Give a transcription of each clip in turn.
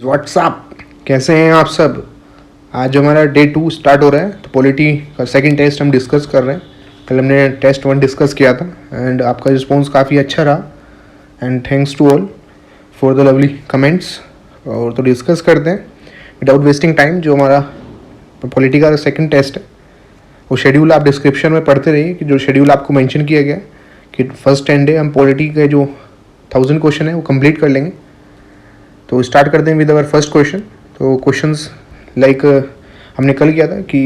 WhatsApp, कैसे हैं आप सब। आज हमारा डे 2 स्टार्ट हो रहा है। तो पॉलिटी का सेकंड टेस्ट हम डिस्कस कर रहे हैं। कल हमने टेस्ट 1 डिस्कस किया था एंड आपका रिस्पॉन्स काफ़ी अच्छा रहा and thanks to all for the lovely comments. और तो डिस्कस करते हैं विदाउट वेस्टिंग टाइम। जो हमारा पॉलिटी का सेकंड टेस्ट है वो शेड्यूल आप डिस्क्रिप्शन में पढ़ते रहिए कि जो शेड्यूल आपको मेंशन किया गया है कि फर्स्ट 10 डे हम पॉलिटी के जो 1000 क्वेश्चन है वो कंप्लीट कर लेंगे। तो स्टार्ट करते हैं विद अवर फर्स्ट क्वेश्चन। तो क्वेश्चंस लाइक हमने कल किया था कि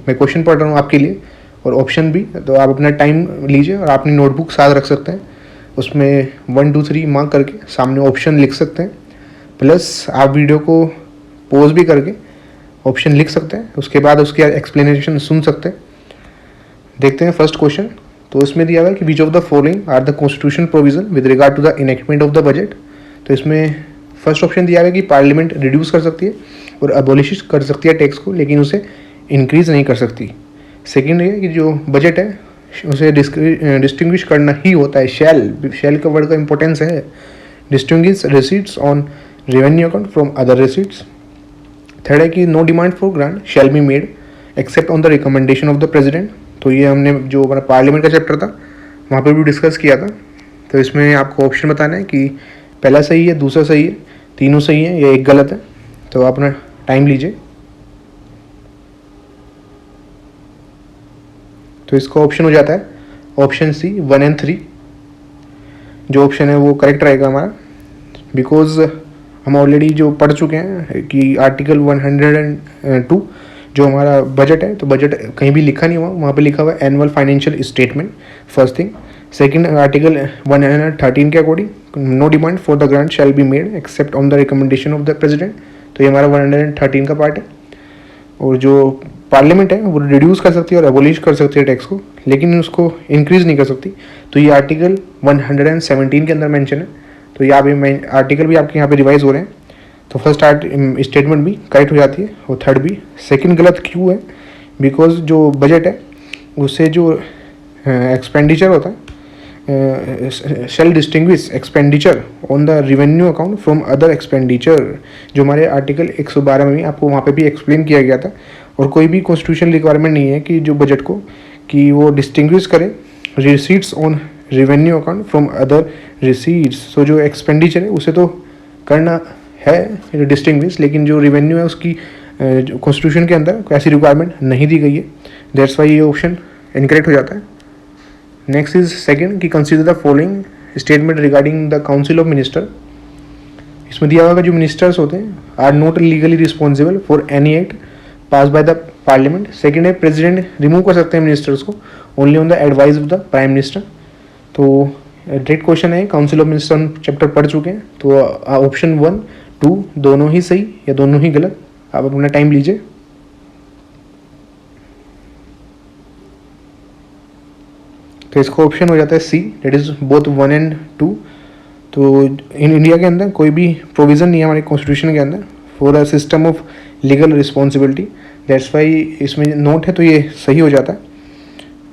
मैं क्वेश्चन पढ़ रहा हूँ आपके लिए और ऑप्शन भी। तो आप अपना टाइम लीजिए और अपनी नोटबुक साथ रख सकते हैं। उसमें 1 2 3 मार्क करके सामने ऑप्शन लिख सकते हैं। प्लस आप वीडियो को पॉज भी करके ऑप्शन लिख सकते हैं। उसके बाद उसकी एक्सप्लेनेशन सुन सकते हैं। देखते हैं फर्स्ट क्वेश्चन। तो इसमें दिया हुआ है कि which of the following are the constitution provision with regard to the enactment of the budget. तो इसमें फर्स्ट ऑप्शन दिया है कि पार्लियामेंट रिड्यूस कर सकती है और अबॉलिश कर सकती है टैक्स को, लेकिन उसे इंक्रीज नहीं कर सकती। सेकंड है कि जो बजट है उसे डिस्टिंग्विश करना ही होता है। शैल का वर्ड का इंपॉर्टेंस है। Distinguish receipts on revenue account from other receipts. Third है कि no demand for grant shall be made except on the recommendation of the president. तो ये हमने जो हमारा पार्लियामेंट का चैप्टर था वहाँ पर भी डिस्कस किया था। तो इसमें आपको ऑप्शन बताना है कि पहला सही है, दूसरा सही है, तीनों सही है या एक गलत है। तो अपना टाइम लीजिए। तो इसका ऑप्शन हो जाता है ऑप्शन सी 1 और 3। जो ऑप्शन है वो करेक्ट रहेगा हमारा, बिकॉज हम ऑलरेडी जो पढ़ चुके हैं कि आर्टिकल 102 जो हमारा बजट है, तो बजट कहीं भी लिखा नहीं हुआ, वहाँ पे लिखा हुआ है annual financial statement first thing. Second article 113 के according no demand for the grant shall be made except on the recommendation of the president. तो ये हमारा 113 का पार्ट है। और जो पार्लियामेंट है वो रिड्यूस कर सकती है और एबोलिश कर सकती है टैक्स को, लेकिन उसको इंक्रीज नहीं कर सकती। तो ये आर्टिकल 117 के अंदर मेंशन है। तो यहाँ पे आर्टिकल भी आपके यहाँ पे रिवाइज हो रहे हैं। तो फर्स्ट स्टेटमेंट भी करेक्ट हो जाती है और थर्ड भी। सेकंड गलत क्यों है? बिकॉज जो बजट है उससे जो एक्सपेंडिचर होता है shall distinguish expenditure on the revenue account from other expenditure, जो हमारे आर्टिकल 112 में भी आपको वहाँ पे भी एक्सप्लेन किया गया था। और कोई भी कॉन्स्टिट्यूशन रिक्वायरमेंट नहीं है कि जो बजट को कि वो डिस्टिंग्विश करे receipts on revenue account from other receipts. So जो एक्सपेंडिचर है उसे तो करना है डिस्टिंग्विश, लेकिन जो रेवेन्यू है उसकी कॉन्स्टिट्यूशन के अंदर ऐसी रिक्वायरमेंट नहीं दी गई है। दैट्स वाई ये ऑप्शन इनकरेक्ट हो जाता है। नेक्स्ट इज सेकंड कि consider the following statement regarding the council of minister. इसमें दिया होगा जो मिनिस्टर्स होते हैं are not legally responsible for any act pass by the parliament. Second है प्रेसिडेंट रिमूव कर सकते हैं मिनिस्टर्स को only on the advice of the prime minister. तो डायरेक्ट क्वेश्चन है, काउंसिल ऑफ मिनिस्टर चैप्टर पढ़ चुके हैं। तो ऑप्शन 1 2 दोनों ही सही या दोनों ही गलत। आप अपना टाइम लीजिए। तो इसका ऑप्शन हो जाता है सी, दैट इज बोथ 1 और 2। तो इन इंडिया के अंदर कोई भी प्रोविज़न नहीं है हमारे कॉन्स्टिट्यूशन के अंदर for a system of legal responsibility. That's why इसमें नोट है तो ये सही हो जाता है।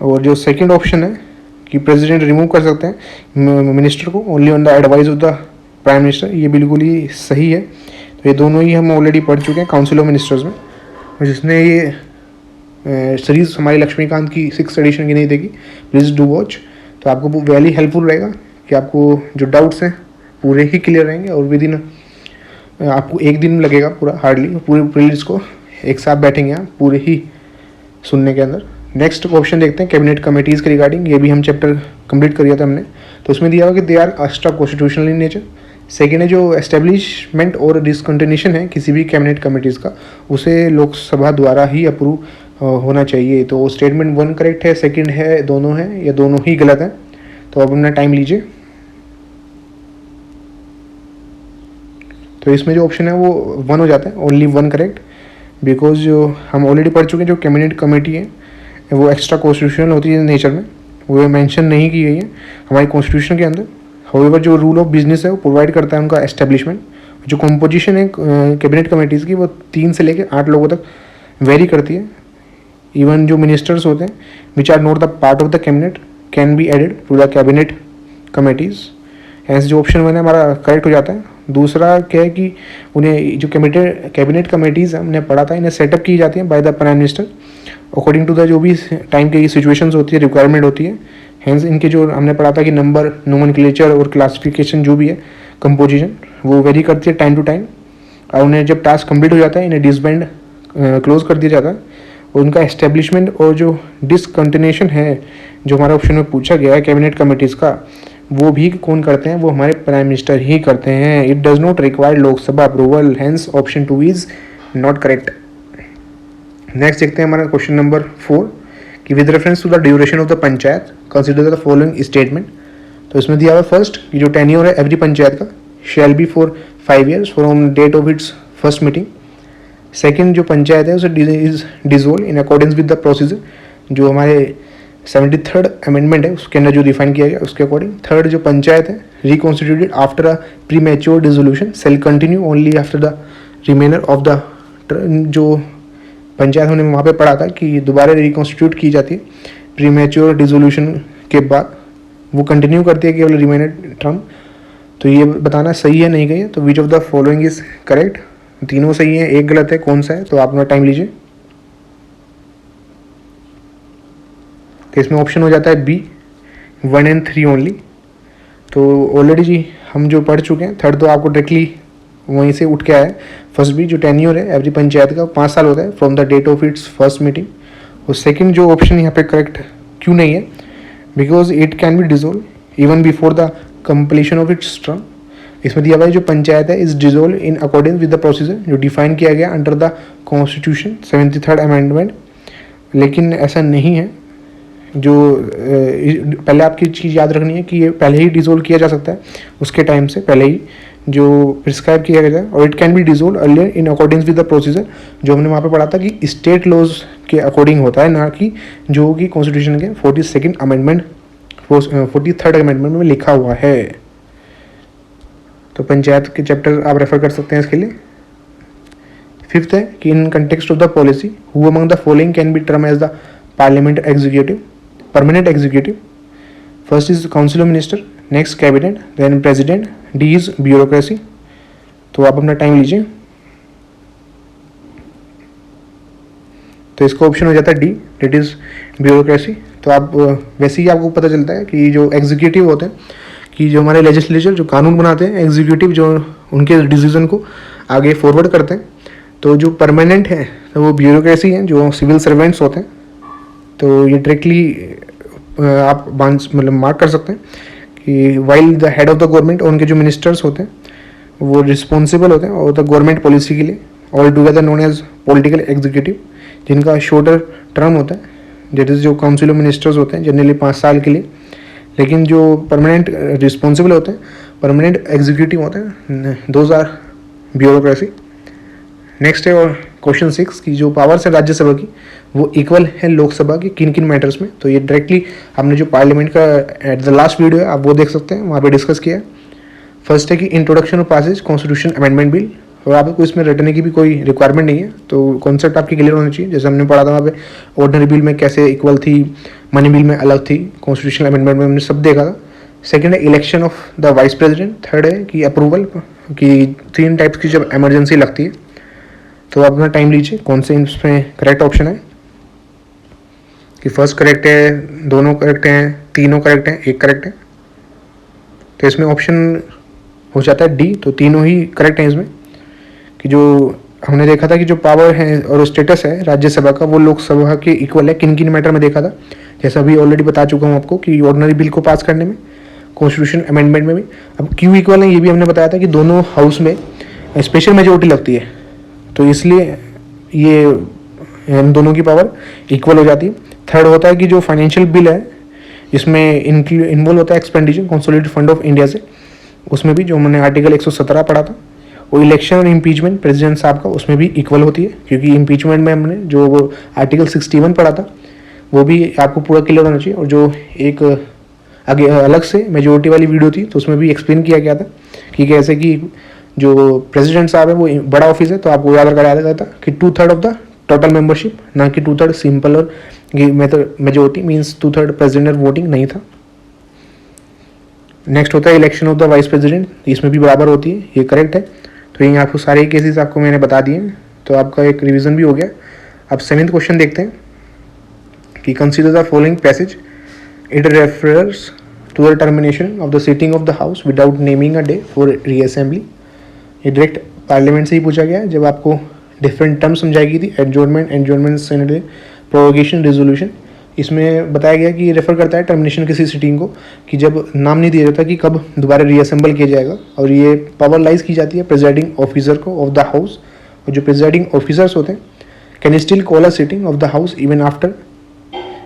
और जो सेकंड ऑप्शन है कि प्रेसिडेंट रिमूव कर सकते हैं मिनिस्टर को only on the advice of the prime minister, ये बिल्कुल ही सही है। तो ये दोनों ही हम ऑलरेडी पढ़ चुके हैं काउंसिल ऑफ मिनिस्टर्स में, जिसने ये सीरीज़ हमारी लक्ष्मीकांत की 6th एडिशन की नहीं देखी, प्लीज़ डू वॉच। तो आपको वो वेरी हेल्पफुल रहेगा कि आपको जो डाउट्स हैं पूरे ही क्लियर रहेंगे। और विद इन आपको एक दिन लगेगा पूरा, हार्डली पूरे प्लेलिस्ट को एक साथ बैठेंगे आप पूरे ही सुनने के अंदर। नेक्स्ट ऑप्शन देखते हैं कैबिनेट कमेटीज़ के रिगार्डिंग। ये भी हम चैप्टर कंप्लीट कर दिया था हमने। तो उसमें दिया हुआ कि they are extra constitutional in nature. Second है जो एस्टेब्लिशमेंट और डिसकंटिन्यूशन है किसी भी कैबिनेट कमेटीज़ का, उसे लोकसभा द्वारा ही अप्रूव होना चाहिए। तो स्टेटमेंट 1 करेक्ट है, सेकंड है दोनों है या दोनों ही गलत है। तो अब अपना टाइम लीजिए। तो इसमें जो ऑप्शन है वो 1 हो जाता है, ओनली 1 करेक्ट, बिकॉज जो हम ऑलरेडी पढ़ चुके हैं जो कैबिनेट कमेटी है वो एक्स्ट्रा कॉन्स्टिट्यूशनल होती है नेचर में, वो मेंशन नहीं की गई है हमारी कॉन्स्टिट्यूशन के अंदर। हाउएवर जो रूल ऑफ बिजनेस है वो प्रोवाइड करता है उनका एस्टेब्लिशमेंट। जो कॉम्पोजिशन है कैबिनेट कमेटीज़ की वो 3 से लेकर 8 लोगों तक वेरी करती है। इवन जो मिनिस्टर्स होते हैं which are not the part of the cabinet can be added to the cabinet committees. ऐसे जो ऑप्शन 1 है हमारा करेक्ट हो जाता है। दूसरा क्या है कि उन्हें जो कैबिनेट कमेटीज़ हमने पढ़ा था, इन्हें सेटअप की जाती हैं by the prime minister according to the जो भी टाइम की सिचुएशंस होती है, रिक्वायरमेंट होती है। हैंस इनके जो हमने पढ़ा था कि नंबर, नोमेनक्लेचर और क्लासिफिकेशन जो भी है, कंपोजिशन, वो वेरी करती है टाइम टू टाइम। और उन्हें जब टास्क कंप्लीट हो जाता है इन्हें डिसबैंड क्लोज कर दिया जाता है। और उनका एस्टेब्लिशमेंट और जो डिसकंटिन्यूएशन है, जो हमारे ऑप्शन में पूछा गया है कैबिनेट कमेटीज़ का, वो भी कौन करते हैं? वो हमारे प्राइम मिनिस्टर ही करते हैं। It does not require Lok Sabha approval, hence option 2 is not correct. Next देखते हैं हमारा क्वेश्चन नंबर 4 कि with reference to the duration of the panchayat consider the following statement. तो इसमें दिया हुआ फर्स्ट कि जो टेन्योर है एवरी पंचायत का shall be for 5 years from date of its first meeting. Second जो पंचायत है उसे is dissolve in accordance with the procedure, जो हमारे 73rd अमेंडमेंट है उसके अंदर जो डिफाइन किया गया उसके अकॉर्डिंग। थर्ड जो पंचायत है reconstituted after a premature dissolution shall continue only after the remainder of the, जो पंचायत हमने वहाँ पे पढ़ा था कि दोबारा रिकॉन्स्टिट्यूट की जाती है प्री मैच्योर डिसोल्यूशन के बाद, वो कंटिन्यू करती है केवल रिमेनर टर्म। तो ये बताना सही है नहीं गई है। तो which of the following is correct? तीनों सही है, एक गलत है, कौन सा है? तो आप अपना टाइम लीजिए। तो इसमें ऑप्शन हो जाता है बी 1 and 3 ओनली। तो ऑलरेडी जी हम जो पढ़ चुके हैं, थर्ड तो आपको डायरेक्टली वहीं से उठ के आया है। फर्स्ट भी जो टेन्योर है एवरी पंचायत का 5 साल होता है from the date of its first meeting. और सेकंड जो ऑप्शन यहाँ पे करेक्ट क्यों नहीं है? Because it can be dissolve even before the completion of its term. इसमें दिया हुआ है जो पंचायत है is dissolve in according with the procedure जो डिफाइन किया गया under the constitution 73rd amendment. लेकिन ऐसा नहीं है। जो पहले आपकी चीज़ याद रखनी है कि ये पहले ही डिजोल्व किया जा सकता है, उसके टाइम से पहले ही जो प्रिस्क्राइब किया गया है। और it can be dissolve earlier in according with the procedure, जो हमने वहाँ पे पढ़ा था कि स्टेट लॉज के अकॉर्डिंग होता है, ना कि जो कि कॉन्स्टिट्यूशन के 42nd अमेंडमेंट 43rd अमेंडमेंट में लिखा हुआ है। तो पंचायत के चैप्टर आप रेफर कर सकते हैं इसके लिए। फिफ्थ है कि in context of the policy who among the following can be term as the parliament executive permanent executive. First is council of minister, next cabinet, then president, d is bureaucracy. तो आप अपना time लीजिए। तो इसका option हो जाता है D, it is bureaucracy. तो आप वैसे ही आपको पता चलता है कि जो एग्जीक्यूटिव होते हैं, कि जो हमारे लेजिस्लेचर जो कानून बनाते हैं, एग्जीक्यूटिव जो उनके डिसीजन को आगे फॉरवर्ड करते हैं। तो जो परमानेंट है तो वो ब्यूरोक्रेसी है, जो सिविल सर्वेंट्स होते हैं। तो ये डायरेक्टली आप मतलब मार्क कर सकते हैं कि while the head of the government, उनके जो मिनिस्टर्स होते हैं वो रिस्पॉन्सिबल होते हैं और द गवर्नमेंट पॉलिसी के लिए, all together known as political executive, जिनका शॉर्टर टर्म होता है, दैट इज़ जो काउंसिल ऑफ मिनिस्टर्स होते हैं जनरली 5 साल के लिए। लेकिन जो परमानेंट रिस्पॉन्सिबल होते हैं, परमानेंट एग्जीक्यूटिव होते हैं, दोज आर ब्यूरोक्रेसी। नेक्स्ट है और क्वेश्चन 6 की जो पावर्स है राज्यसभा की वो इक्वल है लोकसभा की किन किन मैटर्स में। तो ये डायरेक्टली हमने जो पार्लियामेंट का एट द लास्ट वीडियो है आप वो देख सकते हैं, वहाँ पे डिस्कस किया है। फर्स्ट है कि introduction of passage constitution amendment bill, और आपको इसमें रटने की भी कोई रिक्वायरमेंट नहीं है। तो कॉन्सेप्ट आपकी क्लियर होना चाहिए। जैसे हमने पढ़ा था वहाँ पे ऑर्डिनरी बिल में कैसे इक्वल थी, मनी बिल में अलग थी, कॉन्स्टिट्यूशनल अमेंडमेंट में हमने सब देखा था। सेकंड है election of the vice president. Third है कि अप्रूवल की 3 टाइप्स की जब इमरजेंसी लगती है। तो आप अपना टाइम लीजिए, कौन से इसमें करेक्ट ऑप्शन है कि फर्स्ट करेक्ट है, दोनों करेक्ट हैं, तीनों करेक्ट हैं, एक करेक्ट है। तो इसमें ऑप्शन हो जाता है डी। तो तीनों ही करेक्ट हैं इसमें, कि जो हमने देखा था कि जो पावर है और स्टेटस है राज्यसभा का वो लोकसभा के इक्वल है किन किन मैटर में देखा था। जैसा अभी ऑलरेडी बता चुका हूँ आपको कि ऑर्डिनरी बिल को पास करने में, कॉन्स्टिट्यूशन अमेंडमेंट में भी। अब क्यों इक्वल है ये भी हमने बताया था कि दोनों हाउस में स्पेशल मेजोरिटी लगती है, तो इसलिए ये इन दोनों की पावर इक्वल हो जाती है। थर्ड होता है कि जो फाइनेंशियल बिल है इसमें इन्वॉल्व होता है expenditure consolidated fund of India से, उसमें भी जो हमने आर्टिकल 117 पढ़ा था। और इलेक्शन और इम्पीचमेंट प्रेसिडेंट साहब का उसमें भी इक्वल होती है, क्योंकि इम्पीचमेंट में हमने जो वो आर्टिकल 61 पढ़ा था वो भी आपको पूरा क्लियर होना चाहिए। और जो एक आगे अलग से मेजोरिटी वाली वीडियो थी तो उसमें भी एक्सप्लेन किया गया था कि कैसे कि जो प्रेसिडेंट साहब है वो बड़ा ऑफिस है, तो आपको याद कराया जाता कि 2/3 ऑफ द टोटल मेंबरशिप, ना कि 2/3 सिंपल। और मेजोरिटी मीन्स 2/3 प्रेसिडेंट वोटिंग नहीं था। नेक्स्ट होता है election of the vice president, इसमें भी बराबर होती है, ये करेक्ट है। तो ये आपको सारे केसेस आपको मैंने बता दिए, तो आपका एक रिवीजन भी हो गया। अब 7th क्वेश्चन देखते हैं कि consider the following passage, it refers to the termination of the sitting of the house without naming a day for reassembly. ये डायरेक्ट पार्लियामेंट से ही पूछा गया है, जब आपको डिफरेंट टर्म समझाई गई थी, एडजॉर्नमेंट, सेनेट, प्रोवोकेशन, रेजोल्यूशन। इसमें बताया गया कि ये रेफर करता है टर्मिनेशन किसी सिटिंग को, कि जब नाम नहीं दिया जाता कि कब दोबारा रीअसेंबल किया जाएगा, और ये पावर लाइज की जाती है प्रेजाइडिंग ऑफिसर को ऑफ द हाउस। और जो प्रेजाइडिंग ऑफिसर्स होते हैं can still call a sitting of the house even after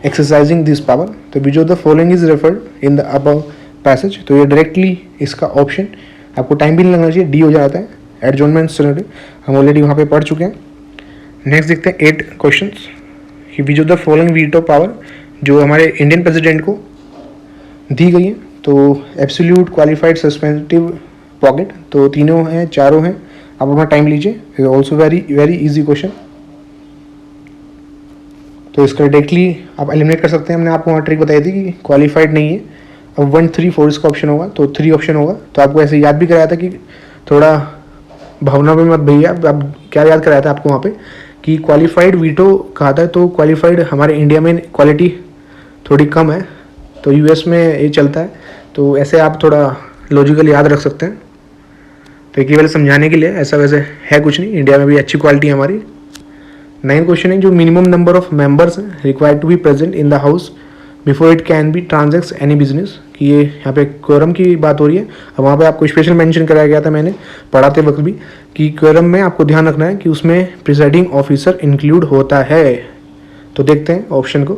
exercising this power. तो which of the following is referred in the above passage. तो ये डायरेक्टली इसका option, आपको टाइम भी नहीं लगना चाहिए, डी हो जाता है, एडजॉर्नमेंट सेनेट। हम ऑलरेडी वहाँ पे पढ़ चुके हैं। नेक्स्ट देखते हैं 8 क्वेश्चन कि which of the following veto power जो हमारे इंडियन प्रेसिडेंट को दी गई है। तो एब्सोल्यूट, क्वालिफाइड, सस्पेंसिव, पॉकेट, तो तीनों हैं, चारों हैं। आप अपना टाइम लीजिए। ऑल्सो वेरी इजी क्वेश्चन, तो इसका डायरेक्टली आप एलिमिनेट कर सकते हैं। हमने आपको वहाँ ट्रिक बताई थी कि क्वालिफाइड नहीं है, अब 1, 3, 4 इसका ऑप्शन होगा, तो 3 ऑप्शन होगा। तो आपको ऐसे याद भी कराया था कि थोड़ा भावना में मत भैया, अब क्या याद कराया था आपको वहाँ पे कि क्वालिफाइड वीटो कहा था। तो क्वालिफाइड हमारे इंडिया में क्वालिटी थोड़ी कम है, तो यूएस में ये चलता है। तो ऐसे आप थोड़ा लॉजिकल याद रख सकते हैं। तो केवल समझाने के लिए, ऐसा वैसे है कुछ नहीं, इंडिया में भी अच्छी क्वालिटी है हमारी। 9th क्वेश्चन है जो minimum number of members required to be present in the house before it can be transact any business, कि ये यहाँ पे क्योरम की बात हो रही है। अब वहाँ पे आपको स्पेशल मेंशन कराया गया था, मैंने पढ़ाते वक्त भी, कि क्योरम में आपको ध्यान रखना है कि उसमें प्रिसाइडिंग ऑफिसर इंक्लूड होता है। तो देखते हैं ऑप्शन को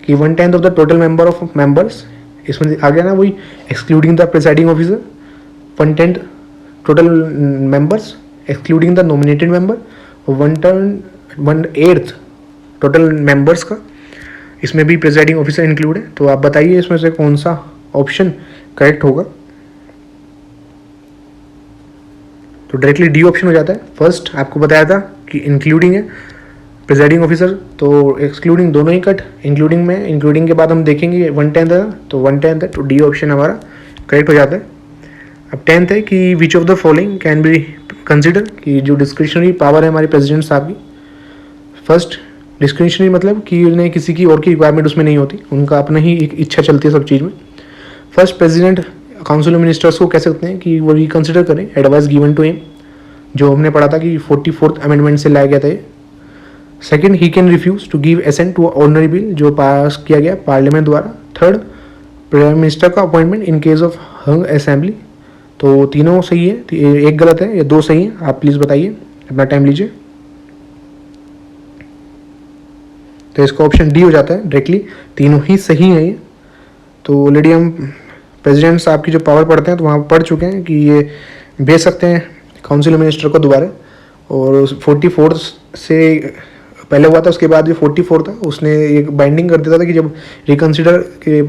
कि 1/10 of the total member of members, इसमें आ गया ना वही excluding the presiding officer, 1/10 total members excluding the nominated member, और 1/8 टोटल मेंबर्स का इसमें भी प्रिसाइडिंग ऑफिसर इंक्लूड है। तो आप बताइए इसमें से कौन सा ऑप्शन करेक्ट होगा। तो डायरेक्टली डी ऑप्शन हो जाता है। फर्स्ट आपको बताया था कि इंक्लूडिंग है प्रिसाइडिंग ऑफिसर, तो एक्सक्लूडिंग दोनों ही कट, इंक्लूडिंग में, इंक्लूडिंग के बाद हम देखेंगे 1/10 है, तो 1/10 है, तो डी ऑप्शन हमारा करेक्ट हो जाता है। अब 10th है कि which of the following can be consider, कि जो डिस्क्रिशनरी पावर है हमारे प्रेसिडेंट साहब की। फर्स्ट, डिस्क्रिशनरी मतलब कि उन्हें किसी की और की रिक्वायरमेंट उसमें नहीं होती, उनका अपना ही एक इच्छा चलती है सब चीज़ में। First, president council of ministers को कह सकते हैं कि वो रिकंसिडर करें एडवाइस गिवन टू हिम, जो हमने पढ़ा था कि 44th अमेंडमेंट से लाया गया था ये। Second, he can refuse to give assent to ordinary bill, जो पास किया गया पार्लियामेंट द्वारा। थर्ड, प्राइम मिनिस्टर का appointment in case of hung assembly. तो तीनों सही है, एक गलत है या 2 सही है, आप प्लीज़ बताइए, अपना टाइम लीजिए। तो इसका ऑप्शन डी हो जाता है डायरेक्टली, तीनों ही सही है ये। तो ऑलरेडी हम प्रेसिडेंट साहब की जो पावर पढ़ते हैं तो वहाँ पढ़ चुके हैं कि ये भेज सकते हैं काउंसिल ऑफ मिनिस्टर को दोबारा, और 44 से पहले हुआ था, उसके बाद जो 44 था उसने एक बाइंडिंग कर देता था कि जब रिकंसिडर के लिए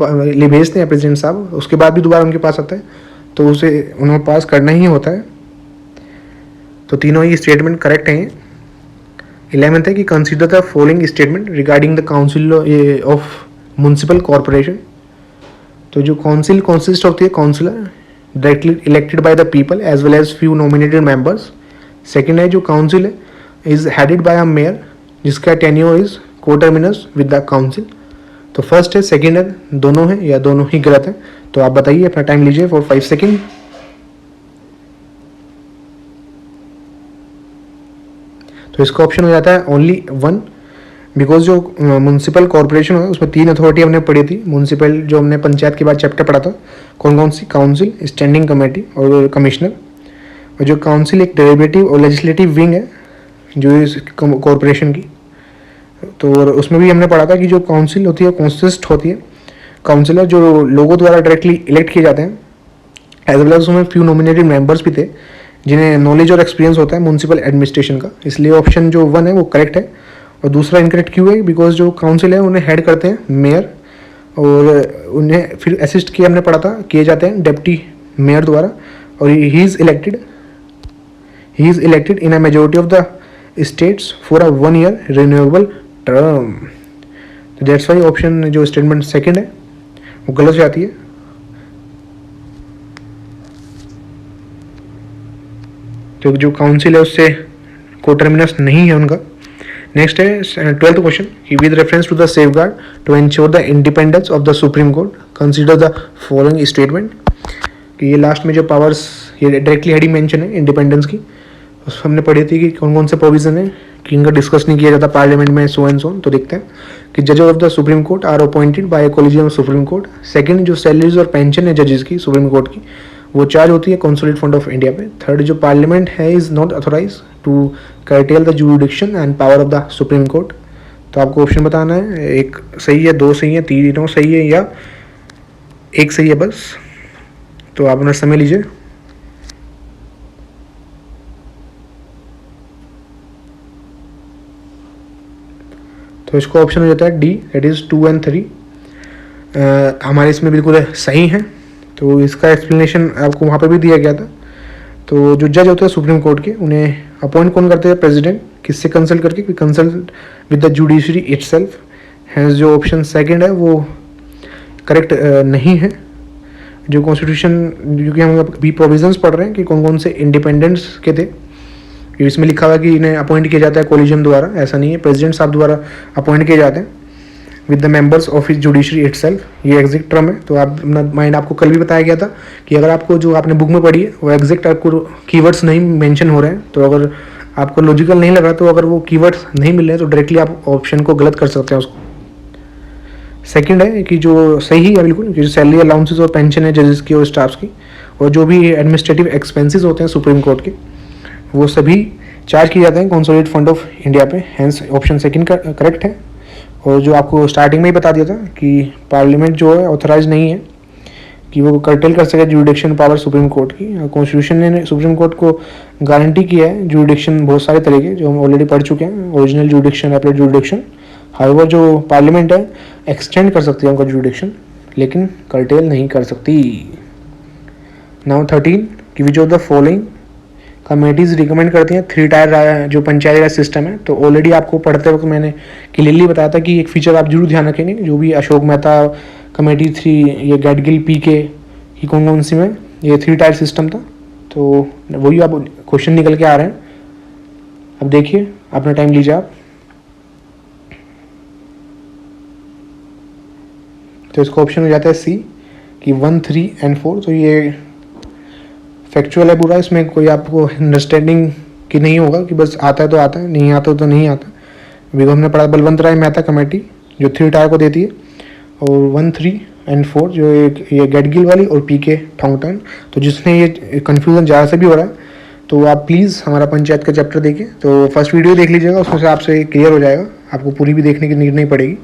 भेजते हैं प्रेसिडेंट साहब, उसके बाद भी दोबारा उनके पास आता है, तो उसे उन्हें पास करना ही होता है। तो तीनों ही स्टेटमेंट करेक्ट हैं। 11th है कि consider the following statement regarding the council of municipal corporation. तो जो काउंसिल कंसिस्ट होती है councillor directly elected by the people as well as few nominated members. Second है जो काउंसिल है is headed by a mayor जिसका tenure is coterminous with the council. तो first है, सेकंड है, दोनों है या दोनों ही गलत है। तो आप बताइए, अपना टाइम लीजिए फॉर 5 सेकेंड। तो इसका ऑप्शन हो जाता है ओनली 1, बिकॉज जो म्यूनसिपल कॉर्पोरेशन है उसमें 3 अथॉरिटी हमने पढ़ी थी। म्यूनसिपल जो हमने पंचायत के बाद चैप्टर पढ़ा था, कौन कौन सी, काउंसिल, स्टैंडिंग कमेटी और कमिश्नर। और जो काउंसिल एक डेलिब्रेटिव और लेजिस्लेटिव विंग है जो इस कॉर्पोरेशन की। तो उसमें भी हमने पढ़ा था कि जो काउंसिल होती है कंसिस्ट होती है काउंसिलर जो लोगों द्वारा डायरेक्टली इलेक्ट किए जाते हैं, एज वेल एज उसमें फ्यू नॉमिनेटेड मेंबर्स भी थे जिन्हें नॉलेज और एक्सपीरियंस होता है म्यूनसिपल एडमिनिस्ट्रेशन का। इसलिए ऑप्शन जो 1 है वो करेक्ट है। और दूसरा इनकरेक्ट क्यों है, बिकॉज जो काउंसिल है उन्हें हेड करते हैं मेयर, और उन्हें फिर असिस्ट किए हमने पढ़ा था किए जाते हैं डिप्टी मेयर द्वारा, और he is elected in a majority of the states for a 1 year renewable term. तो दैट्स वाई ऑप्शन जो स्टेटमेंट सेकेंड है वो गलत हो जाती है। तो जो काउंसिल है उससे कोटर्मिनस नहीं है उनका। नेक्स्ट है 12th क्वेश्चन कि with reference to the safeguard to ensure the independence of the supreme court consider the following statement. कि ये लास्ट में जो पावर्स ये डायरेक्टली हेडिंग मेंशन है इंडिपेंडेंस की, उस हमने पढ़ी थी कि कौन कौन से प्रोविजन है कि इनका डिस्कस नहीं किया जाता पार्लियामेंट में, सो एंड सो। तो देखते हैं कि जजेस of the supreme court are appointed by a collegium of supreme court. Second, जो सैलरीज और पेंशन है जजेस की सुप्रीम कोर्ट की, वो चार्ज होती है कॉन्सोलिडेटेड फंड ऑफ इंडिया पे। थर्ड, जो पार्लियामेंट है is not authorise to curtail the jurisdiction and power of the supreme court. तो आपको ऑप्शन बताना है, एक सही है, दो सही है, तीनों सही है या एक सही है बस। तो आप अपना समय लीजिए। तो इसका ऑप्शन हो जाता है डी, दैट इज़ 2 और 3। हमारे इसमें बिल्कुल सही है। तो इसका एक्सप्लेनेशन आपको वहाँ पे भी दिया गया था। तो जो जज होते हैं सुप्रीम कोर्ट के, उन्हें अपॉइंट कौन करते हैं? प्रेसिडेंट। किससे कंसल्ट करके? Consult with the judiciary itself. Hence जो ऑप्शन सेकंड है वो करेक्ट नहीं है। जो कॉन्स्टिट्यूशन, क्योंकि हम अभी प्रोविजंस पढ़ रहे हैं कि कौन कौन से इंडिपेंडेंस के थे, इसमें लिखा हुआ कि इन्हें अपॉइंट किया जाता है कॉलेजियम द्वारा, ऐसा नहीं है, प्रेसिडेंट साहब द्वारा अपॉइंट किए जाते हैं with the members of his judiciary itself. ये एग्जैक्ट टर्म है। तो आप अपना माइंड, आपको कल भी बताया गया था कि अगर आपको जो आपने बुक में पढ़ी है वो एग्जैक्ट आपको कीवर्ड्स नहीं मेंशन हो रहे हैं, तो अगर आपको लॉजिकल नहीं लग रहा, तो अगर वो कीवर्ड्स नहीं मिल रहे हैं तो डायरेक्टली आप ऑप्शन को गलत कर सकते हैं उसको। सेकंड है कि जो सही है बिल्कुल, जो सैलरी अलाउंसेस और पेंशन है जजेस की और स्टाफ्स की, और जो भी एडमिनिस्ट्रेटिव एक्सपेंसेस होते हैं सुप्रीम कोर्ट के, वो सभी चार्ज किए जाते हैं कंसोलिडेटेड फंड ऑफ इंडिया पे। हैंस ऑप्शन सेकंड करेक्ट है। और जो आपको स्टार्टिंग में ही बता दिया था कि पार्लियामेंट जो है ऑथराइज नहीं है कि वो कर्टेल कर सके जुडिक्शन पावर सुप्रीम कोर्ट की। कॉन्स्टिट्यूशन ने सुप्रीम कोर्ट को गारंटी किया है जुडिक्शन बहुत सारे तरीके जो हम ऑलरेडी पढ़ चुके हैं, ओरिजिनल जुडिक्शन, एप्लेट जुडिक्शन। हाउएवर जो पार्लियामेंट है एक्सटेंड कर सकती है उनका जुडिक्शन, लेकिन कर्टेल नहीं कर सकती। नाउ 13 कि which of the following committees recommend करती हैं 3 टायर जो पंचायती राज सिस्टम है। तो ऑलरेडी आपको पढ़ते वक्त मैंने क्लियरली बताया था कि एक फीचर आप जरूर ध्यान रखेंगे, जो भी अशोक मेहता कमेटी 3, ये गैडगिल पीके की कौन सी में ये 3 टायर सिस्टम था। तो वही अब क्वेश्चन निकल के आ रहे हैं। अब देखिए, अपना टाइम लीजिए आप। तो इसका ऑप्शन हो जाता है सी कि 1, 3 और 4। तो ये फैक्चुअल है पूरा, इसमें कोई आपको अंडरस्टैंडिंग की नहीं होगा कि बस आता है तो आता है, नहीं आता तो नहीं आता। अभी तो हमने पढ़ा बलवंत राय मेहता कमेटी जो 3 टायर को देती है, और 1, 3 और 4 जो ये गैडगिल वाली और पीके थाउंगटन। तो जिसने ये कन्फ्यूज़न ज़्यादा से भी हो रहा है, तो आप प्लीज़ हमारा पंचायत का चैप्टर देखें। तो फर्स्ट वीडियो देख लीजिएगा, उसमें से आपसे क्लियर हो जाएगा, आपको पूरी भी देखने की नीड नहीं पड़ेगी।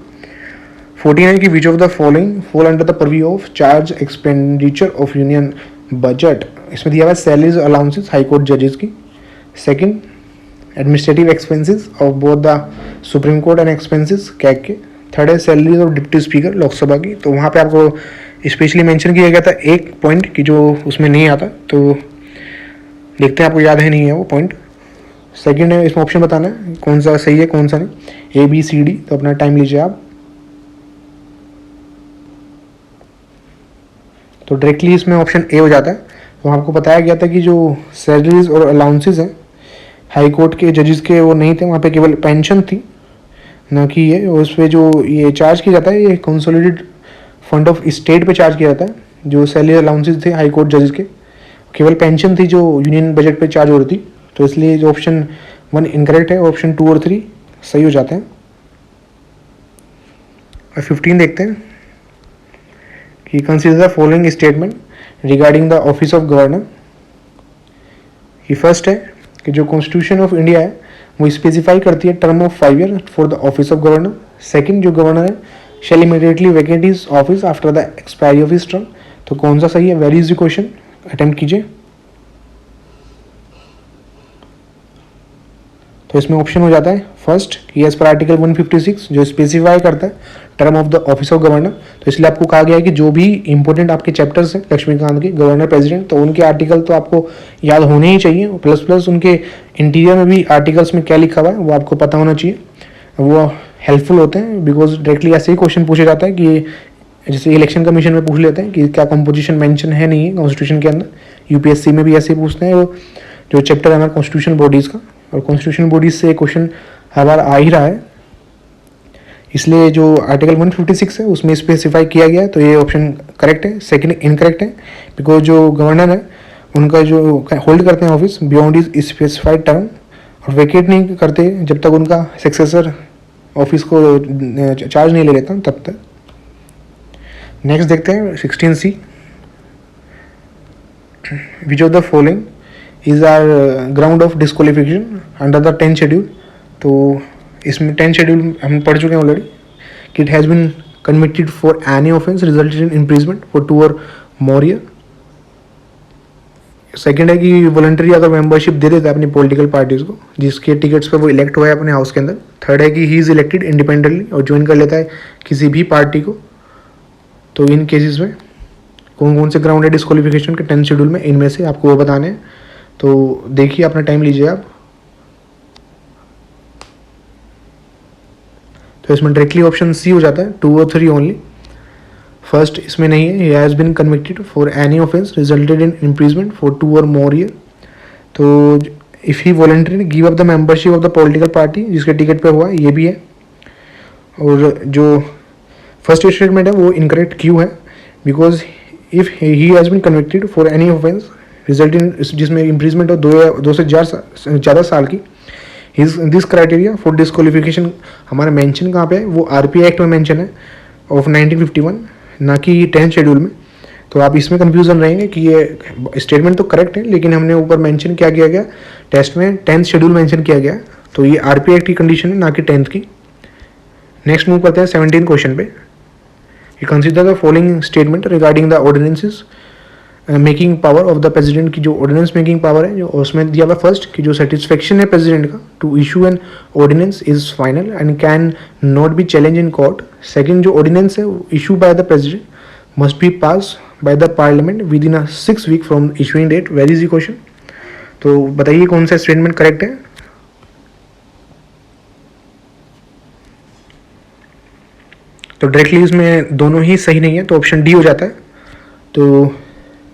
14 है कि which of the following fall under the purview of charge expenditure of union budget. इसमें दिया हुआ है सैलरीज अलाउंसेस हाई कोर्ट जजेस की। Second, administrative expenses of both the supreme court and expenses CAG के। थर्ड है salaries of deputy speaker Lok Sabha की। तो वहाँ पे आपको स्पेशली मेंशन किया गया था एक पॉइंट कि जो उसमें नहीं आता, तो देखते हैं आपको याद है नहीं है वो पॉइंट। सेकंड है, इसमें ऑप्शन बताना है कौन सा सही है कौन सा नहीं, ABCD। तो अपना टाइम लीजिए आप। तो डायरेक्टली इसमें ऑप्शन ए हो जाता है। तो आपको बताया गया था कि जो सैलरीज और अलाउंसेस हैं हाई कोर्ट के जजेस के वो नहीं थे, वहाँ पे केवल पेंशन थी, ना कि ये। और उस पर जो ये चार्ज किया जाता है ये कंसोलिडेटेड फंड ऑफ स्टेट पे चार्ज किया जाता है। जो सैलरी अलाउंसेस थे हाई कोर्ट जजेस के, केवल पेंशन थी जो यूनियन बजट पे चार्ज हो रही थी। तो इसलिए जो ऑप्शन 1 इनकरेक्ट है, ऑप्शन 2 और 3 सही हो जाते हैं। और 15 देखते हैं कि consider the following statement regarding the office of governor. कि फर्स्ट है कि जो कॉन्स्टिट्यूशन ऑफ इंडिया है वो स्पेसिफाई करती है term of 5 year for the office of governor. Second, जो गवर्नर है shall immediately vacant his office after the expiry of his term. तो कौन सा सही है? वेरी इजी क्वेश्चन, अटेम्प्ट कीजिए। तो इसमें ऑप्शन हो जाता है फर्स्ट कि एज पर आर्टिकल 156 जो स्पेसिफाई करता है term of the office of governor. तो इसलिए आपको कहा गया है कि जो भी इंपॉर्टेंट आपके चैप्टर्स हैं लक्ष्मीकांत के गवर्नर प्रेसिडेंट, तो उनके आर्टिकल तो आपको याद होने ही चाहिए। प्लस प्लस उनके इंटीरियर में भी आर्टिकल्स में क्या लिखा हुआ है वो आपको पता होना चाहिए, वो हेल्पफुल होते हैं। बिकॉज डायरेक्टली ऐसे ही क्वेश्चन पूछा जाता है कि जैसे इलेक्शन कमीशन में पूछ लेते हैं कि क्या कंपोजिशन मेंशन है नहीं है कॉन्स्टिट्यूशन के अंदर, UPSC में भी ऐसे ही पूछते हैं। वो जो चैप्टर है हमारा कॉन्स्टिट्यूशन बॉडीज़ का, और कॉन्स्टिट्यूशन बॉडीज से क्वेश्चन हर बार आ ही रहा है, इसलिए जो आर्टिकल 156 है उसमें स्पेसिफाई किया गया है, तो ये ऑप्शन करेक्ट है। सेकंड इनकरेक्ट है, बिकॉज जो गवर्नर है उनका जो होल्ड करते हैं office beyond is specified term, और वेकेट नहीं करते जब तक उनका सक्सेसर ऑफिस को चार्ज नहीं ले लेता तब तक। नेक्स्ट देखते हैं 16C, which of the following is are ground of disqualification under the 10th schedule. तो इसमें 10th शेड्यूल हम पढ़ चुके हैं ऑलरेडी कि it has been convicted for any offence resulted in imprisonment for 2 और मोर ईयर। सेकेंड है कि वॉलंटरी अगर मेंबरशिप दे देता है अपनी पॉलिटिकल पार्टीज़ को जिसके टिकट्स पे वो इलेक्ट हुआ है अपने हाउस के अंदर। थर्ड है कि ही इज़ इलेक्टेड इंडिपेंडेंटली और ज्वाइन कर लेता है किसी भी पार्टी को। तो इन केसेस में कौन कौन से ग्राउंड है डिस्क्वालिफिकेशन के 10th शेड्यूल में, इनमें से आपको वो बताने हैं। तो देखिए, अपना टाइम लीजिए आप। तो इसमें डायरेक्टली ऑप्शन सी हो जाता है, 2 और 3 ओनली। फर्स्ट इसमें नहीं है, he has been convicted for any offence resulted in imprisonment for 2 और मोर ईयर। तो if he voluntary give up the membership of the political party जिसके टिकट पे हुआ, ये भी है। और जो फर्स्ट स्टेटमेंट है वो इनकरेक्ट क्यों है, because if he has been convicted for any offence result in, जिसमें इम्प्रिजमेंट हो 2 से ज़्यादा साल की, दिस क्राइटेरिया फॉर डिस्क्वालिफिकेशन हमारा मेंशन कहाँ पे है, वो आरपीआई एक्ट में मेंशन है ऑफ 1951, ना कि 10th शेड्यूल में। तो आप इसमें कंफ्यूजन रहेंगे कि ये स्टेटमेंट तो करेक्ट है लेकिन हमने ऊपर मेंशन क्या किया गया टेस्ट में, 10th शेड्यूल मेंशन किया गया। तो ये आरपीआई एक्ट की कंडीशन है, ना कि 10th की। नेक्स्ट मूव करते हैं 17th क्वेश्चन पे। You consider the following statement regarding the ordinances making power of the president की जो ऑर्डिनेंस मेकिंग पावर है जो उसमें दिया हुआ फर्स्ट कि जो सेटिस्फेक्शन है प्रेसिडेंट का to issue an ordinance is final and can not be challenge in court. Second, जो ऑर्डिनेंस है issue by the president must be pass by the parliament within 6 week from issuing date. Very easy question. तो बताइए कौन सा statement correct है। तो directly इसमें दोनों ही सही नहीं है, तो ऑप्शन डी हो जाता है। तो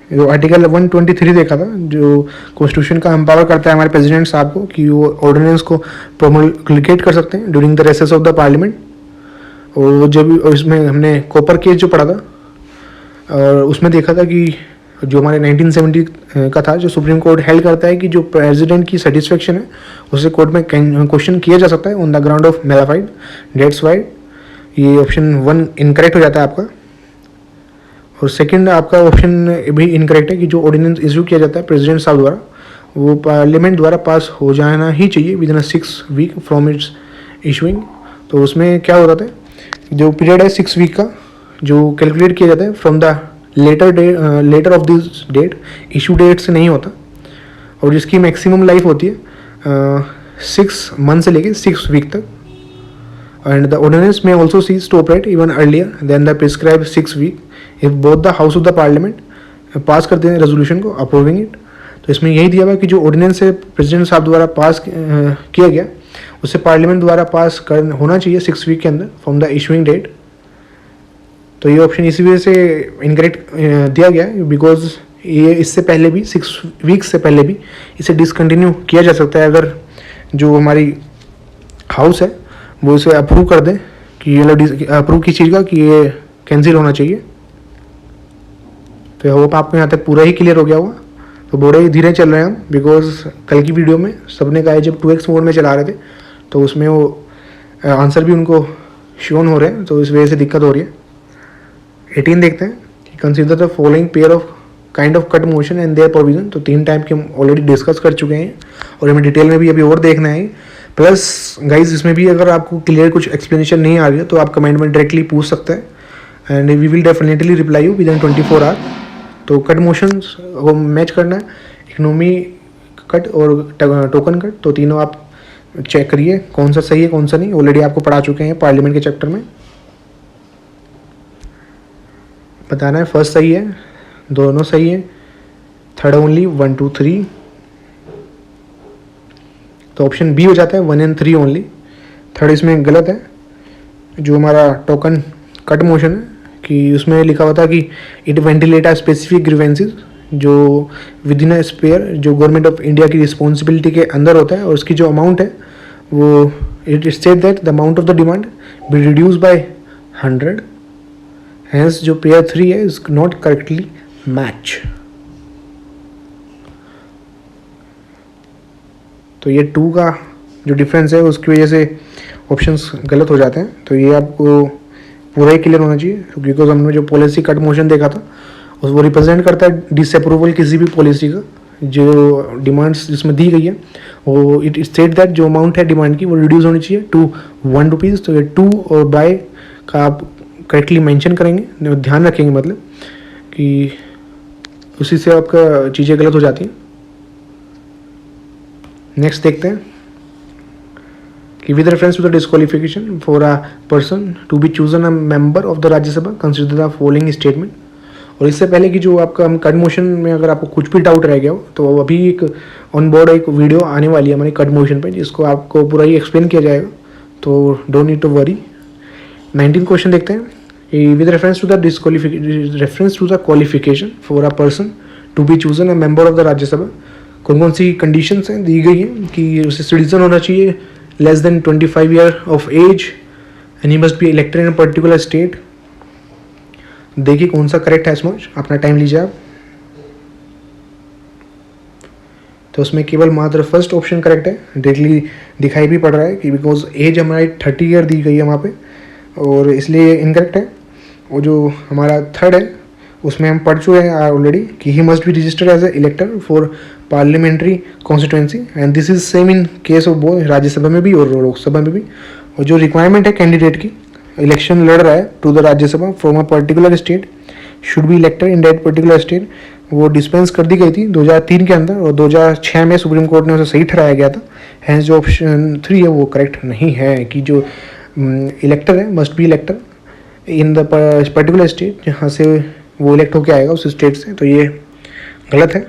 जो आर्टिकल 123 देखा था जो कॉन्स्टिट्यूशन का एम्पावर करता है हमारे प्रेसिडेंट साहब को कि वो ऑर्डिनेंस को प्रोमोलिकेट कर सकते हैं during the recess of the parliament. और जब इसमें हमने कॉपर केस जो पढ़ा था और उसमें देखा था कि जो हमारे 1970 का था, जो सुप्रीम कोर्ट हेल्ड करता है कि जो प्रेसिडेंट की सेटिस्फेक्शन है उसे कोर्ट में क्वेश्चन किया जा सकता है on the ground of malafide dates wide. ये ऑप्शन 1 इनकरेक्ट हो जाता है आपका। और सेकंड आपका ऑप्शन भी इनकरेक्ट है कि जो ऑर्डिनेंस इशू किया जाता है प्रेसिडेंट साहब द्वारा वो पार्लियामेंट द्वारा पास हो जाना ही चाहिए within 6 week from its issuing. तो उसमें क्या होता है, जो पीरियड है 6 वीक का जो कैलकुलेट किया जाता है from the later of this date, issue date से नहीं होता, और जिसकी मैक्सिमम लाइफ होती है 6 मंथ से लेके 6 वीक तक। एंड द ऑर्डिनेंस में also see stop right even earlier than the prescribe 6 week if both the house of the parliament pass करते हैं रेजोल्यूशन को अप्रूविंग इट। तो इसमें यही दिया हुआ कि जो ऑर्डिनेंस है प्रेसिडेंट साहब द्वारा पास किया गया उससे पार्लियामेंट द्वारा पास कर होना चाहिए 6 वीक के अंदर फ्रॉम द इशूइंग डेट। तो ये ऑप्शन इसी वजह से इनकरेक्ट दिया गया है बिकॉज ये इससे पहले भी 6 वीक से पहले भी इसे डिसकंटिन्यू किया जा सकता है अगर जो हमारी हाउस है वो इसे अप्रूव कर दें कि ये अप्रूव की चीज़ का कि ये कैंसिल होना चाहिए। तो होप आपको यहाँ तक पूरा ही क्लियर हो गया होगा। तो बड़े ही धीरे चल रहे हैं हम बिकॉज कल की वीडियो में सबने कहा है जब 2x मोड में चला रहे थे तो उसमें वो आंसर भी उनको शोन हो रहे हैं, तो इस वजह से दिक्कत हो रही है। 18 देखते हैं कि consider the following pair of kind of cut motion and their provision. तो 3 टाइप के हम ऑलरेडी डिस्कस कर चुके हैं और हमें डिटेल में भी अभी और देखना है। प्लस गाइज इसमें भी अगर आपको क्लियर कुछ एक्सप्लेनेशन नहीं आ रही है तो आप कमेंट में डायरेक्टली पूछ सकते हैं and we will definitely reply you within 24 hour. तो कट मोशन को मैच करना है, इकोनॉमी कट और टोकन कट, तो तीनों आप चेक करिए कौन सा सही है कौन सा नहीं। ऑलरेडी आपको पढ़ा चुके हैं पार्लियामेंट के चैप्टर में। बताना है फर्स्ट सही है, दोनों सही है, थर्ड ओनली 1 2 3। तो ऑप्शन बी हो जाता है 1 and 3 ओनली। थर्ड इसमें गलत है, जो हमारा टोकन कट मोशन है कि उसमें लिखा हुआ था कि it ventilate a specific grievances, जो विद इन अ स्पेयर जो गवर्नमेंट ऑफ इंडिया की रिस्पॉन्सिबिलिटी के अंदर होता है, और उसकी जो अमाउंट है वो it state that the amount of the demand be reduce by 100, hence जो पेयर 3 है इज नॉट करेक्टली मैच। तो ये 2 का जो डिफरेंस है उसकी वजह से ऑप्शंस गलत हो जाते हैं। तो ये आपको पूरा ही क्लियर होना चाहिए, बिकॉज हमने जो पॉलिसी कट मोशन देखा था वो रिप्रेजेंट करता है डिसअप्रूवल किसी भी पॉलिसी का। जो डिमांड्स जिसमें दी गई है वो इट स्टेट दैट जो अमाउंट है डिमांड की वो रिड्यूस होनी चाहिए टू 1 रुपीज़। तो ये 2 और बाय का आप करेक्टली मेंशन करेंगे, ध्यान रखेंगे, मतलब कि उसी से आपका चीज़ें गलत हो जाती हैं। नेक्स्ट देखते हैं कि with reference to the disqualification for a person to be chosen a member of the Rajya Sabha consider the following statement. और इससे पहले कि जो आपका कट मोशन में अगर आपको कुछ भी डाउट रह गया हो तो अभी एक ऑन बोर्ड एक वीडियो आने वाली है हमारी कट मोशन पे, जिसको आपको पूरा ही एक्सप्लेन किया जाएगा, तो don't need to worry. 19 question देखते हैं। With reference to the qualification for a person to be chosen a member of the Rajya Sabha, कौन कौन सी कंडीशंस हैं दी गई हैं कि उसे सिटीजन होना चाहिए, less than 25 year of age, and he must be elected in particular state. देखिए कौन सा करेक्ट है, समझ अपना टाइम लीजिए आप। तो उसमें केवल मात्र फर्स्ट ऑप्शन करेक्ट है, डायरेक्टली दिखाई भी पड़ रहा है कि बिकॉज एज हमारी 30 ईयर दी गई है वहाँ पे, और इसलिए इनकरेक्ट है। और जो हमारा थर्ड है उसमें हम पढ़ चुके हैं ऑलरेडी कि ही must be registered as a इलेक्टर for parliamentary constituency, and this is same in case of both Rajya Sabha में भी और लोकसभा में भी। और जो रिक्वायरमेंट है कैंडिडेट की, इलेक्शन लड़ रहा है to the Rajya Sabha from a particular state, should be elected in that particular state, वो डिस्पेंस कर दी गई थी 2003 के अंदर, और 2006 में सुप्रीम कोर्ट ने उसे सही ठहराया गया था। हैंस जो ऑप्शन 3 है वो करेक्ट नहीं है कि जो इलेक्टर है must be इलेक्टर in the particular state जहाँ से वो इलेक्ट होकर आएगा उस स्टेट से, तो ये गलत है।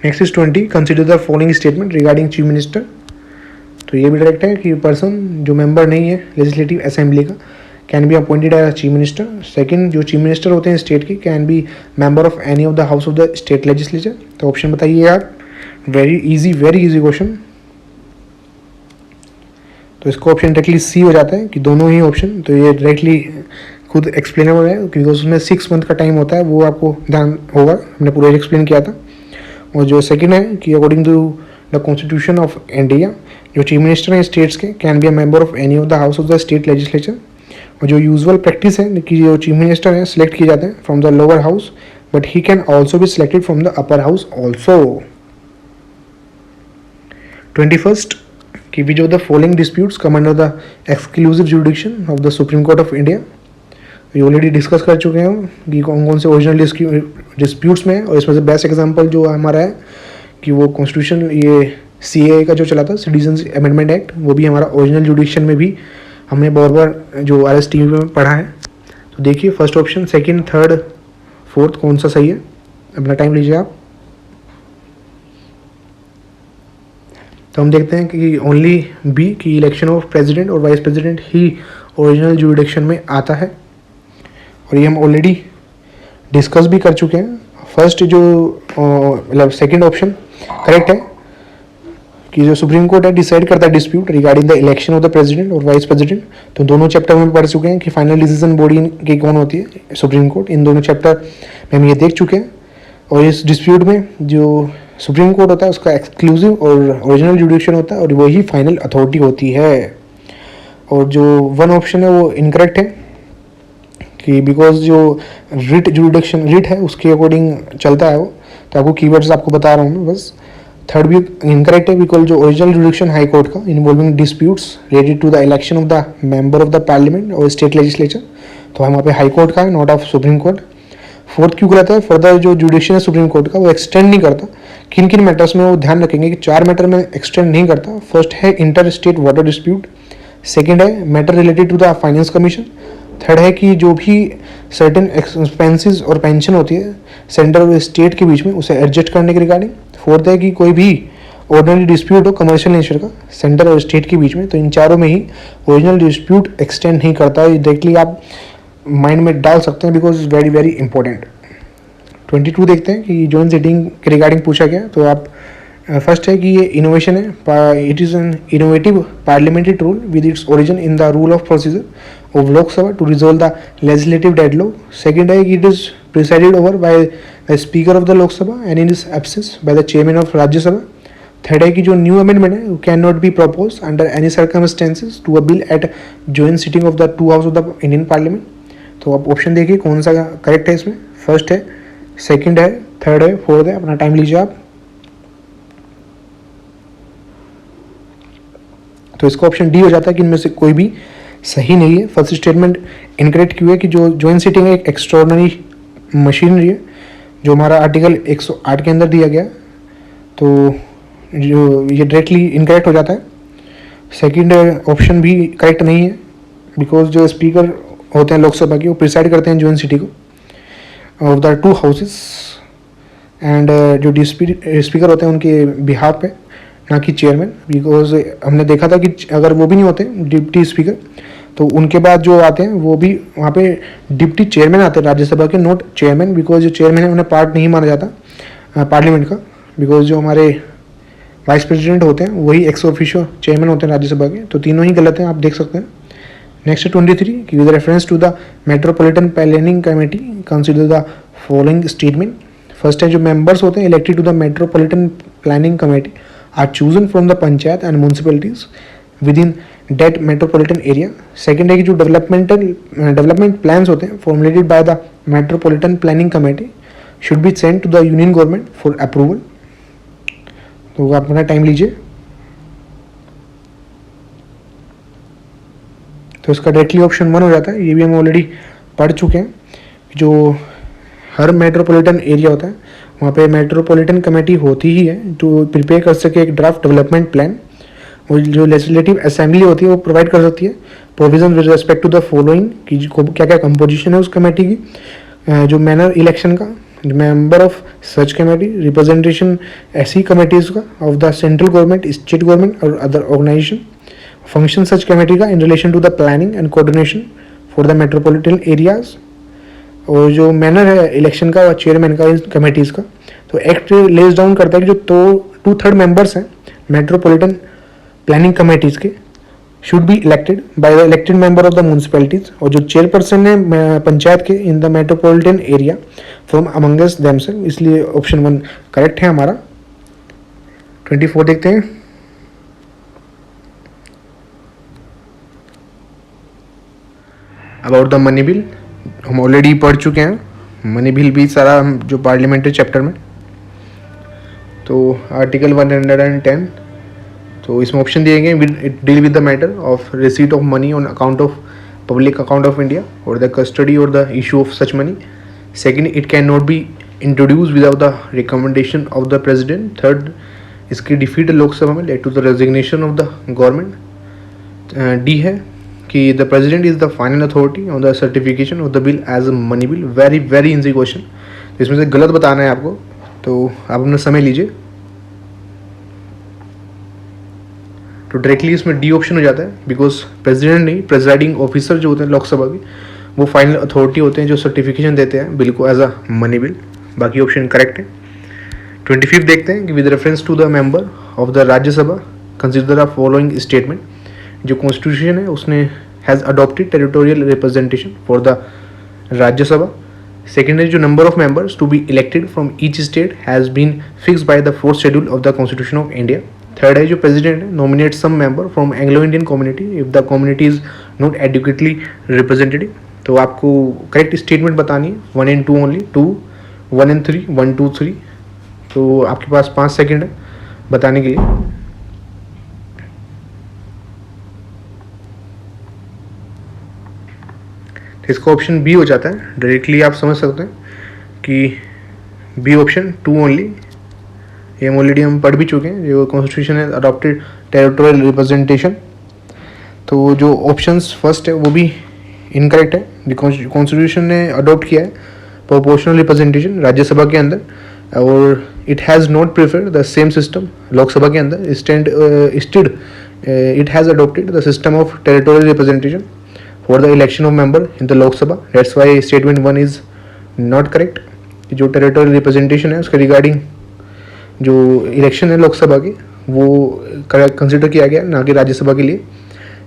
Next is 20, consider the following statement regarding chief minister. तो ये भी डायरेक्ट है कि पर्सन जो मेंबर नहीं है लेजिस्लेटिव असेंबली का can be appointed as chief minister. Second, जो चीफ मिनिस्टर होते हैं स्टेट के can be member of any of the house of the state legislature. तो ऑप्शन बताइए यार, वेरी इजी क्वेश्चन। तो इसका ऑप्शन डायरेक्टली सी हो जाता है कि दोनों ही ऑप्शन, तो ये डायरेक्टली खुद एक्सप्लेनेबल है क्योंकि उसमें 6 मंथ का टाइम होता है, वो आपको ध्यान होगा, हमने पूरा एक्सप्लेन किया था। और जो सेकंड है कि according to the constitution of India जो चीफ मिनिस्टर हैं स्टेट्स के can be a member of any of the house of the state legislature. और जो यूजुअल प्रैक्टिस है कि जो चीफ मिनिस्टर हैं सिलेक्ट किए जाते हैं from the lower house, but he can also be selected from the upper house also. 21st कि which of the following disputes come under the exclusive jurisdiction of the supreme court of India. ये already discuss कर चुके हैं कि कौन कौन से original disputes में, और इसमें से बेस्ट एग्जांपल जो हमारा है कि वो कॉन्स्टिट्यूशन ये CAA का जो चला था सिटीजन्स अमेंडमेंट एक्ट, वो भी हमारा ओरिजिनल जुडिक्शन में भी हमने बार जो RST में पढ़ा है। तो देखिए first option, second, third, fourth कौन सा सही है, अपना टाइम लीजिए आप। तो हम देखते हैं कि ओनली बी की इलेक्शन ऑफ प्रेसिडेंट और वाइस प्रेसिडेंट ही ओरिजिनल जुडिक्शन में आता है, और ये हम ऑलरेडी डिस्कस भी कर चुके हैं। फर्स्ट जो मतलब सेकंड ऑप्शन करेक्ट है कि जो सुप्रीम कोर्ट है डिसाइड करता है dispute regarding the election of the president और वाइस प्रेसिडेंट। तो दोनों चैप्टर में पढ़ चुके हैं कि फाइनल डिसीजन बॉडी की कौन होती है, सुप्रीम कोर्ट। इन दोनों चैप्टर में हम ये देख चुके हैं। और इस डिस्प्यूट में जो सुप्रीम कोर्ट होता है उसका एक्सक्लूसिव और ओरिजिनल जुडिक्शन होता है, और वही फाइनल अथॉरिटी होती है। और जो वन ऑप्शन है वो इनकरेक्ट है कि बिकॉज जो रिट है उसके अकॉर्डिंग चलता है वो, तो आपको कीवर्ड्स आपको बता रहा हूँ मैं बस। थर्ड भी इनकरेक्ट है बिकॉज जो ओरिजिनल जुडिक्शन हाई कोर्ट का involving disputes related to the election of the member of the parliament और स्टेट लेजिस्लेचर, तो वहाँ पे हाई कोर्ट का है, not of supreme court. Fourth क्यों रहता है, फर्दर जो जुडिक्शन है सुप्रीम कोर्ट का वो एक्सटेंड नहीं करता। किन किन मैटर्स में वो ध्यान रखेंगे कि 4 मैटर में एक्सटेंड नहीं करता। फर्स्ट है interstate water dispute, second है matter related to the finance commission, third है कि जो भी सर्टेन एक्सपेंसेस और पेंशन होती है सेंटर और स्टेट के बीच में उसे एडजस्ट करने के रिगार्डिंग। फोर्थ है कि कोई भी ऑर्डिनरी डिस्प्यूट हो कमर्शियल नेचर का सेंटर और स्टेट के बीच में, तो इन चारों में ही ओरिजिनल डिस्प्यूट एक्सटेंड नहीं करता। ये डायरेक्टली आप माइंड में डाल सकते हैं बिकॉज वेरी वेरी इंपॉर्टेंट। 22 देखते हैं कि जॉइंट सिटिंग के रिगार्डिंग पूछा गया। तो आप फर्स्ट है कि ये इनोवेशन है, it is an innovative parliamentary tool with its origin in the rule of procedure of Lok Sabha to resolve the legislative deadlock. Second है कि it is presided over by the speaker of the Lok Sabha and in is absence bye the chairman of Rajya Sabha. Third है कि जो new amendment है can not B propose under any circumstances to a bill eight joint sitting of the two house of the Indian parliament. तो आप option देखिए कौन सा correct है इसमें। फर्स्ट है, सेकंड है, थर्ड है, फोर्थ है। अपना टाइम लीजिए आप। तो इसका ऑप्शन डी हो जाता है कि इनमें से कोई भी सही नहीं है। फर्स्ट स्टेटमेंट इनकरेक्ट क्यों है कि जो जॉइंट सिटिंग एक एक्स्ट्रॉर्डनरी मशीनरी है जो हमारा आर्टिकल 108 के अंदर दिया गया, तो जो ये डायरेक्टली इनकरेक्ट हो जाता है। सेकंड ऑप्शन भी करेक्ट नहीं है बिकॉज जो स्पीकर होते हैं लोकसभा के वो प्रिसाइड करते हैं जॉइंट सिटी को of the two houses and जो स्पीकर होते हैं उनके बिहाफ पे, ना कि चेयरमैन। बिकॉज हमने देखा था कि अगर वो भी नहीं होते डिप्टी स्पीकर तो उनके बाद जो आते हैं वो भी वहाँ पे डिप्टी चेयरमैन आते हैं राज्यसभा के, नॉट चेयरमैन। बिकॉज जो चेयरमैन है उन्हें पार्ट नहीं माना जाता पार्लियामेंट का। बिकॉज जो हमारे वाइस प्रेसिडेंट होते हैं वही एक्स ऑफिशियो चेयरमैन होते हैं राज्यसभा के। तो तीनों ही गलत हैं, आप देख सकते हैं। नेक्स्ट 23 कि with reference to the metropolitan planning committee consider the following statement. First है जो मेंबर्स होते हैं elected to the metropolitan planning committee are chosen from the panchayat and municipalities within that metropolitan area. Second है कि जो development plans होते हैं formulated by the metropolitan planning committee should be sent to the union government for approval. तो आप अपना time लीजिए। तो इसका डायरेक्टली ऑप्शन 1 हो जाता है। ये भी हम ऑलरेडी पढ़ चुके हैं। जो हर मेट्रोपॉलिटन एरिया होता है वहाँ पे मेट्रोपॉलिटन कमेटी होती ही है जो प्रिपेयर कर सके एक ड्राफ्ट डेवलपमेंट प्लान। और जो लेजिस्लेटिव असेंबली होती है वो प्रोवाइड कर सकती है provision with respect to the following कि क्या क्या कंपोजिशन है उस कमेटी की, जो मैनर इलेक्शन का, member of such committee, representation ऐसी कमेटीज़ का of the central government, state government और other organisation, function such committee का in relation to the planning and coordination for the metropolitan areas, और जो manner है election का और चेयरमैन का इन कमेटीज़ का। तो एक्ट लेस डाउन करता है कि जो 2/3 मेंबर्स हैं मेट्रोपॉलिटन प्लानिंग कमेटीज़ के should be elected by the elected member of the municipalities, और जो चेयरपर्सन है पंचायत के in the metropolitan area from amongst themself. इसलिए ऑप्शन 1 करेक्ट है हमारा। 24 देखते हैं। अबाउट द मनी बिल हम ऑलरेडी पढ़ चुके हैं। मनी बिल भी सारा जो पार्लियामेंट्री चैप्टर में, तो आर्टिकल 110, तो इसमें ऑप्शन दिए गए it deal with the matter of receipt of money on account of public account of India और द कस्टडी और the issue of such money. Second, it can not be introduce without the recommendation of the president. Third, इसकी defeat Lok Sabha में led to the resignation of the government. D है कि the president is the final authority on the certification of the bill as a money bill. Very very easy question, इसमें से गलत बताना है आपको, तो आप अपना समय लीजिए। तो डायरेक्टली इसमें डी ऑप्शन हो जाता है बिकॉज प्रेसिडेंट नहीं, प्रेसिडिंग ऑफिसर जो होते हैं लोकसभा के वो फाइनल अथॉरिटी होते हैं जो सर्टिफिकेशन देते हैं बिल को एज अ मनी बिल। बाकी ऑप्शन करेक्ट है। 25 देखते हैं कि with reference to the member of the Rajya Sabha consider the following statement. जो कॉन्स्टिट्यूशन है उसने has adopted territorial representation for the Rajya Sabha. Second है जो number of members to be elected from each state has been fixed by the 4th schedule of the constitution of India. Third है जो president है nominate some member from Anglo Indian community if the community is not adequately represented. तो आपको correct statement बतानी है 1 and 2 only, 2, 1 and 3, 1, 2, 3। तो आपके पास 5 second है बताने के लिए। तो इसका ऑप्शन बी हो जाता है। डायरेक्टली आप समझ सकते हैं कि बी ऑप्शन 2 ओनली, ये ऑलरेडी हम पढ़ भी चुके हैं। जो कॉन्स्टिट्यूशन है अडॉप्टेड टेरिटोरियल रिप्रेजेंटेशन। तो जो ऑप्शंस फर्स्ट है वो भी इनकरेक्ट है। कॉन्स्टिट्यूशन ने अडॉप्ट किया है प्रोपोर्शनल रिप्रेजेंटेशन राज्यसभा के अंदर, और it has not preferred the same system Lok Sabha के अंदर। Instead it has adopted the system of territorial representation for the election of member in the Lok Sabha. That's why statement 1 is not correct. कि जो territorial representation है उसके regarding जो election है लोकसभा के वो कंसिडर किया गया, ना कि राज्यसभा के लिए।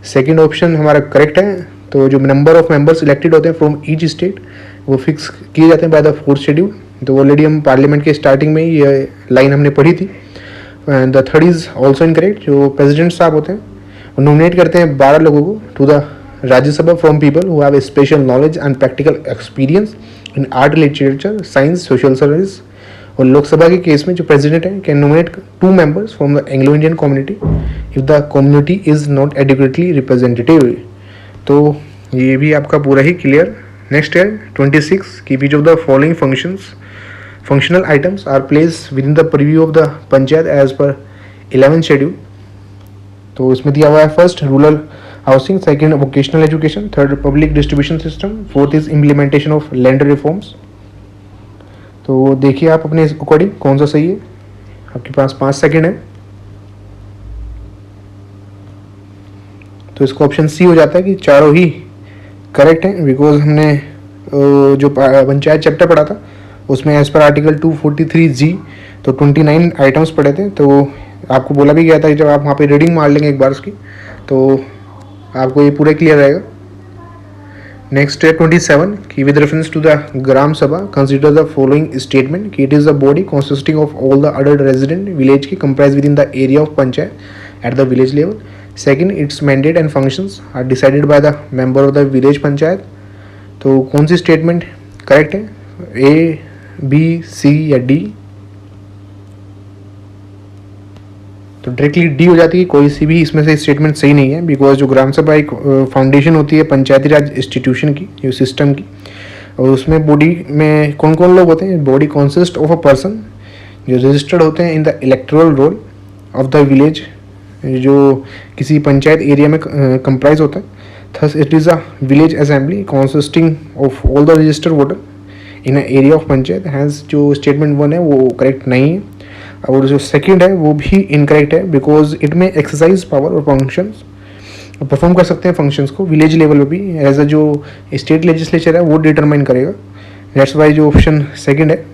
सेकंड ऑप्शन हमारा करेक्ट है। तो जो नंबर ऑफ मेंबर्स इलेक्टेड होते हैं फ्रॉम ईच स्टेट वो फिक्स किए जाते हैं बाय द 4th शेड्यूल। तो ऑलरेडी हम पार्लियामेंट के स्टार्टिंग में ये लाइन हमने पढ़ी थी। The third is also incorrect. जो प्रेसिडेंट साहब होते हैं वो नॉमिनेट करते हैं 12 लोगों को to the Rajya Sabha from people who have a special knowledge and practical experience in art, literature, science, social service. और लोकसभा के केस में जो प्रेसिडेंट है can nominate 2 members from the Anglo Indian community if the community is not adequately representative. तो ये भी आपका पूरा ही क्लियर। नेक्स्ट है 26 की which of the following functional items are place within the preview of the panchayat as per 11th schedule. तो इसमें दिया हुआ है first rural housing, second vocational education, third public distribution system, fourth is implementation of land reforms. तो देखिए आप अपने according कौन सा सही है। आपके पास 5 सेकंड है। तो इसका ऑप्शन सी हो जाता है कि चारों ही करेक्ट हैं, बिकॉज हमने जो पंचायत चैप्टर पढ़ा था उसमें एज पर आर्टिकल 243G तो 29 आइटम्स पढ़े थे। तो आपको बोला भी गया था कि जब आप वहाँ पे रीडिंग मार लेंगे एक बार उसकी तो आपको ये पूरा क्लियर रहेगा। नेक्स्ट है 27 कि with reference to the Gram Sabha consider the following statement कि it is the body consisting of all the adult resident village के comprise within the area of panchayat at the village level. Second, its mandate and functions are decided by the member of the village panchayat. तो कौन सी statement correct है, ए, B, सी या D? तो directly D हो जाती है। कोई सी भी इसमें से स्टेटमेंट सही नहीं है, बिकॉज जो ग्राम सभा एक फाउंडेशन होती है पंचायती राज इंस्टीट्यूशन की, जो सिस्टम की, और उसमें बॉडी में कौन कौन लोग होते हैं? Body consist of a person जो रजिस्टर्ड होते हैं in the electoral roll of the village, जो किसी पंचायत एरिया में कंप्राइज होता है। Thus it is a village assembly consisting of all the registered voter in a area of panchayat. Hence जो statement 1 है वो करेक्ट नहीं है। और जो सेकंड है वो भी इनकरेक्ट है, बिकॉज इट में एक्सरसाइज पावर और फंक्शंस परफॉर्म कर सकते हैं फंक्शंस को विलेज लेवल पे भी, एज अ जो स्टेट लेजिस्लेचर है वो डिटरमाइन करेगा। दैट्स वाई जो ऑप्शन सेकंड है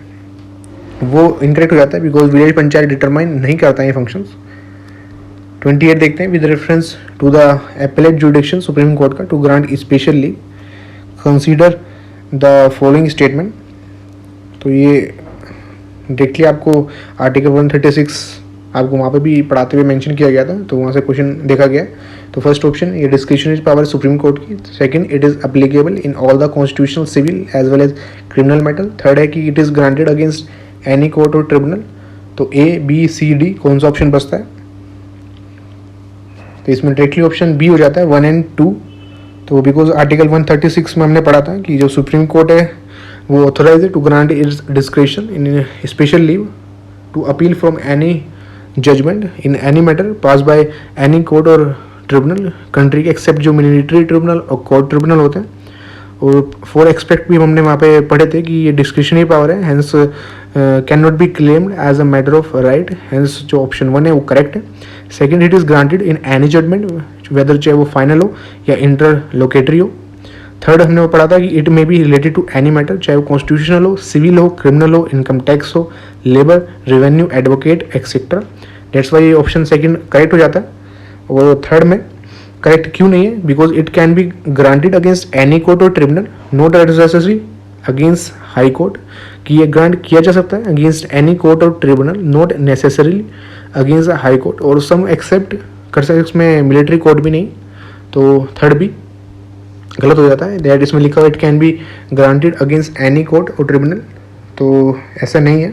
वो इनकरेक्ट हो जाता है, बिकॉज विलेज पंचायत डिटरमाइन नहीं करता है फंक्शंस। 28 देखते हैं with reference to the appellate jurisdiction supreme court का to grant special leave consider the following statement. तो ये डायरेक्टली आपको आर्टिकल 136 आपको वहाँ पे भी पढ़ाते हुए मेंशन किया गया था, तो वहाँ से क्वेश्चन देखा गया। तो फर्स्ट ऑप्शन ये डिस्क्रिशनरी पावर सुप्रीम कोर्ट की। Second, it is applicable in all the constitutional civil as well as criminal matter. Third है कि it is granted against any court और ट्रिब्यूनल। तो ए, बी, सी, डी कौन सा option बचता है? तो इसमें डायरेक्टली ऑप्शन बी हो जाता है 1 and 2। तो बिकॉज आर्टिकल 136 में हमने पढ़ा था कि जो सुप्रीम कोर्ट है वो ऑथोराइज है to grant its discretion in special leave to appeal from any judgment in any matter pass by any court और ट्रिब्यूनल कंट्री के, एक्सेप्ट जो मिलिट्री ट्रिब्यूनल और कोर्ट ट्रिब्यूनल होते हैं। और 4 एक्सपेक्ट भी हमने वहाँ पे पढ़े थे कि ये डिस्क्रिशनरी पावर है, hence can not be claimed as a matter of right. Hence जो ऑप्शन 1 है वो करेक्ट है। Second, it is granted in any judgment whether चाहे वो फाइनल हो या इंटरलोकेटरी हो। थर्ड हमने पढ़ा था कि it may be related to any matter, चाहे वो कॉन्स्टिट्यूशनल हो, सिविल हो, क्रिमिनल हो, इनकम टैक्स हो, labour, revenue, advocate etcetera. That's why ये ऑप्शन सेकंड करेक्ट हो जाता है। और थर्ड में करेक्ट क्यों नहीं है? Because it can be granted against any court और tribunal, not necessary against high court. कि ये ग्रांट किया जा सकता है अगेंस्ट एनी कोर्ट और tribunal, not necessarily against high court. और सम एक्सेप्ट कर सकते, इसमें मिलिट्री कोर्ट भी नहीं। तो थर्ड भी गलत हो जाता है। दैट इसमें लिखा हुआ it can be granted against any court और ट्रिब्यूनल, तो ऐसा नहीं है।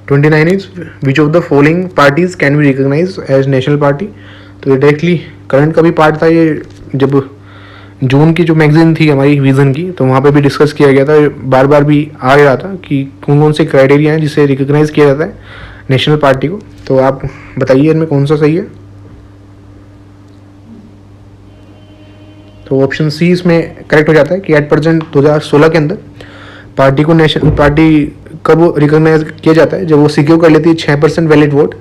29 is which of the following parties can be recognise as national party. तो ये डायरेक्टली करंट का भी पार्ट था। ये जब जून की जो मैगजीन थी हमारी विजन की, तो वहाँ पे भी डिस्कस किया गया था, बार बार भी आ रहा था कि कौन कौन से क्राइटेरिया हैं जिसे रिकॉग्नाइज किया जाता है नेशनल पार्टी को। तो आप बताइए इनमें कौन सा सही है? तो ऑप्शन सी इसमें करेक्ट हो जाता है कि एट प्रेजेंट 2016 के अंदर पार्टी को नेशनल पार्टी कब रिकॉग्नाइज किया जाता है? जब वो सिक्योर कर लेती है 6% valid vote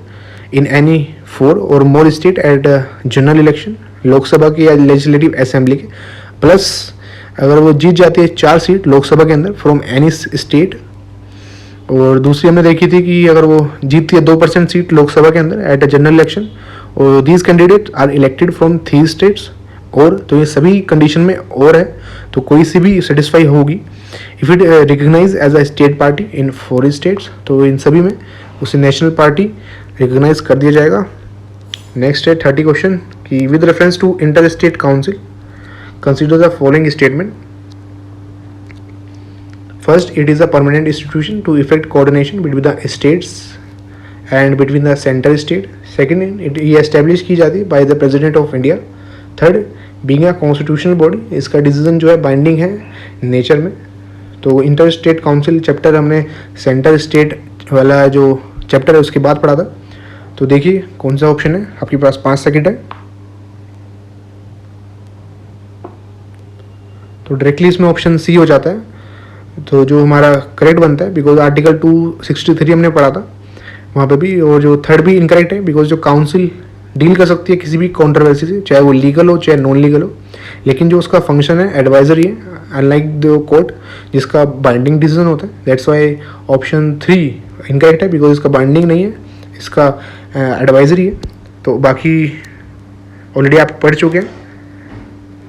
in any 4 or more state at general election, Lok Sabha की या लेजिस्लेटिव असेंबली के, प्लस अगर वो जीत जाती है 4 सीट लोकसभा के अंदर फ्रॉम एनी स्टेट, और दूसरी हमने देखी थी कि अगर वो जीतती है 2% सीट लोकसभा के अंदर एट अ जनरल इलेक्शन, और these candidate are elected from 3 states, और तो ये सभी कंडीशन में और है, तो कोई सी भी सेटिस्फाई होगी। If it recognise as a state party in 4 states, तो इन सभी में उसे नेशनल पार्टी रिकग्नाइज कर दिया जाएगा। नेक्स्ट है 30 क्वेश्चन कि with reference to inter state council consider the following statement. First, it is a permanent institution to effect coordination between the states and between the centre state. Second, ये establish की जाती है by the president of India. Third, being a constitutional body, इसका decision जो है binding है nature में। तो इंटर स्टेट काउंसिल चैप्टर हमने सेंटर स्टेट वाला जो चैप्टर है उसके बाद पढ़ा था। तो देखिए कौन सा ऑप्शन है, आपके पास 5 सेकंड है। तो डायरेक्टली इसमें ऑप्शन सी हो जाता है, तो जो हमारा करेक्ट बनता है, बिकॉज आर्टिकल 263 हमने पढ़ा था वहाँ पे भी। और जो थर्ड भी इनकरेक्ट है, बिकॉज जो काउंसिल डील कर सकती है किसी भी कंट्रोवर्सी से, चाहे वो लीगल हो चाहे नॉन लीगल हो, लेकिन जो उसका फंक्शन है एडवाइजरी है, अनलाइक द कोर्ट जिसका बाइंडिंग डिसीजन होता है। दैट्स वाई ऑप्शन 3 इनकरेक्ट है, बिकॉज इसका बाइंडिंग नहीं है, इसका एडवाइजरी है। तो बाकी ऑलरेडी आप पढ़ चुके हैं।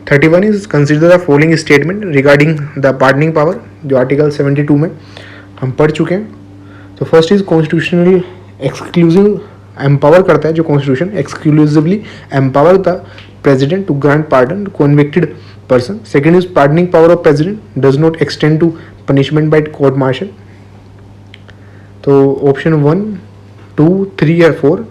31 is consider the following statement regarding the pardoning power, जो आर्टिकल 72 में हम पढ़ चुके हैं। तो first is constitutionally exclusive empower करता है, जो constitution exclusively empower the president to grant pardon convicted person. Second is pardoning power of president does not extend to punishment by court martial. तो ऑप्शन 1, 2, 3 या 4,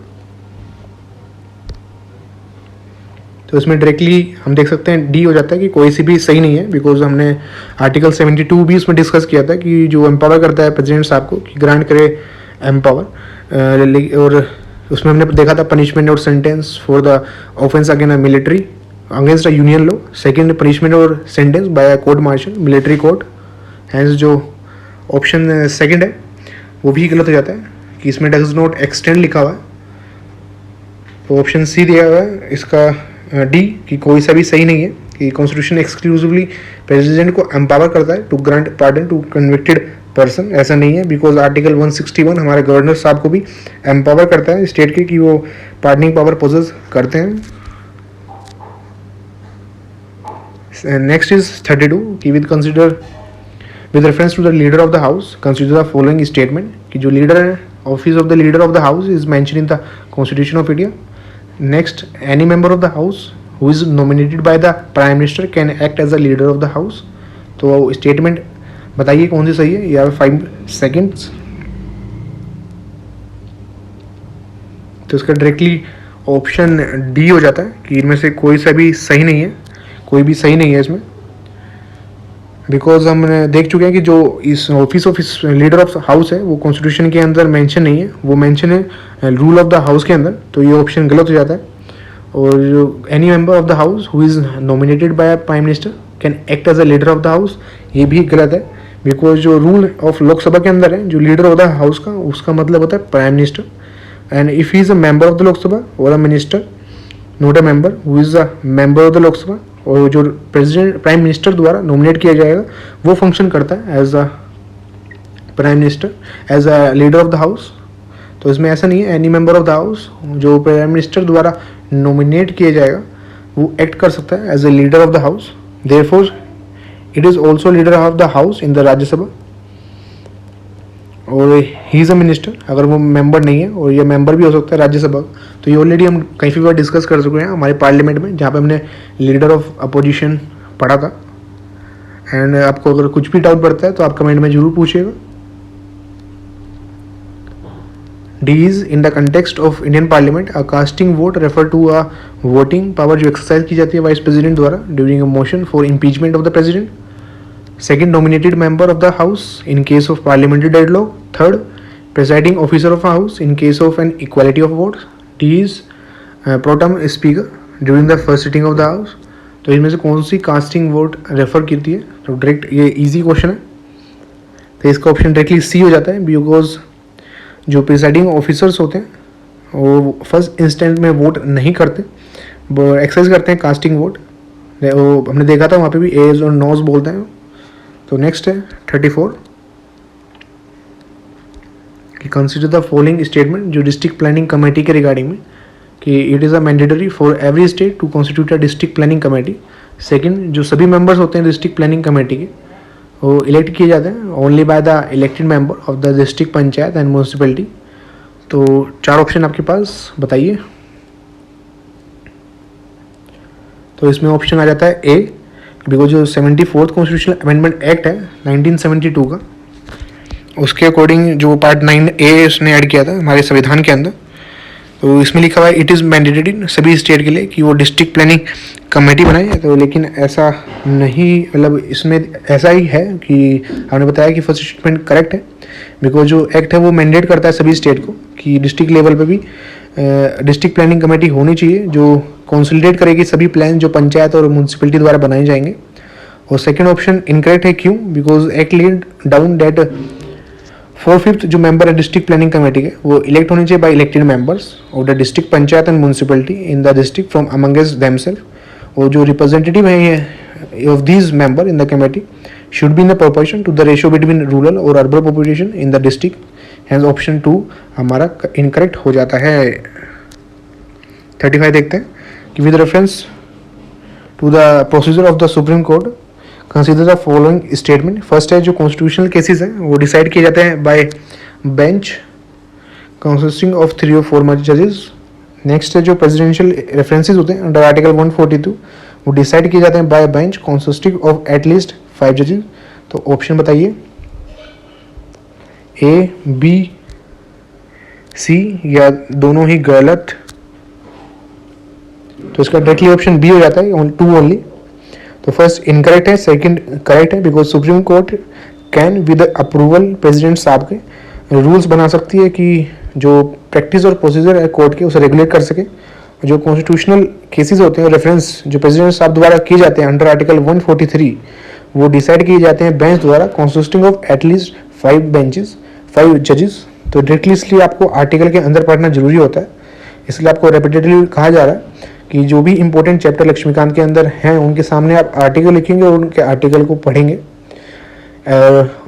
तो इसमें डायरेक्टली हम देख सकते हैं डी हो जाता है कि कोई सी भी सही नहीं है, बिकॉज हमने आर्टिकल 72 भी इसमें डिस्कस किया था कि जो एम्पावर करता है प्रेसिडेंट साहब को कि ग्रांट करे एम्पावर, और उसमें हमने देखा था पनिशमेंट और sentence for the offence against military against a union law. Second, punishment और sentence by court martial military court. Hence जो ऑप्शन सेकेंड है वो भी गलत हो जाता है कि इसमें डज नॉट एक्सटेंड लिखा हुआ है। तो ऑप्शन सी दिया हुआ है इसका डी कि कोई सा भी सही नहीं है कि कॉन्स्टिट्यूशन एक्सक्लूसिवली प्रेसिडेंट को एम्पावर करता है to grant pardon to convicted person. ऐसा नहीं है, बिकॉज आर्टिकल 161 हमारे गवर्नर साहब को भी एम्पावर करता है स्टेट के कि वो पार्डनिंग पावर पोजेस करते हैं। नेक्स्ट इज 32 कि with reference to the leader of the house consider the following statement, कि जो लीडर है office of the leader of the house is mention in the constitution of India. Next, any member of the house who is nominated by the prime minister can act as the leader of the house. तो statement बताइए कौन सी सही है, या 5 seconds. तो इसका directly option D हो जाता है कि इनमें से कोई सा भी सही नहीं है, कोई भी सही नहीं है इसमें, बिकॉज हमने देख चुके हैं कि जो इस office of leader of house है वो कॉन्स्टिट्यूशन के अंदर मेंशन नहीं है, वो मेंशन है रूल ऑफ द हाउस के अंदर। तो ये ऑप्शन गलत हो जाता है। और जो any member of the house who is nominated by prime minister can act as a leader of the house, ये भी गलत है, बिकॉज जो रूल ऑफ लोकसभा के अंदर है जो लीडर ऑफ द हाउस का, उसका मतलब होता है prime minister. And if he is a member of the Lok Sabha और a minister not a member who is a member of the Lok Sabha, और जो प्रेसिडेंट प्राइम मिनिस्टर द्वारा नॉमिनेट किया जाएगा वो फंक्शन करता है as a prime minister, as a leader of the house. तो इसमें ऐसा नहीं है, any member of the house जो प्राइम मिनिस्टर द्वारा नॉमिनेट किया जाएगा वो एक्ट कर सकता है as a leader of the house. Therefore it is also leader of the house in the Rajya Sabha, और ही इज़ अ मिनिस्टर अगर वो मेंबर नहीं है, और ये मेंबर भी हो सकता है राज्यसभा। तो ये ऑलरेडी हम कई बार डिस्कस कर चुके हैं हमारे पार्लियामेंट में, जहाँ पे हमने लीडर ऑफ अपोजिशन पढ़ा था। एंड आपको अगर कुछ भी डाउट पड़ता है तो आप कमेंट में जरूर पूछिएगा। D is in the context of Indian parliament a casting vote refer to a voting power जो एक्सरसाइज की जाती है वाइस प्रेसिडेंट द्वारा during a motion for impeachment of the president. Second, nominated member of the house in case of parliamentary deadlock. Third, presiding officer of a house in case of an equality of votes. D is pro tem speaker during the first sitting of the house. तो इसमें से कौन सी casting vote refer करती है? तो direct ये easy question है, तो इसका ऑप्शन डायरेक्टली सी हो जाता है, बिकॉज जो प्रिसाइडिंग ऑफिसर्स होते हैं वो फर्स्ट इंस्टेंट में वोट नहीं करते, वो एक्सरसाइज करते हैं कास्टिंग वोट वो हमने देखा था वहाँ पे भी एज और नोज बोलते हैं। तो नेक्स्ट है 34 कि कंसिडर द फॉलोइंग स्टेटमेंट, जो डिस्ट्रिक्ट प्लानिंग कमेटी के रिगार्डिंग में, कि it is a mandatory for every state to constitute a district planning committee. Second, जो सभी मेंबर्स होते हैं डिस्ट्रिक्ट प्लानिंग कमेटी के वो इलेक्ट किए जाते हैं only by the elected member of the district panchayat and municipality. तो 4 ऑप्शन आपके पास, बताइए। तो इसमें ऑप्शन आ जाता है ए, बिकॉज जो 74th कॉन्स्टिट्यूशनल अमेंडमेंट एक्ट है 1972 का, उसके अकॉर्डिंग जो पार्ट 9A इसने ऐड किया था हमारे संविधान के अंदर। तो इसमें लिखा हुआ है इट इज़ मैंडेटरी सभी स्टेट के लिए कि वो डिस्ट्रिक्ट प्लानिंग कमेटी बनाए। तो लेकिन ऐसा नहीं, मतलब इसमें ऐसा ही है कि आपने बताया कि फर्स्ट स्टेटमेंट करेक्ट है, बिकॉज जो एक्ट है वो मैंडेट करता है सभी स्टेट को कि डिस्ट्रिक्ट लेवल पे भी डिस्ट्रिक्ट प्लानिंग कमेटी होनी चाहिए जो कंसोलिडेट करेगी सभी प्लान जो पंचायत और म्यूनसिपैलिटी द्वारा बनाए जाएंगे। और सेकंड ऑप्शन इनकरेक्ट है, क्यों? Because act laid down that 4/5 जो मेंबर है डिस्ट्रिक्ट प्लानिंग कमेटी के वो इलेक्ट होने चाहिए by elected members of the district panchayat and municipality in the district from amongst themself. और जो रिप्रेजेंटेटिव है of these member in the committee should be in the proportion to the ratio between rural और urban population in the district. Hence option 2 हमारा incorrect हो जाता है। 35 देखते हैं कि with reference to the procedure of the supreme court consider the following statement. First है जो कॉन्स्टिट्यूशनल केसेस हैं वो डिसाइड किए जाते हैं बाय बेंच कंसिस्टिंग ऑफ 3 और 4 जजेस। नेक्स्ट है जो प्रेसिडेंशियल रेफरेंसेस होते हैं अंडर आर्टिकल 142 वो डिसाइड किए जाते हैं by bench consisting of at least 5 जजेस। तो ऑप्शन बताइए, ए, बी, सी या दोनों ही गलत। तो इसका डायरेक्टली ऑप्शन बी हो जाता है, 2 ओनली। तो फर्स्ट इनकरेक्ट है, सेकंड करेक्ट है, because supreme court can with approval president साहब के रूल्स बना सकती है कि जो प्रैक्टिस और प्रोसीजर है कोर्ट के उसे रेगुलेट कर सके। जो कॉन्स्टिट्यूशनल केसेस होते हैं रेफरेंस जो प्रेसिडेंट साहब द्वारा किए जाते हैं अंडर आर्टिकल 143 वो डिसाइड किए जाते हैं बेंच द्वारा कंसिस्टिंग ऑफ एटलीस्ट 5 जजेस। तो डायरेक्टली इसलिए आपको आर्टिकल के अंदर पढ़ना जरूरी होता है, इसलिए आपको रेपिटेटिवली कहा जा रहा है कि जो भी इंपॉर्टेंट चैप्टर लक्ष्मीकांत के अंदर हैं उनके सामने आप आर्टिकल लिखेंगे और उनके आर्टिकल को पढ़ेंगे।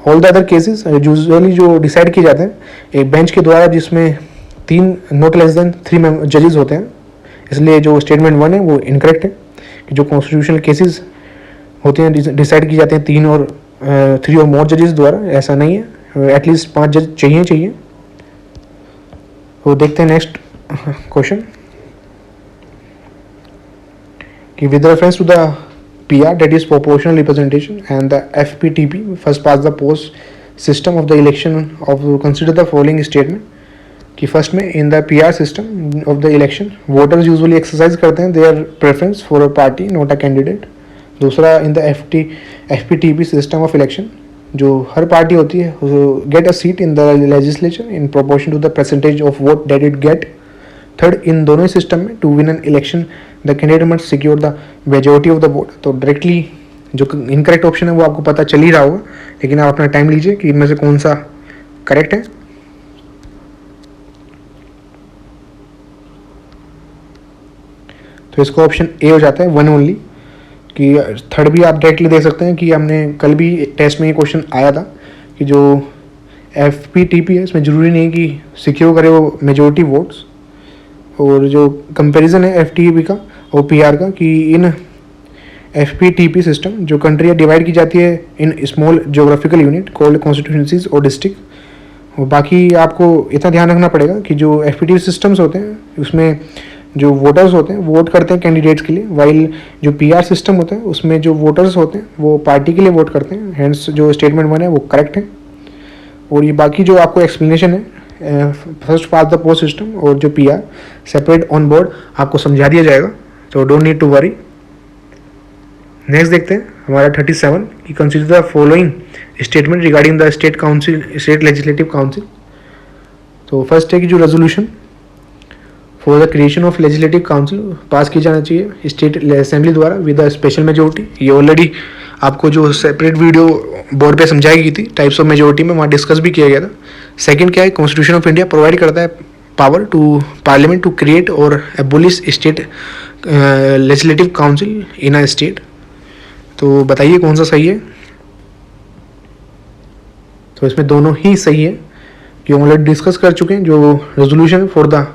All the other cases usually जो डिसाइड किए जाते हैं एक बेंच के द्वारा जिसमें 3 नॉट लेस देन 3 जजेस होते हैं, इसलिए जो स्टेटमेंट 1 है वो इनकरेक्ट है कि जो कॉन्स्टिट्यूशनल केसेस होते हैं डिसाइड किए जाते हैं 3 और मोर जजेस द्वारा, ऐसा नहीं है, एटलीस्ट 5 जज चाहिए। तो देखते हैं नेक्स्ट क्वेश्चन कि with reference to the PR, that is proportional representation, and the FPTP, first past the post system of the election of consider the following statement कि फर्स्ट में in the PR system of the election voters usually exercise करते हैं their preference for a party not a candidate। दूसरा in the FPTP system of election जो हर party होती है get a seat in the legislature in proportion to the percentage of vote that it get। Third, इन दोनों ही system में to win an election the candidate must secure the majority of the vote. तो directly जो incorrect option है वो आपको पता चल ही रहा होगा, लेकिन आप अपना टाइम लीजिए कि इनमें से कौन सा करेक्ट है। तो इसका ऑप्शन ए हो जाता है 1 ओनली। कि थर्ड भी आप डायरेक्टली देख सकते हैं कि हमने कल भी टेस्ट में ये क्वेश्चन आया था कि जो FPTP है इसमें ज़रूरी नहीं कि सिक्योर करे वो मेजोरिटी वोट्स। और जो कंपैरिजन है FTP का और PR का कि इन FPTP सिस्टम जो कंट्री डिवाइड की जाती है in small geographical unit called constituencies और डिस्ट्रिक्ट। और बाकी आपको इतना ध्यान रखना पड़ेगा कि जो FPTP सिस्टम्स होते हैं उसमें जो वोटर्स होते हैं वोट करते हैं कैंडिडेट्स के लिए, वाइल जो PR सिस्टम होता है उसमें जो वोटर्स होते हैं वो पार्टी के लिए वोट करते हैं। हैंस जो स्टेटमेंट 1 है वो करेक्ट है। और ये बाकी जो आपको एक्सप्लेनेशन है first pass the post system और जो PR सेपरेट ऑन बोर्ड आपको समझा दिया जाएगा, तो don't need to worry. Next देखते हैं हमारा 37 कि consider the following statement regarding the state council state legislative council. तो फर्स्ट है कि जो resolution for the creation of legislative council pass की जाना चाहिए स्टेट असेंबली द्वारा विद द स्पेशल मेजोरिटी। ये ऑलरेडी आपको जो सेपरेट वीडियो बोर्ड पे समझाई गई थी टाइप्स ऑफ मेजोरिटी में, वहाँ डिस्कस भी किया गया था। सेकंड क्या है, कॉन्स्टिट्यूशन ऑफ इंडिया प्रोवाइड करता है power to parliament to create और abolish state legislative council in a state. तो बताइए कौन सा सही है। तो इसमें दोनों ही सही है कि ऑलरेडी डिस्कस कर चुके हैं। जो resolution for the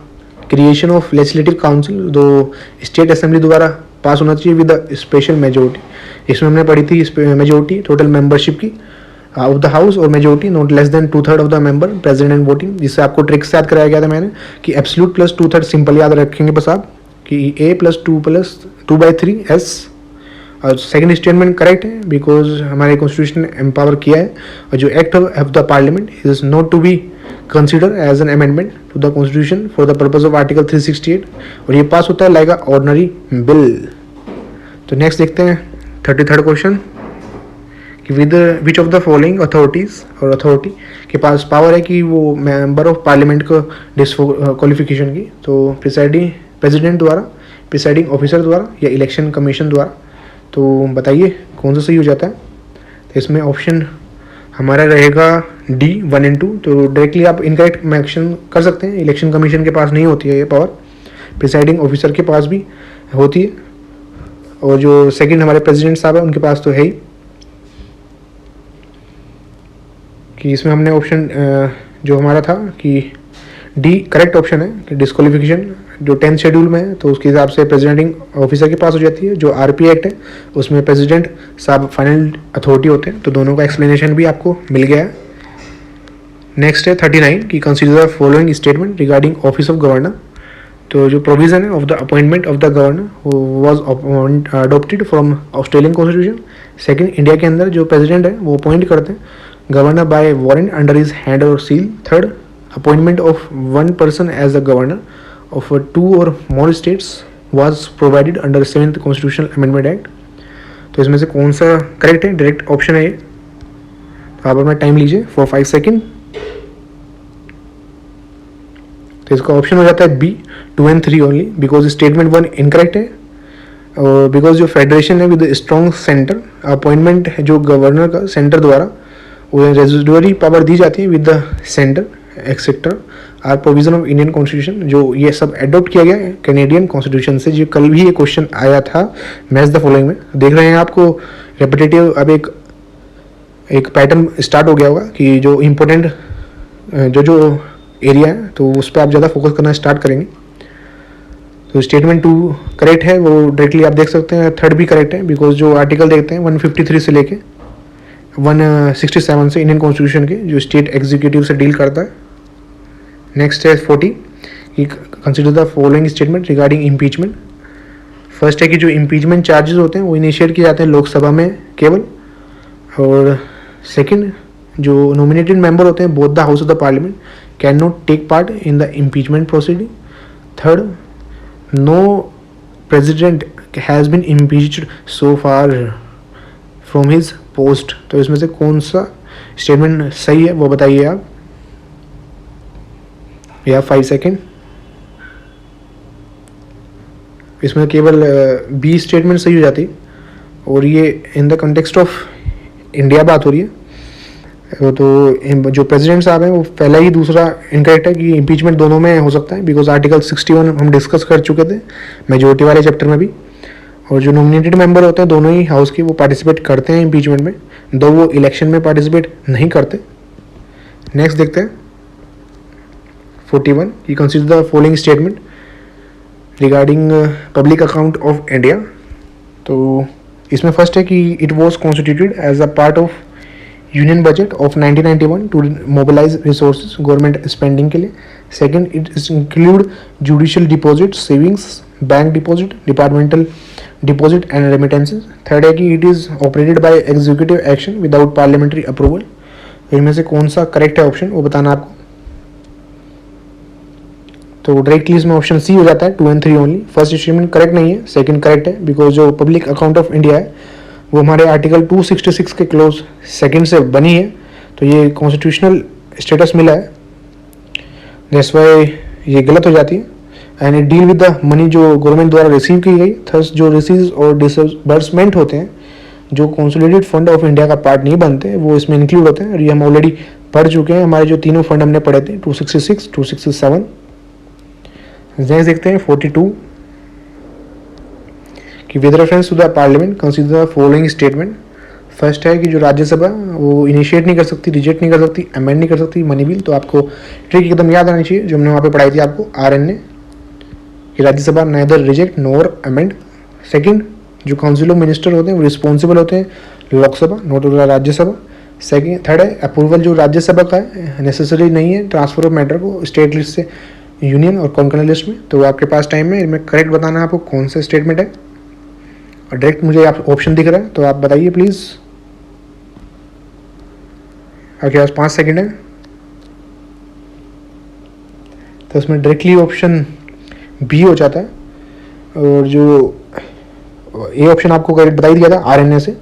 creation of legislative council दो स्टेट असेंबली द्वारा पास होना चाहिए विद स्पेशल मेजोरिटी। इसमें हमने पढ़ी थी मेजोरिटी टोटल मेंबरशिप की ऑफ द हाउस और majority not less then 2/3 of the member present and voting. जिससे आपको ट्रिक से याद कराया गया था मैंने कि एब्सोल्यूट प्लस 2/3 सिंपल याद रखेंगे बस आप कि A + 2/3 S। और सेकंड स्टेटमेंट करेक्ट है बिकॉज हमारे कॉन्स्टिट्यूशन ने एम्पावर किया है और जो act of the parliament is not to be consider as an amendment to the constitution for the purpose of article 368 और ये पास होता है लाइक अ ऑर्डिनरी बिल। तो नेक्स्ट देखते हैं 33rd क्वेश्चन कि with which of the following authorities और authority के पास पावर है कि वो मेंबर ऑफ पार्लियामेंट को डिस्क्वालिफिकेशन की। तो प्रिसाइडिंग प्रेसिडेंट द्वारा, प्रिसाइडिंग ऑफिसर द्वारा या इलेक्शन कमीशन द्वारा। तो बताइए कौन सा सही हो जाता है। तो इसमें ऑप्शन हमारा रहेगा D 1 and 2। तो डायरेक्टली आप इनकरेक्ट मैक्शन कर सकते हैं। इलेक्शन कमीशन के पास नहीं होती है ये पावर, प्रिसाइडिंग ऑफिसर के पास भी होती है और जो सेकंड हमारे प्रेसिडेंट साहब हैं उनके पास तो है ही। कि इसमें हमने ऑप्शन जो हमारा था कि D करेक्ट ऑप्शन है कि डिस्क्वालिफिकेशन जो 10th शेड्यूल में है तो उसके हिसाब से प्रेसिडेंटिंग ऑफिसर के पास हो जाती है। जो RP एक्ट है उसमें प्रेसिडेंट साहब फाइनल अथॉरिटी होते हैं। तो दोनों का एक्सप्लेनेशन भी आपको मिल गया है। नेक्स्ट है 39 की consider the following statement regarding office of governor. तो जो प्रोविजन है of the appointment of the governor was adopted from Australian constitution. Second, India के अंदर जो प्रेसिडेंट है वो अपॉइंट करते हैं governor by warrant under his hand और seal. Third, appointment of one person as the governor of 2 or more states was provided under 7th Constitutional Amendment Act। तो इसमें से कौन सा करेक्ट है। डायरेक्ट ऑप्शन है ये। तो आप अपना टाइम लीजिए for 5 सेकेंड। तो इसका ऑप्शन हो जाता है B 2 and 3 only because statement 1 incorrect है और बिकॉज जो फेडरेशन है विद स्ट्रॉन्ग सेंटर अपॉइंटमेंट है जो गवर्नर का सेंटर द्वारा वो रेजिडुअरी पावर दी जाती है with the centre etcetera are provision of Indian constitution. जो ये सब एडॉप्ट किया गया है कैनेडियन कॉन्स्टिट्यूशन से। जो कल भी ये क्वेश्चन आया था मैच द फॉलोइंग में देख रहे हैं आपको रेपिटेटिव। अब एक पैटर्न स्टार्ट हो गया होगा कि जो इम्पोर्टेंट जो एरिया है तो उस पर आप ज़्यादा फोकस करना स्टार्ट करेंगे। तो स्टेटमेंट 2 करेक्ट है वो डायरेक्टली आप देख सकते हैं। थर्ड भी करेक्ट है बिकॉज जो आर्टिकल देखते हैं 153 से लेके 167 से इंडियन कॉन्स्टिट्यूशन के जो स्टेट एग्जीक्यूटिव से डील करता है। नेक्स्ट है 40 कि consider the following statement regarding impeachment. First है कि जो इम्पीचमेंट चार्जेस होते हैं वो इनिशिएट किए जाते हैं लोकसभा में केवल। और सेकंड, जो नॉमिनेटेड मेंबर होते हैं both the house of the parliament can not take part in the impeachment proceeding. Third, no president has been impeached so far from his post. तो इसमें से कौन सा स्टेटमेंट सही है वो बताइए आप। या 5 सेकेंड। इसमें केवल B स्टेटमेंट सही हो जाती और ये इन द कंटेक्स्ट ऑफ इंडिया बात हो रही है। तो जो प्रेसिडेंट साहब हैं वो पहला ही दूसरा इनकरेक्ट है कि इम्पीचमेंट दोनों में हो सकता है बिकॉज आर्टिकल 61 हम डिस्कस कर चुके थे मेजोरिटी वाले चैप्टर में भी। और जो नॉमिनेटेड मेंबर होते हैं दोनों ही हाउस के वो पार्टिसिपेट करते हैं इम्पीचमेंट में, दो वो इलेक्शन में पार्टिसिपेट नहीं करते। नेक्स्ट देखते हैं 41 you consider the following statement regarding public account of India। तो इसमें फर्स्ट है कि it was constituted as a part of union budget of 1991 to mobilise resources government spending के लिए। Second, it include judicial deposit, savings, bank deposit, departmental deposit and remittances. Third है कि it is operated by executive action without parliamentary approval. इनमें से कौन सा correct है option वो बताना आपको। तो डायरेक्टली इसमें ऑप्शन सी हो जाता है 2 and 3 only. First statement correct नहीं है, सेकंड करेक्ट है बिकॉज जो पब्लिक अकाउंट ऑफ इंडिया है वो हमारे आर्टिकल 266 के क्लोज सेकंड से बनी है, तो ये कॉन्स्टिट्यूशनल स्टेटस मिला है, दैट्स व्हाई ये गलत हो जाती है। And it deal with the money जो गवर्नमेंट द्वारा रिसीव की गई, थर्स जो रिसीव्स और डिसबर्समेंट होते हैं जो कंसोलिडेटेड फंड ऑफ इंडिया का पार्ट नहीं बनते वो इसमें इंक्लूड होते हैं। और ये हम ऑलरेडी पढ़ चुके हैं, हमारे जो तीनों फंड हमने पढ़े थे 266, 267 नेक्स्ट देखते हैं 42 कि with reference to the parliament consider the following statement. First है कि जो राज्यसभा वो इनिशिएट नहीं कर सकती, रिजेक्ट नहीं कर सकती, अमेंड नहीं कर सकती मनी बिल। तो आपको ट्रिक एकदम याद आनी चाहिए जो हमने वहाँ पे पढ़ाई थी आपको RN ने, कि राज्यसभा नाइदर रिजेक्ट नोर अमेंड। सेकंड, जो काउंसिल ऑफ मिनिस्टर होते हैं वो रिस्पॉन्सिबल होते हैं Lok Sabha, note Rajya Sabha. Second, third है अप्रूवल जो राज्यसभा का है नेसेसरी नहीं है ट्रांसफर ऑफ मैटर को स्टेट लिस्ट से यूनियन और कॉन्करेंट लिस्ट में। तो आपके पास टाइम है इनमें करेक्ट बताना है आपको कौन सा स्टेटमेंट है। और डायरेक्ट मुझे आप ऑप्शन दिख रहा है तो आप बताइए प्लीज़। आपके पास 5 सेकेंड है। तो उसमें डायरेक्टली ऑप्शन बी हो जाता है। और जो ए ऑप्शन आपको करेक्ट बता ही दिया था RNA से।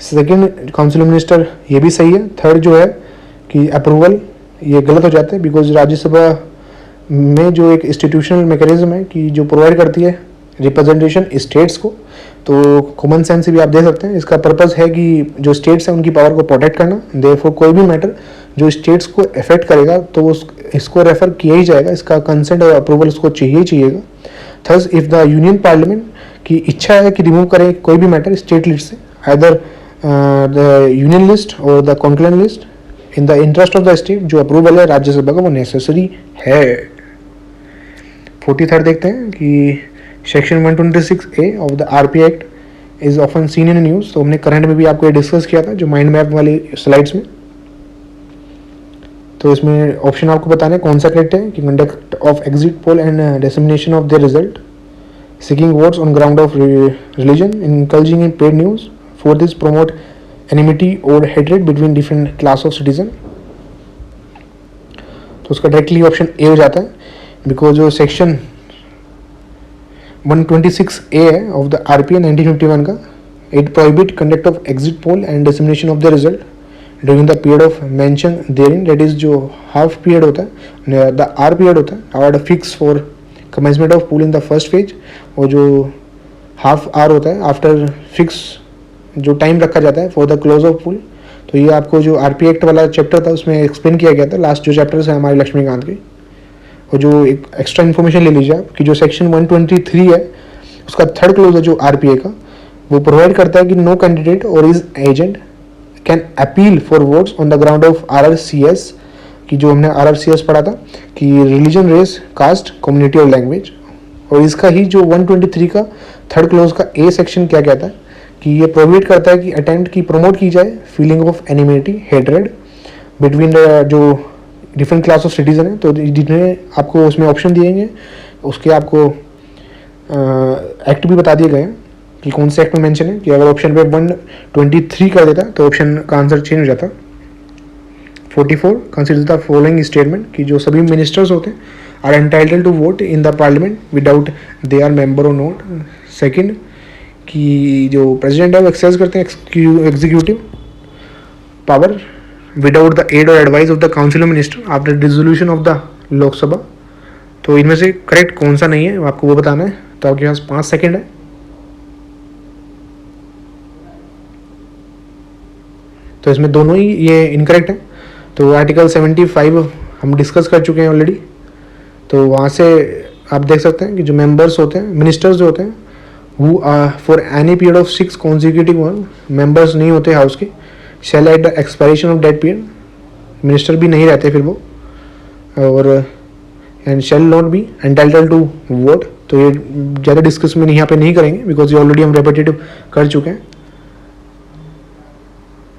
सेकंड काउंसिल मिनिस्टर ये भी सही है। थर्ड जो है कि अप्रूवल ये गलत हो जाता है बिकॉज राज्यसभा में जो एक इंस्टीट्यूशनल मैकेनिज्म है कि जो प्रोवाइड करती है रिप्रेजेंटेशन स्टेट्स को, तो कॉमन सेंस से भी आप दे सकते हैं इसका पर्पस है कि जो स्टेट्स हैं उनकी पावर को प्रोटेक्ट करना। देयरफॉर कोई भी मैटर जो स्टेट्स को अफेक्ट करेगा तो इसको रेफर किया ही जाएगा, इसका कंसेंट और अप्रूवल उसको चाहिए ही चाहिएगा। थर्स इफ द यूनियन पार्लियामेंट की इच्छा है कि रिमूव करें कोई भी मैटर स्टेट लिस्ट से, आइदर द यूनियन लिस्ट और the concurrent list, in the interest of the state, जो अप्रूवल है राज्यसभा का वो नेसेसरी है। 43rd देखते हैं कि section 126A of the RP act is often seen in news. तो हमने करंट में भी आपको ये डिस्कस किया था जो माइंड मैप वाली स्लाइड्स में। तो इसमें ऑप्शन आपको बताना है कौन सा करेक्ट है कि conduct of exit poll and dissemination of their result, seeking votes on ground of religion, indulging in paid news, for this promote enmity or hatred between different class of citizen। तो उसका directly option A हो जाता है because जो section 126A है of the RPA 1951 का, it prohibit conduct of exit poll and dissemination of the result during the period of mention therein, that is जो half period होता है, द R पीरियड होता है, hour fix for commencement of poll in the first phase, और जो half are होता है after fix जो टाइम रखा जाता है for the close of pool. तो ये आपको जो RP एक्ट वाला चैप्टर था उसमें एक्सप्लेन किया गया था, लास्ट जो चैप्टर्स है हमारे लक्ष्मीकांत के। और जो एक एक्स्ट्रा इन्फॉर्मेशन ले लीजिए आप कि जो सेक्शन 123 है उसका थर्ड क्लोज है जो RPA का, वो प्रोवाइड करता है कि नो कैंडिडेट और is agent can appeal for votes on the ground of RRCS, कि जो हमने RRCS पढ़ा था कि रिलीजन, रेस, कास्ट, कम्युनिटी और लैंग्वेज। और इसका ही जो 123 का थर्ड क्लोज का ए सेक्शन क्या कहता है कि ये प्रोहिबिट करता है कि अटेम्प्ट की प्रमोट की जाए feeling of enmity, hatred between the जो डिफरेंट क्लास ऑफ सिटीजन है। तो जिन्हें आपको उसमें ऑप्शन दिए गए उसके आपको एक्ट भी बता दिए गए हैं कि कौन से एक्ट में मेंशन है, कि अगर ऑप्शन पे 123 कर देता तो ऑप्शन का आंसर चेंज हो जाता। 44 कंसीडर द फॉलोइंग स्टेटमेंट कि जो सभी मिनिस्टर्स होते हैं are entitled to vote in the parliament without they are member और नॉट। सेकंड, कि जो प्रेसिडेंट है वो एक्सरसाइज करते हैं executive power without the aid और advice of the council of minister after dissolution of the Lok Sabha. तो इनमें से करेक्ट कौन सा नहीं है आपको वो बताना है। तो आपके पास 5 सेकेंड है। तो इसमें दोनों ही ये इनकरेक्ट है। तो आर्टिकल 75 हम डिस्कस कर चुके हैं ऑलरेडी। तो वहाँ से आप देख सकते हैं कि जो मेंबर्स होते हैं, मिनिस्टर्स जो होते हैं, who for any period of 6 consecutive members नहीं होते हाउस के, shall at the expiration of that period, minister भी नहीं रहते फिर वो, और and shall not be entitled to vote. तो ये ज़्यादा डिस्कस में यहाँ पे नहीं करेंगे बिकॉज ये ऑलरेडी हम रेपिटेटिव कर चुके हैं।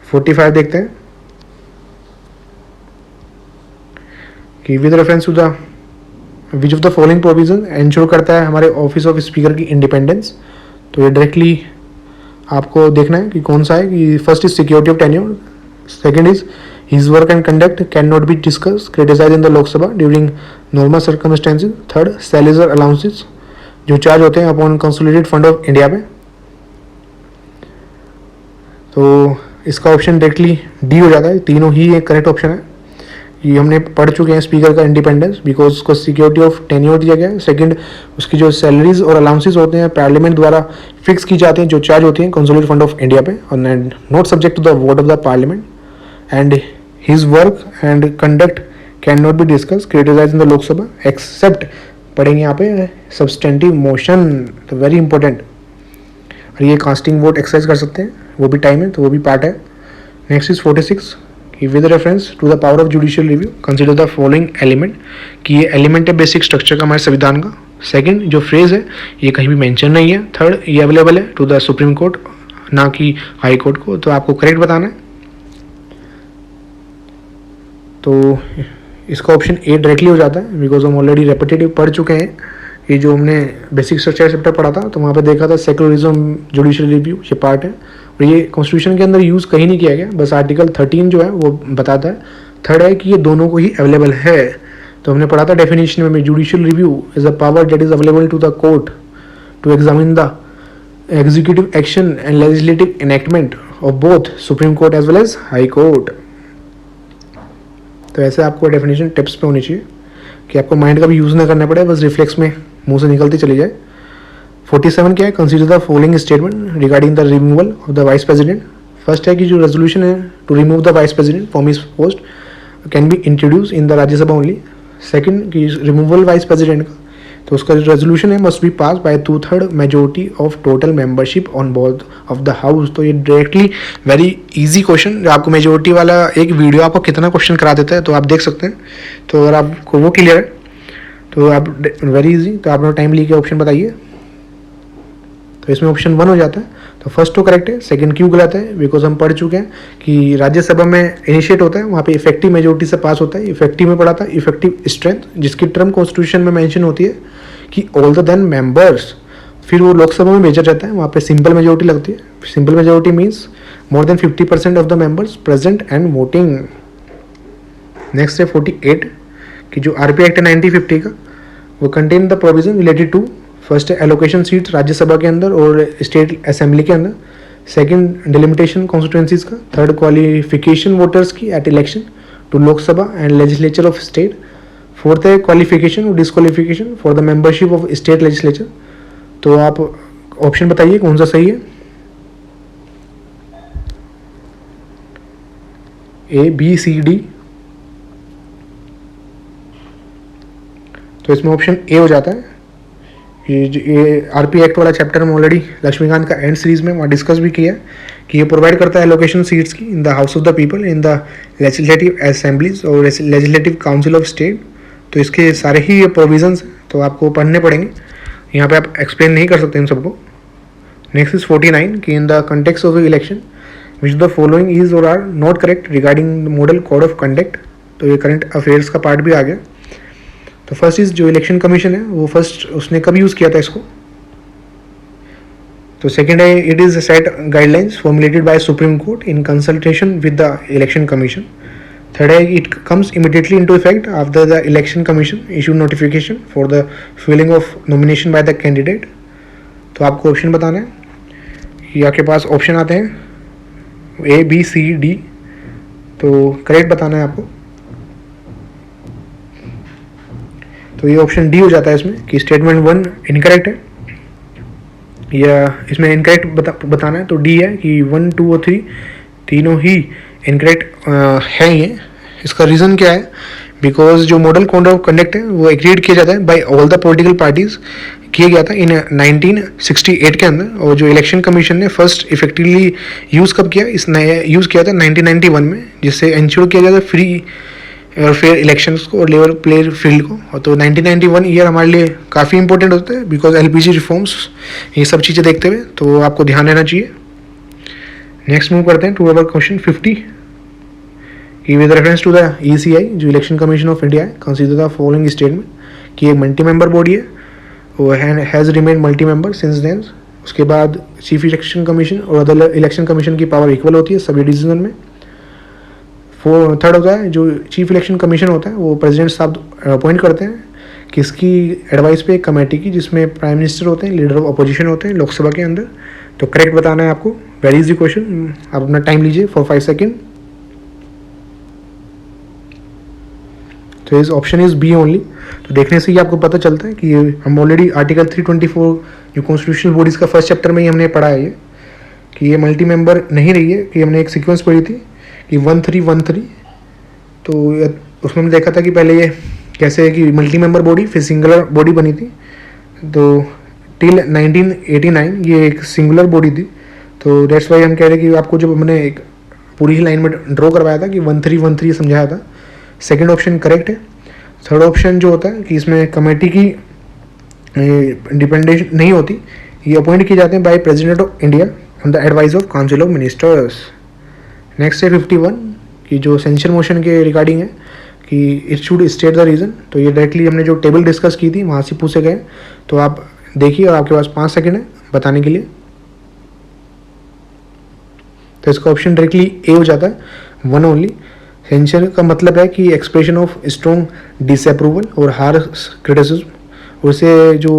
45 देखते हैं कि with reference to the which of the following provision ensure करता है हमारे ऑफिस ऑफ स्पीकर की इंडिपेंडेंस। तो ये डायरेक्टली आपको देखना है कि कौन सा है। कि first is security of tenure, second is his work and conduct can not be discuss criticise in the Lok Sabha during normal circumstances, third salaries allowances जो चार्ज होते हैं upon consolidated fund of India पे। तो इसका ऑप्शन डायरेक्टली डी हो जाता है। तीनों ही एक करेक्ट ऑप्शन है। ये हमने पढ़ चुके हैं स्पीकर का इंडिपेंडेंस बिकॉज उसको सिक्योरिटी ऑफ टेन्योर दिया गया है। सेकंड, उसकी जो सैलरीज और अलाउंसेस होते हैं पार्लियामेंट द्वारा फिक्स की जाती हैं, जो चार्ज होती हैं कंसोलिडेटेड फंड ऑफ इंडिया पे, और not subject to the vote of the parliament. And his work and conduct can not be discuss criticise in the Lok Sabha except पढ़ेंगे यहाँ पे सब्सटेंटिव मोशन, तो वेरी इंपॉर्टेंट। और ये कास्टिंग वोट एक्सरसाइज कर सकते हैं, वो भी टाइम है तो वो भी पार्ट है। नेक्स्ट इज 46 कि with reference to the power of judicial review consider the following element, कि ये एलिमेंट है बेसिक स्ट्रक्चर का हमारे संविधान का। सेकंड, जो फ्रेज है ये कहीं भी मेंशन नहीं है। थर्ड, ये अवेलेबल है टू द सुप्रीम कोर्ट, ना कि हाई कोर्ट को, तो आपको करेक्ट बताना है। तो इसका ऑप्शन ए डायरेक्टली हो जाता है, बिकॉज हम ऑलरेडी रेपिटेटिव पढ़ चुके हैं। ये जो हमने बेसिक स्ट्रक्चर चैप्टर पढ़ा था तो वहाँ पे देखा था सेक्युलरिज्म जुडिशियल रिव्यू, ये पार्ट है। और ये कॉन्स्टिट्यूशन के अंदर यूज़ कहीं नहीं किया गया, बस आर्टिकल 13 जो है वो बताता है। थर्ड है कि ये दोनों को ही अवेलेबल है, तो हमने पढ़ा था डेफिनेशन में, judicial review is a power that is available to the court to examine the executive action and legislative enactment of both supreme court as well as high court. तो ऐसे आपको डेफिनेशन टिप्स पे होनी चाहिए कि आपको mind का भी यूज़ ना करना पड़े, बस रिफ्लेक्स में मुंह से निकलती चली जाए। 47 क्या है, consider the following statement regarding the removal of the vice president. First है कि जो रेजोल्यूशन है to remove the vice president from his post can be introduce in the Rajya Sabha only. Second कि रिमूवल वाइस प्रेसिडेंट का, तो उसका जो resolution है must be pass by 2/3 majority of total membership on both of the house. तो ये directly very easy question, जो आपको मेजोरिटी वाला एक वीडियो आपको कितना क्वेश्चन करा देता है तो आप देख सकते हैं। तो अगर आपको वो क्लियर है तो आप वेरी इजी, तो आप टाइम लेके ऑप्शन बताइए। तो इसमें ऑप्शन 1 हो जाता है, तो फर्स्ट तो करेक्ट है, सेकंड क्यों गलत है, बिकॉज हम पढ़ चुके हैं कि राज्यसभा में इनिशिएट होता है, वहाँ पे इफेक्टिव मेजोरिटी से पास होता है। इफेक्टिव में पढ़ा था इफेक्टिव स्ट्रेंथ, जिसकी टर्म कॉन्स्टिट्यूशन में मेंशन होती है कि ऑल द देन मेंबर्स, फिर वो लोकसभा में भेजा जाता है, वहाँ पे सिंपल मेजोरिटी लगती है। Simple majority means more than 50% of the members present and voting. Next है 48 कि जो आरपी एक्ट है 1950 का, वो contain the provision related to, first है एलोकेशन सीट्स राज्यसभा के अंदर और स्टेट असेंबली के अंदर। सेकंड डिलिमिटेशन कॉन्स्टिट्यूंसीज का। थर्ड क्वालिफिकेशन वोटर्स की at election to Lok Sabha and legislature of state. Fourth है क्वालिफिकेशन और disqualification for the membership of state legislature. तो आप ऑप्शन बताइए कौन सा सही है, ए बी सी डी। तो इसमें ऑप्शन ए हो जाता है। ये आरपी एक्ट वाला चैप्टर हम ऑलरेडी लक्ष्मीकांत का एंड सीरीज में वहाँ डिस्कस भी किया कि ये प्रोवाइड करता है एलोकेशन सीट्स की इन the house of the people, in the legislative assemblies और लेजिस्लेटिव काउंसिल ऑफ स्टेट। तो इसके सारे ही ये प्रोविजंस तो आपको पढ़ने पड़ेंगे, यहाँ पे आप एक्सप्लेन नहीं कर सकते इन सबको। नेक्स्ट इज 49 कि in the context of the election which the following is और are not correct regarding the model code of conduct. तो ये करंट अफेयर्स का पार्ट भी आ गया। तो फर्स्ट इज जो इलेक्शन कमीशन है वो फर्स्ट उसने कब यूज़ किया था इसको, तो सेकेंड है it is set guidelines formulated by supreme court in consultation with the election commission. Third है it comes immediately into effect after the election commission issue notification for the filling of nomination by the candidate. तो आपको option बताना है, ये आपके पास option आते हैं A B C D, तो करेक्ट बताना है आपको। तो ये ऑप्शन डी हो जाता है इसमें कि स्टेटमेंट 1 इनकरेक्ट है, या इसमें इनकरेक्ट बताना है तो डी है कि 1, 2 और 3 तीनों ही इनकरेक्ट है। ये इसका रीज़न क्या है, बिकॉज जो मॉडल कोड ऑफ कंडक्ट है वो एग्रीड किया जाता है by all the political parties, किया गया था इन 1968 के अंदर। और जो इलेक्शन कमीशन ने फर्स्ट इफेक्टिवली यूज़ कब किया, इस नया यूज़ किया था 1991 में, जिससे इंश्योर किया जाता है फ्री और फेयर इलेक्शंस को और लेवल प्लेयर फील्ड को। तो 1991 ईयर हमारे लिए काफ़ी इंपॉर्टेंट होता है बिकॉज एलपीजी रिफॉर्म्स, ये सब चीज़ें देखते हुए तो आपको ध्यान देना चाहिए। नेक्स्ट मूव करते हैं टू अवर क्वेश्चन 50 कि with reference to the ECI जो इलेक्शन कमीशन ऑफ इंडिया है, कंसीडर द फॉलोइंग स्टेटमेंट कि एक मल्टी मेंबर बॉडी है, वो has remain multi member since then. उसके बाद चीफ इलेक्शन कमीशन और अदर इलेक्शन कमीशन की पावर इक्वल होती है सभी डिसीजन में। थर्ड होता है जो चीफ इलेक्शन कमीशन होता है वो प्रेसिडेंट साहब अपॉइंट करते हैं किसकी एडवाइस पे, एक कमेटी की, जिसमें प्राइम मिनिस्टर होते हैं, लीडर ऑफ अपोजिशन होते हैं लोकसभा के अंदर। तो करेक्ट बताना है आपको, वेरी इजी क्वेश्चन, आप अपना टाइम लीजिए फॉर 5 सेकेंड। तो इस ऑप्शन इज बी ओनली। तो देखने से ही आपको पता चलता है कि हम ऑलरेडी आर्टिकल 324 जो कॉन्स्टिट्यूशनल बॉडीज़ का फर्स्ट चैप्टर में ही हमने पढ़ा है ये कि ये मल्टी मेंबर नहीं रही है, कि हमने एक सीक्वेंस पढ़ी थी कि 1313। तो उसमें हमने देखा था कि पहले ये कैसे है कि मल्टी मेंबर बॉडी फिर सिंगुलर बॉडी बनी थी, तो टिल 1989 ये एक सिंगुलर बॉडी थी। तो डेट्स वाई हम कह रहे हैं कि आपको जब हमने एक पूरी ही लाइन में ड्रॉ करवाया था कि 1313 समझाया था, सेकंड ऑप्शन करेक्ट है। थर्ड ऑप्शन जो होता है कि इसमें कमेटी की डिपेंडेंट नहीं होती, ये अपॉइंट किए जाते हैं by president of India on the advice of council of ministers. Next है 51 कि जो सेंसर मोशन के रिगार्डिंग है कि it should state the reason. तो ये डायरेक्टली हमने जो टेबल डिस्कस की थी वहाँ से पूछे गए, तो आप देखिए और आपके पास 5 सेकंड है बताने के लिए। तो इसका ऑप्शन डायरेक्टली ए हो जाता है, वन ओनली। सेंसर का मतलब है कि एक्सप्रेशन ऑफ स्ट्रॉन्ग डिसअप्रूवल और हार्श क्रिटिसिज्म, उसे जो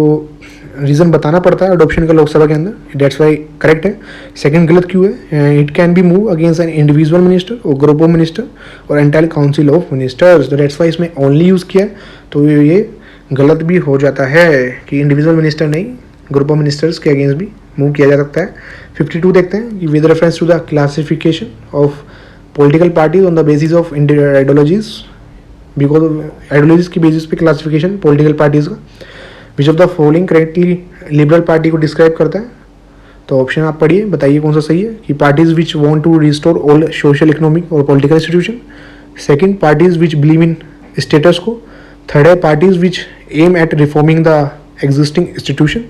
रीज़न बताना पड़ता है अडोप्शन का लोकसभा के अंदर, डेट्स वाई करेक्ट है। सेकंड गलत क्यों है? It can B move against an individual minister और ग्रुप ऑफ मिनिस्टर और एंटायर काउंसिल ऑफ मिनिस्टर्स, तो डेट्स वाई इसमें ओनली यूज़ किया है, तो ये गलत भी हो जाता है कि इंडिविजुअल मिनिस्टर नहीं ग्रुप ऑफ मिनिस्टर्स के अगेंस्ट भी मूव किया जा सकता है। 52 देखते हैं कि with reference to the classification of political parties on the basis of ideologies, because ideologies की बेसिस पे क्लासिफिकेशन पॉलिटिकल पार्टीज का, which of the following correctly liberal party को डिस्क्राइब करता है। तो ऑप्शन आप पढ़िए, बताइए कौन सा सही है। कि parties which want to restore all social economic और political institution. Second, parties which believe in status quo. Third है parties which aim at reforming the existing institution.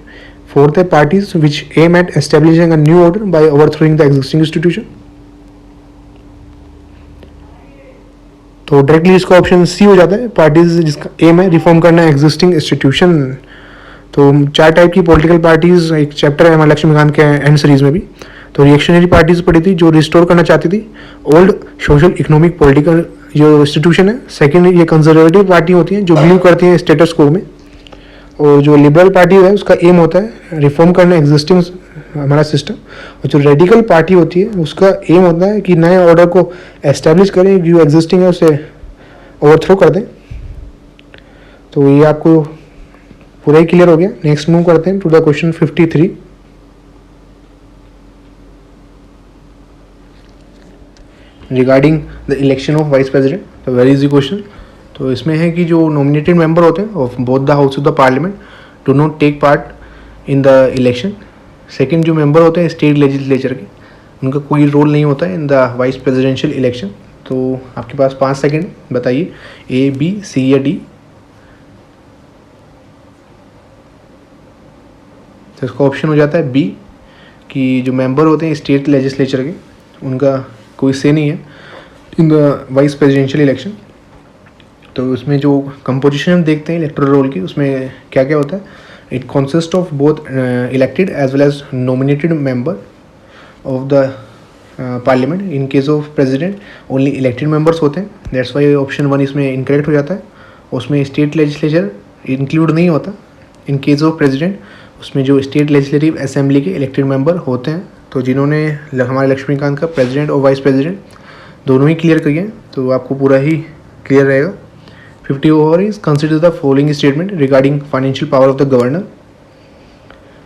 Fourth है parties which aim at establishing a new order by overthrowing the existing institution. तो directly इसका option C हो जाता है, parties जिसका M है reform करना एग्जिस्टिंग इंस्टीट्यूशन। तो 4 टाइप की पॉलिटिकल पार्टीज एक चैप्टर है हमारे लक्ष्मीकांत के एंड सीरीज में भी। तो रिएक्शनरी पार्टीज पढ़ी थी जो रिस्टोर करना चाहती थी ओल्ड सोशल इकोनॉमिक पॉलिटिकल जो इंस्टीट्यूशन है। सेकंड, ये कंजर्वेटिव पार्टी होती हैं जो बिलीव करती हैं स्टेटस को में। और जो लिबरल पार्टी है उसका एम होता है रिफॉर्म करना एग्जिस्टिंग हमारा सिस्टम। और जो रेडिकल पार्टी होती है उसका एम होता है कि नए ऑर्डर को एस्टेब्लिश करें, जो एग्जिस्टिंग है उसे ओवरथ्रो कर दें। तो ये आपको पूरा ही क्लियर हो गया। नेक्स्ट मूव करते हैं to the question 53 regarding the election of vice president. तो वेरी इजी क्वेश्चन। तो इसमें है कि जो नॉमिनेटेड मेंबर होते हैं of both the house of the parliament do not take part in the election. Second, जो मेंबर होते हैं स्टेट लेजिस्लेचर के, उनका कोई रोल नहीं होता है in the vice presidential election. तो आपके पास 5 सेकंड, बताइए ए, बी, सी या डी। तो इसका ऑप्शन हो जाता है बी कि जो मेंबर होते हैं स्टेट लेजिस्लेचर के, उनका कोई से नहीं है in the vice presidential election. तो उसमें जो कंपोजिशन हम देखते हैं इलेक्टोरल रोल की, उसमें क्या क्या होता है? It consist of both elected as well as nominated member of the parliament. In case of president only elected members होते हैं, दैट्स वाई ऑप्शन 1 इसमें इनकरेक्ट हो जाता है। उसमें स्टेट लेजिस्लेचर इंक्लूड नहीं होता। इन केस ऑफ प्रेसिडेंट उसमें जो स्टेट लेजिस्लेटिव असेंबली के इलेक्टेड मेंबर होते हैं, तो जिन्होंने हमारे लक्ष्मीकांत का प्रेसिडेंट और वाइस प्रेसिडेंट दोनों ही क्लियर किए हैं, तो आपको पूरा ही क्लियर रहेगा। 50 over is consider the following statement regarding financial power of the governor.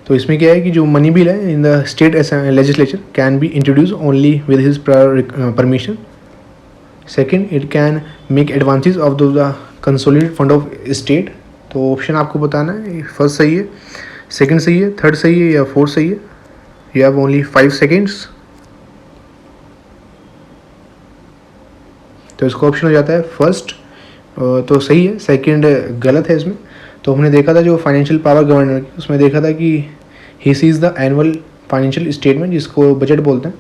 तो इसमें क्या है कि जो मनी बिल है in the state legislature can be introduce only with his permission. Second, it can make advances of the consolidated fund of state. तो option आपको बताना है, फर्स्ट सही है, सेकंड सही है, थर्ड सही है या फोर्थ सही है। You have only 5 seconds. तो इसका ऑप्शन हो जाता है फर्स्ट, तो सही है, सेकंड गलत है इसमें। तो हमने देखा था जो फाइनेंशियल पावर गवर्नर की, उसमें देखा था कि he sees the annual financial statement जिसको बजट बोलते हैं,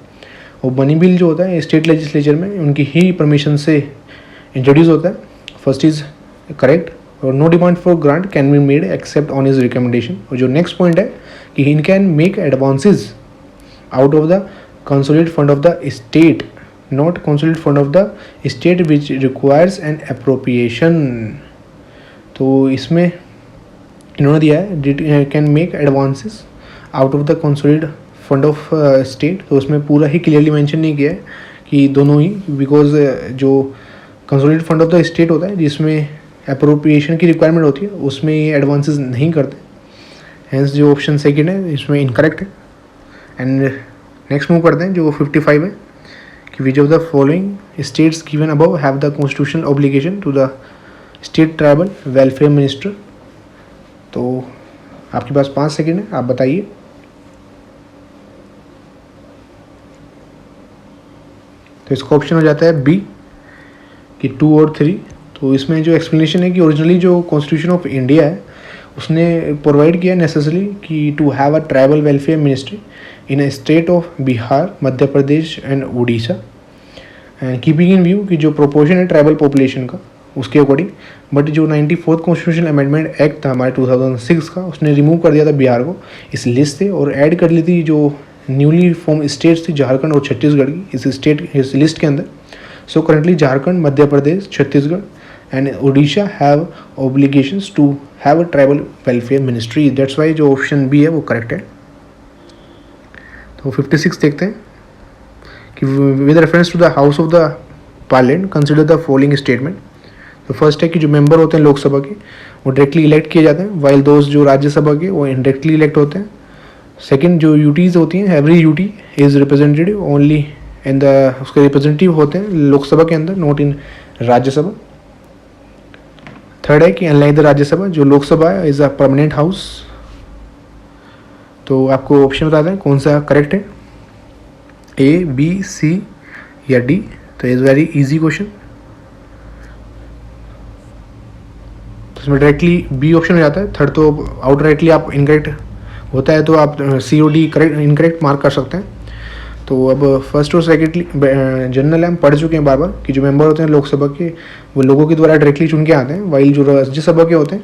और मनी बिल जो होता है स्टेट लेजिस्लेचर में उनकी ही परमिशन से इंट्रोड्यूस होता है। फर्स्ट इज करेक्ट, और no demand for grant can be made except on his recommendation. और जो नेक्स्ट पॉइंट है कि he can make advances out of the consolidated fund of the state, not consolidated fund of the state which requires an appropriation। तो इसमें इन्होंने दिया है can make advances out of the consolidated fund of state. तो उसमें पूरा ही clearly mention नहीं किया है कि दोनों ही, बिकॉज जो consolidated fund of the state होता है जिसमें अप्रोप्रिएशन की रिक्वायरमेंट होती है, उसमें ये एडवांसेस नहीं करते। हेंस जो ऑप्शन सेकंड है इसमें इनकरेक्ट है। एंड नेक्स्ट मूव करते हैं जो 55 है कि which of the following states given above have the constitutional obligation to the state tribal welfare minister. तो आपके पास 5 सेकंड है, आप बताइए। तो इसका ऑप्शन हो जाता है बी कि 2 और 3। तो इसमें जो एक्सप्लेनेशन है कि ओरिजिनली जो कॉन्स्टिट्यूशन ऑफ इंडिया है उसने प्रोवाइड किया नेसेसरी कि to have a tribal welfare ministry in a state of Bihar, Madhya Pradesh and Orissa, and keeping in view कि जो प्रोपोर्शन है ट्राइबल पॉपुलेशन का उसके अकॉर्डिंग। बट जो 94th कॉन्स्टिट्यूशन अमेंडमेंट एक्ट था हमारे 2006 का, उसने रिमूव कर दिया था बिहार को इस लिस्ट से और ऐड कर ली थी जो न्यूली फॉर्म स्टेट्स थी झारखंड और छत्तीसगढ़ की इस लिस्ट के अंदर। So currently Jharkhand, Madhya Pradesh, Chhattisgarh and Orissa have obligations to have a tribal welfare ministry. That's why जो ऑप्शन बी है वो करेक्ट है। तो 56 देखते हैं कि with reference to the house of the parliament consider the following statement. तो फर्स्ट है कि जो मेंबर होते हैं लोकसभा के वो डायरेक्टली इलेक्ट किए जाते हैं, वाइल दोस्त जो राज्यसभा के वो इनडायरेक्टली इलेक्ट होते हैं। सेकंड, जो यूटीज़ होती हैं, every UT is representative only in the, उसके रिप्रेजेंटेटिव होते हैं लोकसभा के अंदर, नॉट इन राज्यसभा। थर्ड है कि अनलाइक द राज्यसभा, जो लोकसभा है इज़ अ परमानेंट हाउस। तो आपको ऑप्शन बताते हैं कौन सा करेक्ट है, ए, बी, सी या डी। तो इज़ वेरी इजी क्वेश्चन। तो इसमें डायरेक्टली बी ऑप्शन हो जाता है। थर्ड तो आउट राइटली आप इनकरेक्ट होता है तो आप सी और डी करेक्ट इनकरेक्ट मार्क कर सकते हैं। तो अब फर्स्ट और सेकेंडली जनरल हम पढ़ चुके हैं बार बार कि जो मेंबर होते हैं लोकसभा के वो लोगों के द्वारा डायरेक्टली चुन के आते हैं, वाइल जो राज्यसभा के होते हैं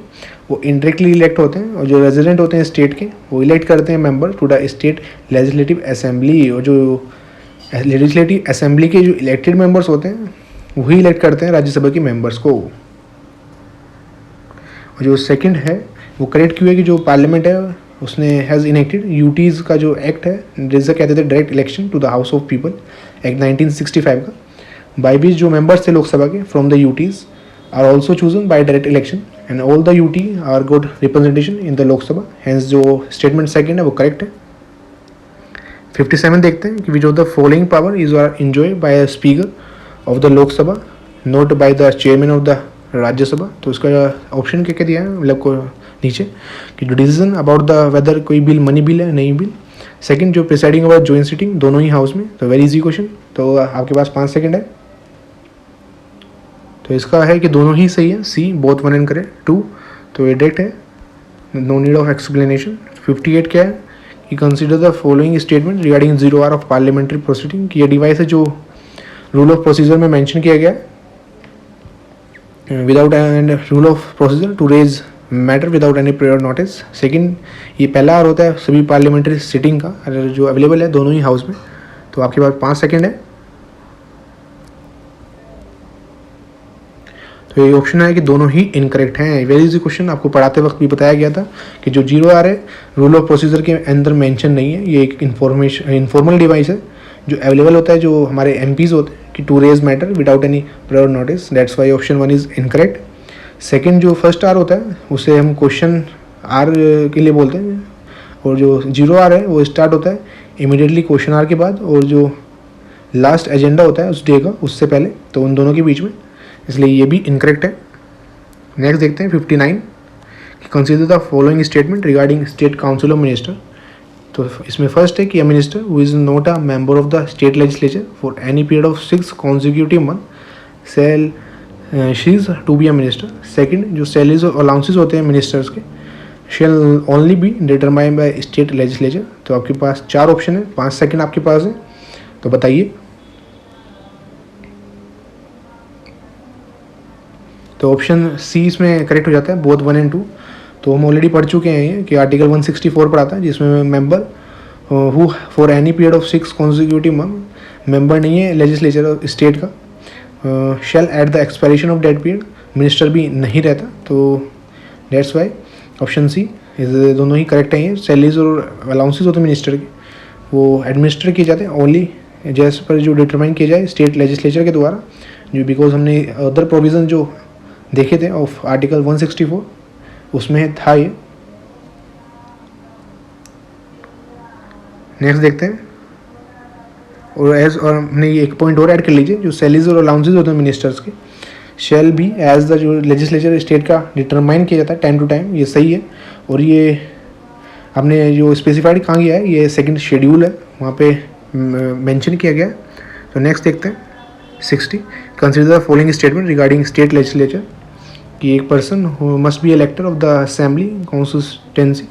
वो इनडायरेक्टली इलेक्ट होते हैं, और जो रेजिडेंट होते हैं स्टेट के वो इलेक्ट करते हैं member to the state legislative assembly. और जो लेजिस्लेटिव असेंबली के जो इलेक्टेड मेंबर्स होते हैं वही इलेक्ट करते हैं राज्यसभा के मेंबर्स को। और जो सेकंड है वो करेक्ट क्यों है कि जो पार्लियामेंट है उसने हैज़ इनेक्टेड यूटीज़ का जो एक्ट है जिससे कहते थे direct election to the house of people, act 1965 का। बाई बीच जो मेंबर्स थे लोकसभा के from the UTs are also chosen by direct election and all the UT are good representation in the Lok Sabha. Hence जो statement second है वो correct है। 57 देखते हैं कि which of the following power is are enjoy by a speaker of the Lok Sabha not by the chairman of the Rajya Sabha. तो इसका option क्या क्या दिया है मतलब को नीचे कि जो डिसीजन अबाउट द वेदर कोई बिल मनी बिल है नहीं बिल। सेकंड, जो प्रिसाइडिंग ओवर जॉइंट सिटिंग दोनों ही हाउस में। तो वेरी इजी क्वेश्चन। तो आपके पास 5 सेकंड है। तो इसका है कि दोनों ही सही है, C both one and correct. 2 तो ये डायरेक्ट है, नो नीड ऑफ एक्सप्लेनेशन। 58 क्या है कि consider the following statement regarding 0 hour of parliamentary proceeding. कि ये डिवाइस है जो रूल ऑफ प्रोसीजर में मेंशन किया गया है, without and rule of procedure to raise matter without any prayer notice. Second, ये पहला आर होता है सभी पार्लियामेंट्री सिटिंग का जो अवेलेबल है दोनों ही हाउस में। तो आपके पास 5 सेकंड है। तो ये ऑप्शन है कि दोनों ही इनकरेक्ट हैं। वेरी इजी क्वेश्चन, आपको पढ़ाते वक्त भी बताया गया था कि जो 0 आर है रूल ऑफ प्रोसीजर के अंदर मेंशन नहीं है। ये एक इनफॉर्मल डिवाइस है जो अवेलेबल होता है जो हमारे एमपीज होते हैं कि to raise matter without any prior notice. That's why option 1 is incorrect. Second, जो फर्स्ट आर होता है उसे हम क्वेश्चन आर के लिए बोलते हैं, और जो 0 आर है वो स्टार्ट होता है इमीडिएटली क्वेश्चन आर के बाद, और जो लास्ट एजेंडा होता है उस डे का उससे पहले, तो उन दोनों के बीच में, इसलिए ये भी इनकरेक्ट है। नेक्स्ट देखते हैं 59 कि consider the following statement regarding state council of minister. तो इसमें फर्स्ट है कि a minister who is not a member of the state legislature for any period of 6 consecutive month shall cease to be a minister. Second, जो salaries और allowances होते हैं ministers के shall only be determined by state legislature. तो आपके पास 4 option है, 5 second आपके पास है, तो बताइए। तो ऑप्शन सी इसमें करेक्ट हो जाता है, बोथ 1 एंड 2। तो हम ऑलरेडी पढ़ चुके हैं ये कि आर्टिकल 164 पढ़ाता है जिसमें member who for any period of 6 consecutive month member नहीं है लेजिस्लेचर स्टेट का, shall at the expiration of date period minister भी नहीं रहता। तो डेट्स वाई ऑप्शन सी दोनों ही करेक्ट हैं। ये सैलरीज और अलाउंसेज होते हैं मिनिस्टर के वो एडमिनिस्टर किए जाते हैं ओनली जैसे पर जो डिटरमाइन किया जाए स्टेट लेजिस्लेचर के द्वारा, जो बिकॉज हमने अदर प्रोविज़न जो देखे थे ऑफ आर्टिकल 164 उसमें था ये। नेक्स्ट देखते हैं, और हमने ये एक पॉइंट और ऐड कर लीजिए, जो सैलरीज और अलाउंसेज होते हैं मिनिस्टर्स के शेल बी एज द जो लेजिस्लेचर स्टेट का डिटरमाइन किया जाता है टाइम टू टाइम, ये सही है। और ये हमने जो स्पेसिफाइड कहाँ किया है, ये सेकंड शेड्यूल है, वहाँ पे मेंशन किया गया है। तो नेक्स्ट देखते हैं 60, consider the following statement regarding state legislature, कि एक person must be elector of the assembly constituency,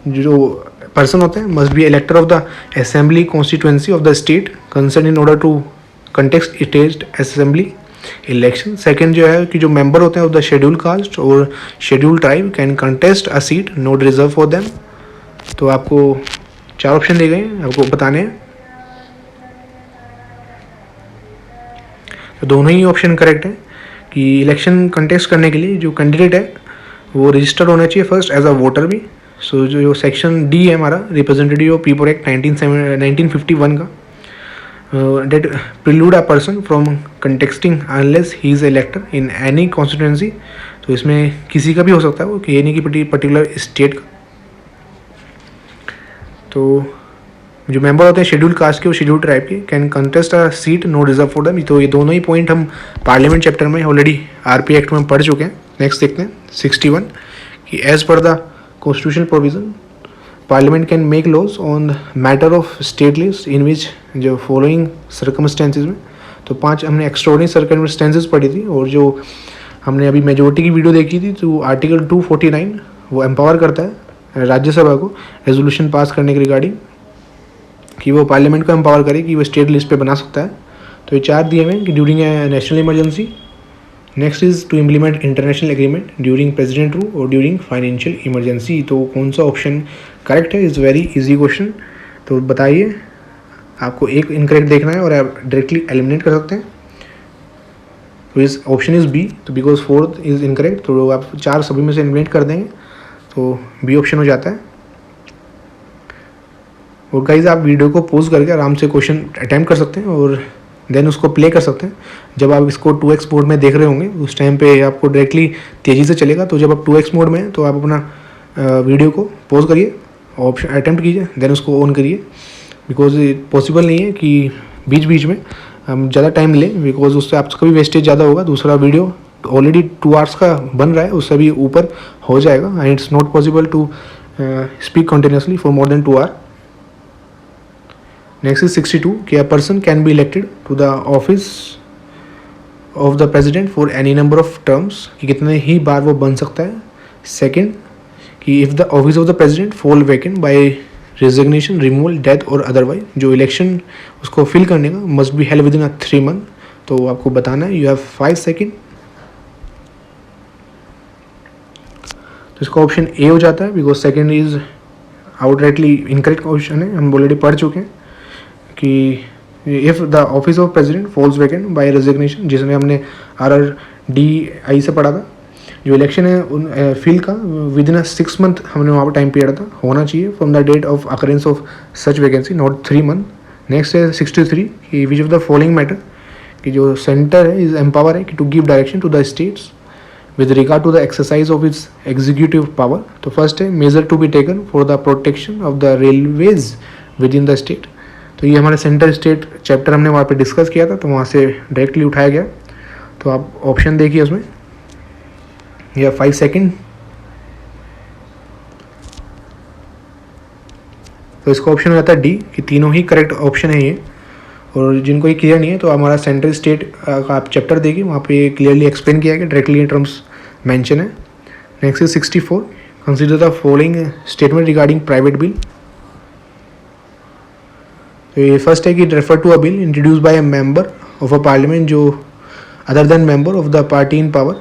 जो पर्सन होते हैं must be elector of the assembly constituency of the state concern in order to context state assembly election. Second जो है कि जो member होते हैं ऑफ द शेड्यूल कास्ट और schedule tribe can contest a seat not reserve for them. तो आपको 4 option दिए गए हैं, आपको बताने हैं। तो दोनों ही ऑप्शन करेक्ट है कि इलेक्शन कंटेस्ट करने के लिए जो कैंडिडेट है वो रजिस्टर्ड होना चाहिए फर्स्ट एज अ वोटर भी। सो जो सेक्शन डी है हमारा रिप्रेजेंटेटिव ऑफ पीपल एक्ट 1951 का, that preclude a person from contesting unless he is elector in any constituency. तो इसमें किसी का भी हो सकता है वो, कि ये नहीं कि पर्टिकुलर स्टेट का। तो जो मेंबर होते हैं शेड्यूल कास्ट के और शेड्यूल ट्राइब के can contest a seat no reserve for them. तो ये दोनों ही पॉइंट हम पार्लियामेंट चैप्टर में ऑलरेडी आरपी एक्ट में पढ़ चुके हैं। नेक्स्ट देखते हैं 61, कि as per the constitutional provision parliament can make laws on matter of state list in which जो फॉलोइंग सर्कमस्टेंसेज में। तो 5 हमने एक्स्ट्राऑर्डिनरी सर्कमस्टेंसेज पढ़ी थी, और जो हमने अभी मेजोरिटी की वीडियो देखी थी, तो आर्टिकल 249 वो एम्पावर करता है राज्यसभा को रेजोल्यूशन पास करने के रिगार्डिंग, कि वो पार्लियामेंट को एम्पावर करे कि वो स्टेट लिस्ट पे बना सकता है। तो ये 4 दिए हुए हैं कि during a national emergency, next is to implement international agreement during president rule और ड्यूरिंग फाइनेंशियल इमरजेंसी। तो कौन सा ऑप्शन करेक्ट है? Is very easy question. तो बताइए, आपको एक इनकरेक्ट देखना है और आप डायरेक्टली एलिमिनेट कर सकते हैं। तो इस ऑप्शन इज़ बी, तो बिकॉज 4th इज़ इनकरेक्ट, तो आप 4 सभी में से एलिमिनेट कर देंगे, तो बी ऑप्शन हो जाता है। और गाइज आप वीडियो को पॉज करके आराम से क्वेश्चन अटैम्प्ट कर सकते हैं और देन उसको प्ले कर सकते हैं। जब आप इसको 2x मोड में देख रहे होंगे उस टाइम पे आपको डायरेक्टली तेज़ी से चलेगा। तो जब आप 2x मोड में हैं तो आप अपना वीडियो को पॉज करिए, ऑप्शन अटैम्प्ट कीजिए, देन उसको ऑन करिए, बिकॉज पॉसिबल नहीं है कि बीच बीच में हम ज़्यादा टाइम लें, बिकॉज उससे आपका भी वेस्टेज ज़्यादा होगा। दूसरा वीडियो ऑलरेडी 2 आवर्स का बन रहा है, उससे भी ऊपर हो जाएगा, and it's not possible to speak continuously for more than 2 hour. Next is 62, कि a person can be elected to the office of the president for any number of terms, कि कितने ही बार वो बन सकता है। सेकेंड, कि if the office of the president fall vacant by resignation, removal, death और otherwise, जो इलेक्शन उसको फिल करने का must be held within 3 month. तो आपको बताना है, यू हैव 5 सेकेंड। तो इसका ऑप्शन ए हो जाता है, because second is outrightly incorrect question है, हम ऑलरेडी पढ़ चुके हैं कि if the office of president falls vacant by resignation, जिसमें हमने RRDI से पढ़ा था, जो इलेक्शन है उन फील्ड का विद इन 6 मंथ हमने वहाँ पर टाइम पीरियड था, होना चाहिए from the date of occurrence of such vacancy, not 3 month. Next है 63, कि which of the following matter, कि जो सेंटर है इज एम्पावर है कि to give direction to the states with regard to the exercise of its executive power। तो first है measure to be taken for the protection of the railways within the state. तो ये हमारे centre state chapter हमने वहाँ पे discuss किया था, तो वहाँ से डायरेक्टली उठाया गया। तो आप ऑप्शन देखिए उसमें, या 5 सेकेंड। तो इसका ऑप्शन हो जाता है डी, कि तीनों ही करेक्ट ऑप्शन है ये। और जिनको ये क्लियर नहीं है तो हमारा सेंट्रल स्टेट का आप चैप्टर देखिए, वहाँ पे क्लियरली एक्सप्लेन किया गया, डायरेक्टली टर्म्स मेंशन है। Next is 64, consider the following statement regarding private bill. तो ये फर्स्ट है कि refer to a bill introduce by a member of a parliament जो other than member of the party in power.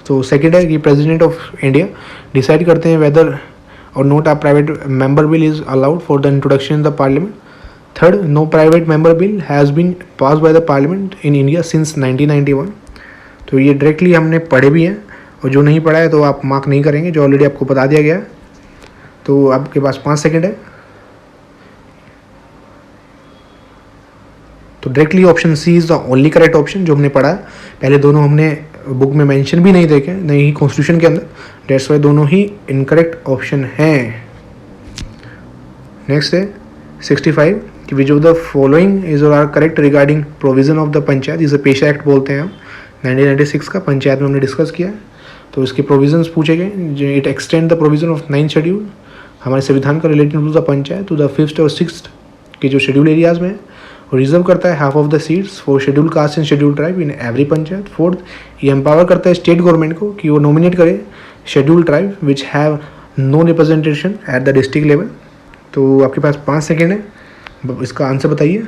तो second है कि president of India decide करते हैं वेदर और not a private member bill is allowed for the introduction in the parliament. Third, no private member bill has been pass by the parliament in India since 1991। तो ये directly हमने पढ़े भी हैं, और जो नहीं पढ़ा है तो आप मार्क नहीं करेंगे, जो ऑलरेडी आपको बता दिया गया है। तो आपके पास 5 सेकेंड है। तो directly option C is the only correct option जो हमने पढ़ा है। पहले दोनों हमने बुक में मेंशन भी नहीं देखे, नहीं ही कॉन्स्टिट्यूशन के अंदर, डेट्स वाई दोनों ही इनकरेक्ट ऑप्शन हैं। नेक्स्ट है 65, कि which of the following is और are correct regarding provision of the panchayat, जिसे पेशा एक्ट बोलते हैं हम, 1996 का पंचायत में हमने डिस्कस किया। तो इसके प्रोविजंस पूछे गए। It extend the provision of 9th schedule, हमारे संविधान का related to the panchayat, to the 5th और 6th के जो शेड्यूल एरियाज़ में है। और रिजर्व करता है half of the seats for schedule caste and schedule tribe in every panchayat. 4th, ये एम्पावर करता है स्टेट गवर्नमेंट को कि वो नॉमिनेट करे schedule tribe which have no representation at the district level. तो आपके पास 5 सेकेंड है, इसका आंसर बताइए।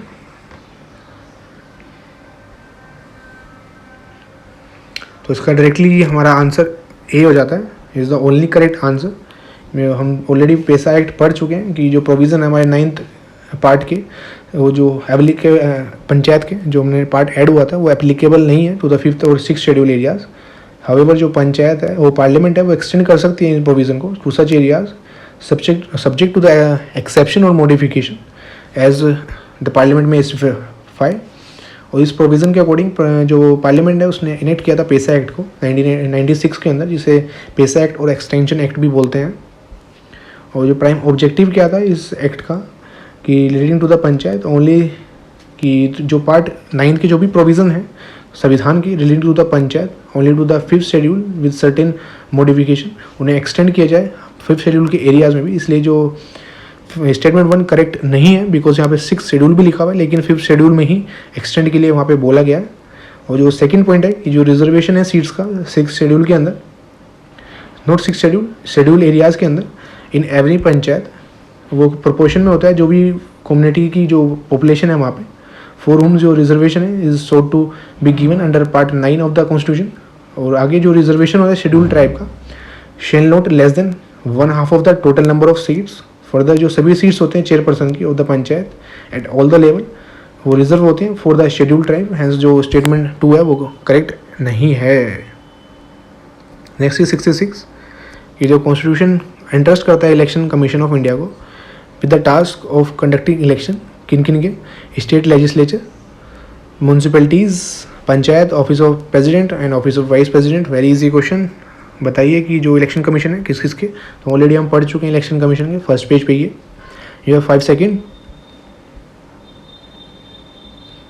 तो इसका डायरेक्टली हमारा आंसर ए हो जाता है, is the only correct answer. हम ऑलरेडी पैसा एक्ट पढ़ चुके हैं कि जो प्रोविज़न है हमारे 9th पार्ट के, वो जो पंचायत के जो हमने पार्ट ऐड हुआ था वो एप्लीकेबल नहीं है टू द 5th और 6th शेड्यूल एरियाज़। हाउएवर जो पंचायत है वो पार्लियामेंट है वो एक्सटेंड कर सकती है इन प्रोविज़न को to such areas subject to the exception और मॉडिफिकेशन एज द पार्लियामेंट में स्पेसिफाई। और इस प्रोविज़न के अकॉर्डिंग जो पार्लियामेंट है उसने इनेक्ट किया था पैसा एक्ट को 1996 के अंदर, जिसे पैसा एक्ट और एक्सटेंशन एक्ट भी बोलते हैं। और जो प्राइम ऑब्जेक्टिव क्या था इस एक्ट का कि relating to the panchayat only, कि जो पार्ट 9 के जो भी प्रोविज़न है संविधान की relating to the panchayat only to the 5th schedule with certain modification, उन्हें एक्सटेंड किया जाए 5th शेड्यूल के एरियाज़ में भी। इसलिए जो स्टेटमेंट 1 करेक्ट नहीं है बिकॉज यहाँ पे 6th शेड्यूल भी लिखा हुआ है, लेकिन 5th शेड्यूल में ही एक्सटेंड के लिए वहाँ पे बोला गया है। और जो सेकंड पॉइंट है कि जो रिजर्वेशन है सीट्स का 6th शेड्यूल के अंदर, नॉट 6th शेड्यूल एरियाज़ के अंदर इन एवरी पंचायत, वो प्रोपोर्शन में होता है जो भी कम्युनिटी की जो पॉपुलेशन है वहाँ पे, फॉर हुम जो रिजर्वेशन है is so to be given under part 9 of the constitution. और आगे जो रिजर्वेशन होता है शेड्यूल ट्राइब का, shall not less than 1/2 of the total number of seats. Further जो सभी सीट्स होते हैं चेयरपर्सन की of the panchayat at all the level वो रिजर्व होते हैं for the schedule tribe. Hence जो स्टेटमेंट 2 है वो करेक्ट नहीं है। नेक्स्ट इज 66, ये जो कॉन्स्टिट्यूशन इंटरेस्ट करता है इलेक्शन कमीशन ऑफ इंडिया को with the task of conducting election, किन किन के, state legislature, municipalities, panchayat, office of president and office of vice president. Very easy question, बताइए कि जो इलेक्शन कमीशन है किस किस के। तो ऑलरेडी हम पढ़ चुके हैं इलेक्शन कमीशन के, फर्स्ट पेज पे ये 5 सेकेंड।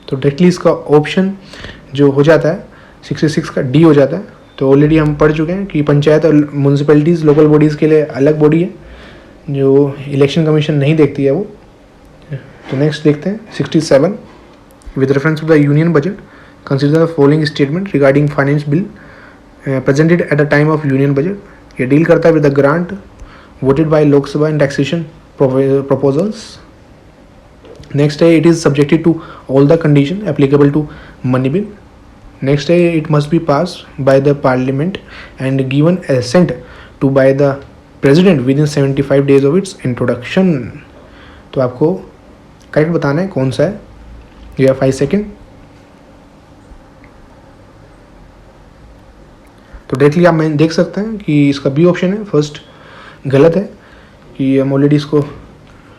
तो डायरेक्टली इसका ऑप्शन जो हो जाता है 66 का डी हो जाता है। तो ऑलरेडी हम पढ़ चुके हैं कि पंचायत और म्यूनसिपैलिटीज़ लोकल बॉडीज़ के लिए अलग बॉडी है जो इलेक्शन कमीशन नहीं देखती है वो। तो नेक्स्ट देखते हैं 67, with reference to the union budget consider the following statement regarding finance bill presented at the time of union budget. ये डील करता है with the grant voted by Lok Sabha and taxation proposals. Next है it is subjected to all the condition applicable to money bill. Next है it must be passed by the parliament and given assent to by the president within 75 days of its introduction. तो आपको correct बताना है कौन सा है। या 5 second. तो डायरेक्टली आप देख सकते हैं कि इसका बी ऑप्शन है फर्स्ट गलत है, कि हम ऑलरेडी इसको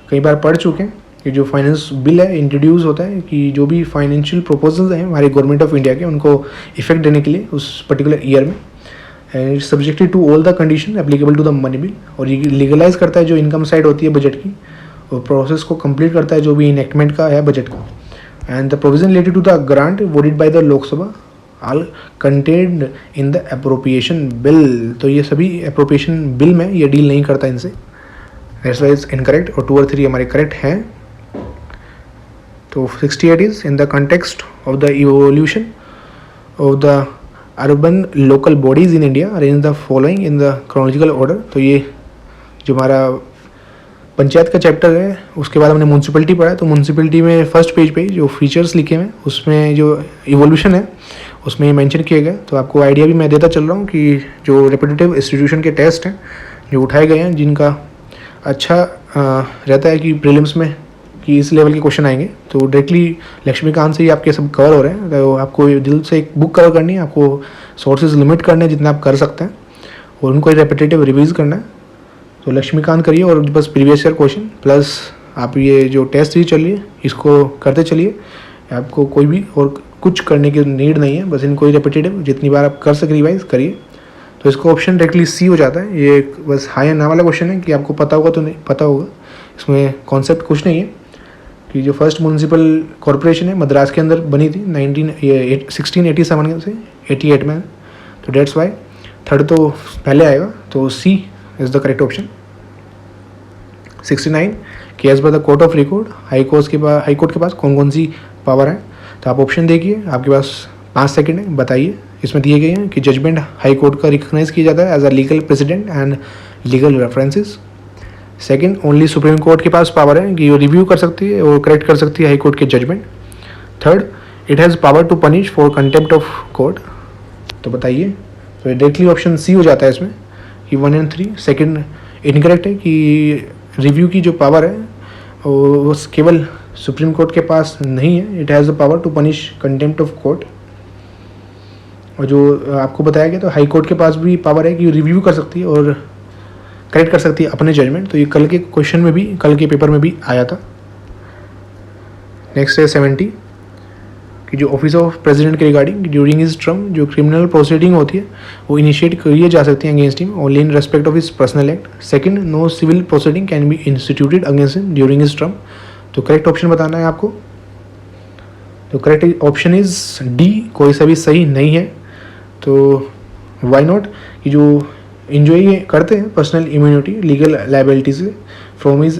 कई बार पढ़ चुके हैं कि जो फाइनेंस बिल है इंट्रोड्यूस होता है कि जो भी फाइनेंशियल प्रपोजल्स हैं हमारे गवर्नमेंट ऑफ इंडिया के उनको इफेक्ट देने के लिए उस पर्टिकुलर ईयर में, and it's subjected to all the condition applicable to the money bill. और ये लीगलाइज करता है जो इनकम साइड होती है बजट की, और प्रोसेस को कंप्लीट करता है जो भी इनेक्टमेंट का है बजट का। And the provision related to the grant voted by the Lok Sabha all contained in the appropriation bill. तो ये सभी अप्रोप्रिएशन बिल में ये डील नहीं करता इनसे, दैट्स वाई इज इनकरेक्ट। और 2 और 3 हमारे करेक्ट हैं। तो 68 is in the context of the evolution of the urban local bodies in India arrange the following in the chronological order. तो ये जो हमारा पंचायत का चैप्टर है उसके बाद हमने म्यूनसिपैलिटी पढ़ा है। तो म्यूनसिपैलिटी में फर्स्ट पेज पे जो फीचर्स लिखे हुए हैं उसमें जो इवोल्यूशन है उसमें मेंशन किए गए। तो आपको आइडिया भी मैं देता चल रहा हूँ कि जो रेपिटेटिव इंस्टीट्यूशन के टेस्ट हैं जो उठाए गए हैं जिनका अच्छा रहता है कि प्रीलिम्स में कि इस लेवल के क्वेश्चन आएंगे, तो डायरेक्टली लक्ष्मीकांत से ही आपके सब कवर हो रहे हैं। तो आपको दिल से एक बुक कवर करनी है, आपको सोर्सेज लिमिट करने हैं जितना आप कर सकते हैं, और उनको रेपिटेटिव रिवीज करना है। तो लक्ष्मीकांत करिए और बस प्रीवियस ईयर क्वेश्चन प्लस आप ये जो टेस्ट भी चलिए इसको करते चलिए। आपको कोई भी और कुछ करने की नीड नहीं है, बस इनको रेपिटेटिव जितनी बार आप कर सके रिवाइज करिए। तो इसका ऑप्शन डायरेक्टली सी हो जाता है। ये बस हाँ या ना वाला क्वेश्चन है कि आपको पता होगा तो नहीं पता होगा, इसमें कॉन्सेप्ट कुछ नहीं है कि जो फर्स्ट म्यूनसिपल कॉरपोरेशन है मद्रास के अंदर बनी थी 1687 से 88 में, तो डेट्स वाई थर्ड तो पहले आएगा, तो C is the correct option. 69 कि as per the court of record high court के पास कौन कौन सी पावर है, तो आप ऑप्शन देखिए, आपके पास 5 सेकंड है, बताइए। इसमें दिए गए हैं कि जजमेंट हाई कोर्ट का रिकॉग्नाइज किया जाता है as a legal president and legal references. Second, only supreme court के पास पावर है कि वो रिव्यू कर सकती है और करेक्ट कर सकती है हाई कोर्ट के judgment. Third, it has power to punish for contempt of court, तो बताइए। तो डायरेक्टली ऑप्शन सी हो जाता है इसमें कि 1 और 3। सेकंड इनकरेक्ट है कि रिव्यू की जो पावर है वो केवल सुप्रीम कोर्ट के पास नहीं है, it has the power to punish contempt of court. और जो आपको बताया गया तो हाई कोर्ट के पास भी पावर है कि रिव्यू कर सकती है और करेक्ट कर सकती है अपने जजमेंट, तो ये कल के क्वेश्चन में भी, कल के पेपर में भी आया था। नेक्स्ट है 70 कि जो ऑफिस ऑफ प्रेसिडेंट के रिगार्डिंग ड्यूरिंग हिज टर्म जो क्रिमिनल प्रोसीडिंग होती है वो इनिशिएट करिए जा सकती है against him only in respect of his personal act. Second, no civil proceeding can be instituted against him during his term, तो करेक्ट ऑप्शन बताना है आपको। तो करेक्ट ऑप्शन इज डी, कोई सा भी सही नहीं है। तो वाई नॉट कि जो इंजॉय करते हैं पर्सनल इम्यूनिटी लीगल लाइबिलिटी से फ्रॉम हिज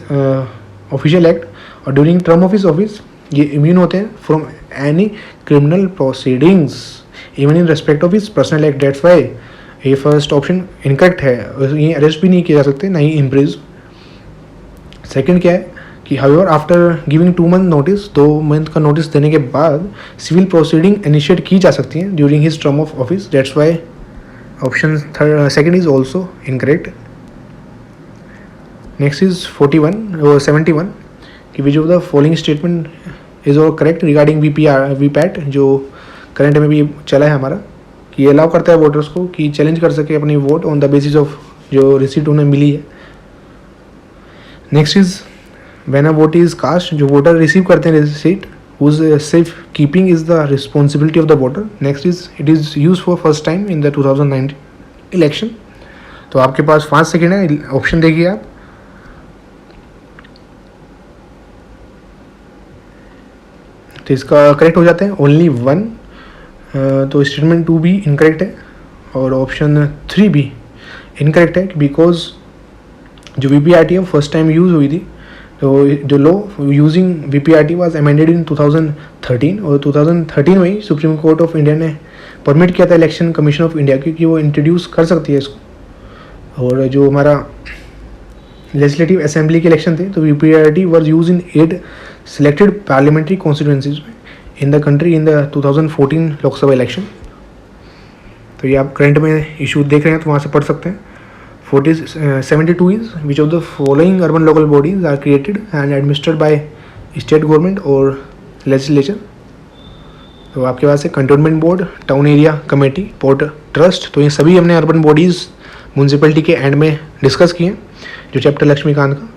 ऑफिशियल एक्ट और during term of his office, ये इम्यून होते हैं from any criminal proceedings even in respect of his personal act. Dates why ये फर्स्ट ऑप्शन इनकरेक्ट है, ये अरेस्ट भी नहीं किए जा सकते, ना ही इम्प्रिज। सेकंड क्या है कि however after giving 2 month notice, 2 month का नोटिस देने के बाद सिविल प्रोसीडिंग इनिशिएट की जा सकती हैं during his term of office. That's why option second is also incorrect. Next is 71 कि which of the following statement is और करेक्ट रिगार्डिंग वीपैट, जो करंट में भी चला है हमारा, कि अलाउ करता है वोटर्स को कि चैलेंज कर सके अपनी vote on the basis of जो रिसीट उन्हें मिली है। Next is when a vote is cast, जो वोटर रिसीव करते हैं receipt whose safe keeping is the responsibility of the voter. Next is it is used for first time in the 2019 election. तो आपके पास 5 second है, option देखिए आप। तो इसका करेक्ट हो जाता है ओनली 1, तो स्टेटमेंट 2 भी इनकरेक्ट है और ऑप्शन 3 भी इनकरेक्ट है बिकॉज जो VPRT फर्स्ट टाइम यूज़ हुई थी, तो जो law using VPRT was amended in 2013 और 2013 में ही सुप्रीम कोर्ट ऑफ इंडिया ने परमिट किया था इलेक्शन कमीशन ऑफ इंडिया की कि वो इंट्रोड्यूस कर सकती है इसको। और जो हमारा लेजिस्लेटिव असेंबली के इलेक्शन थे तो VPRT was use in 8 selected parliamentary constituencies in the country in the 2014 Lok Sabha election. तो ये आप करंट में इशू देख रहे हैं तो वहाँ से पढ़ सकते हैं। 72 is which of the following urban local bodies are created and administered by state government or legislature। तो आपके पास है cantonment board, town area committee, port trust. तो ये सभी हमने अर्बन बॉडीज़ म्यूनसिपैलिटी के एंड में डिस्कस किए हैं जो चैप्टर लक्ष्मीकांत का।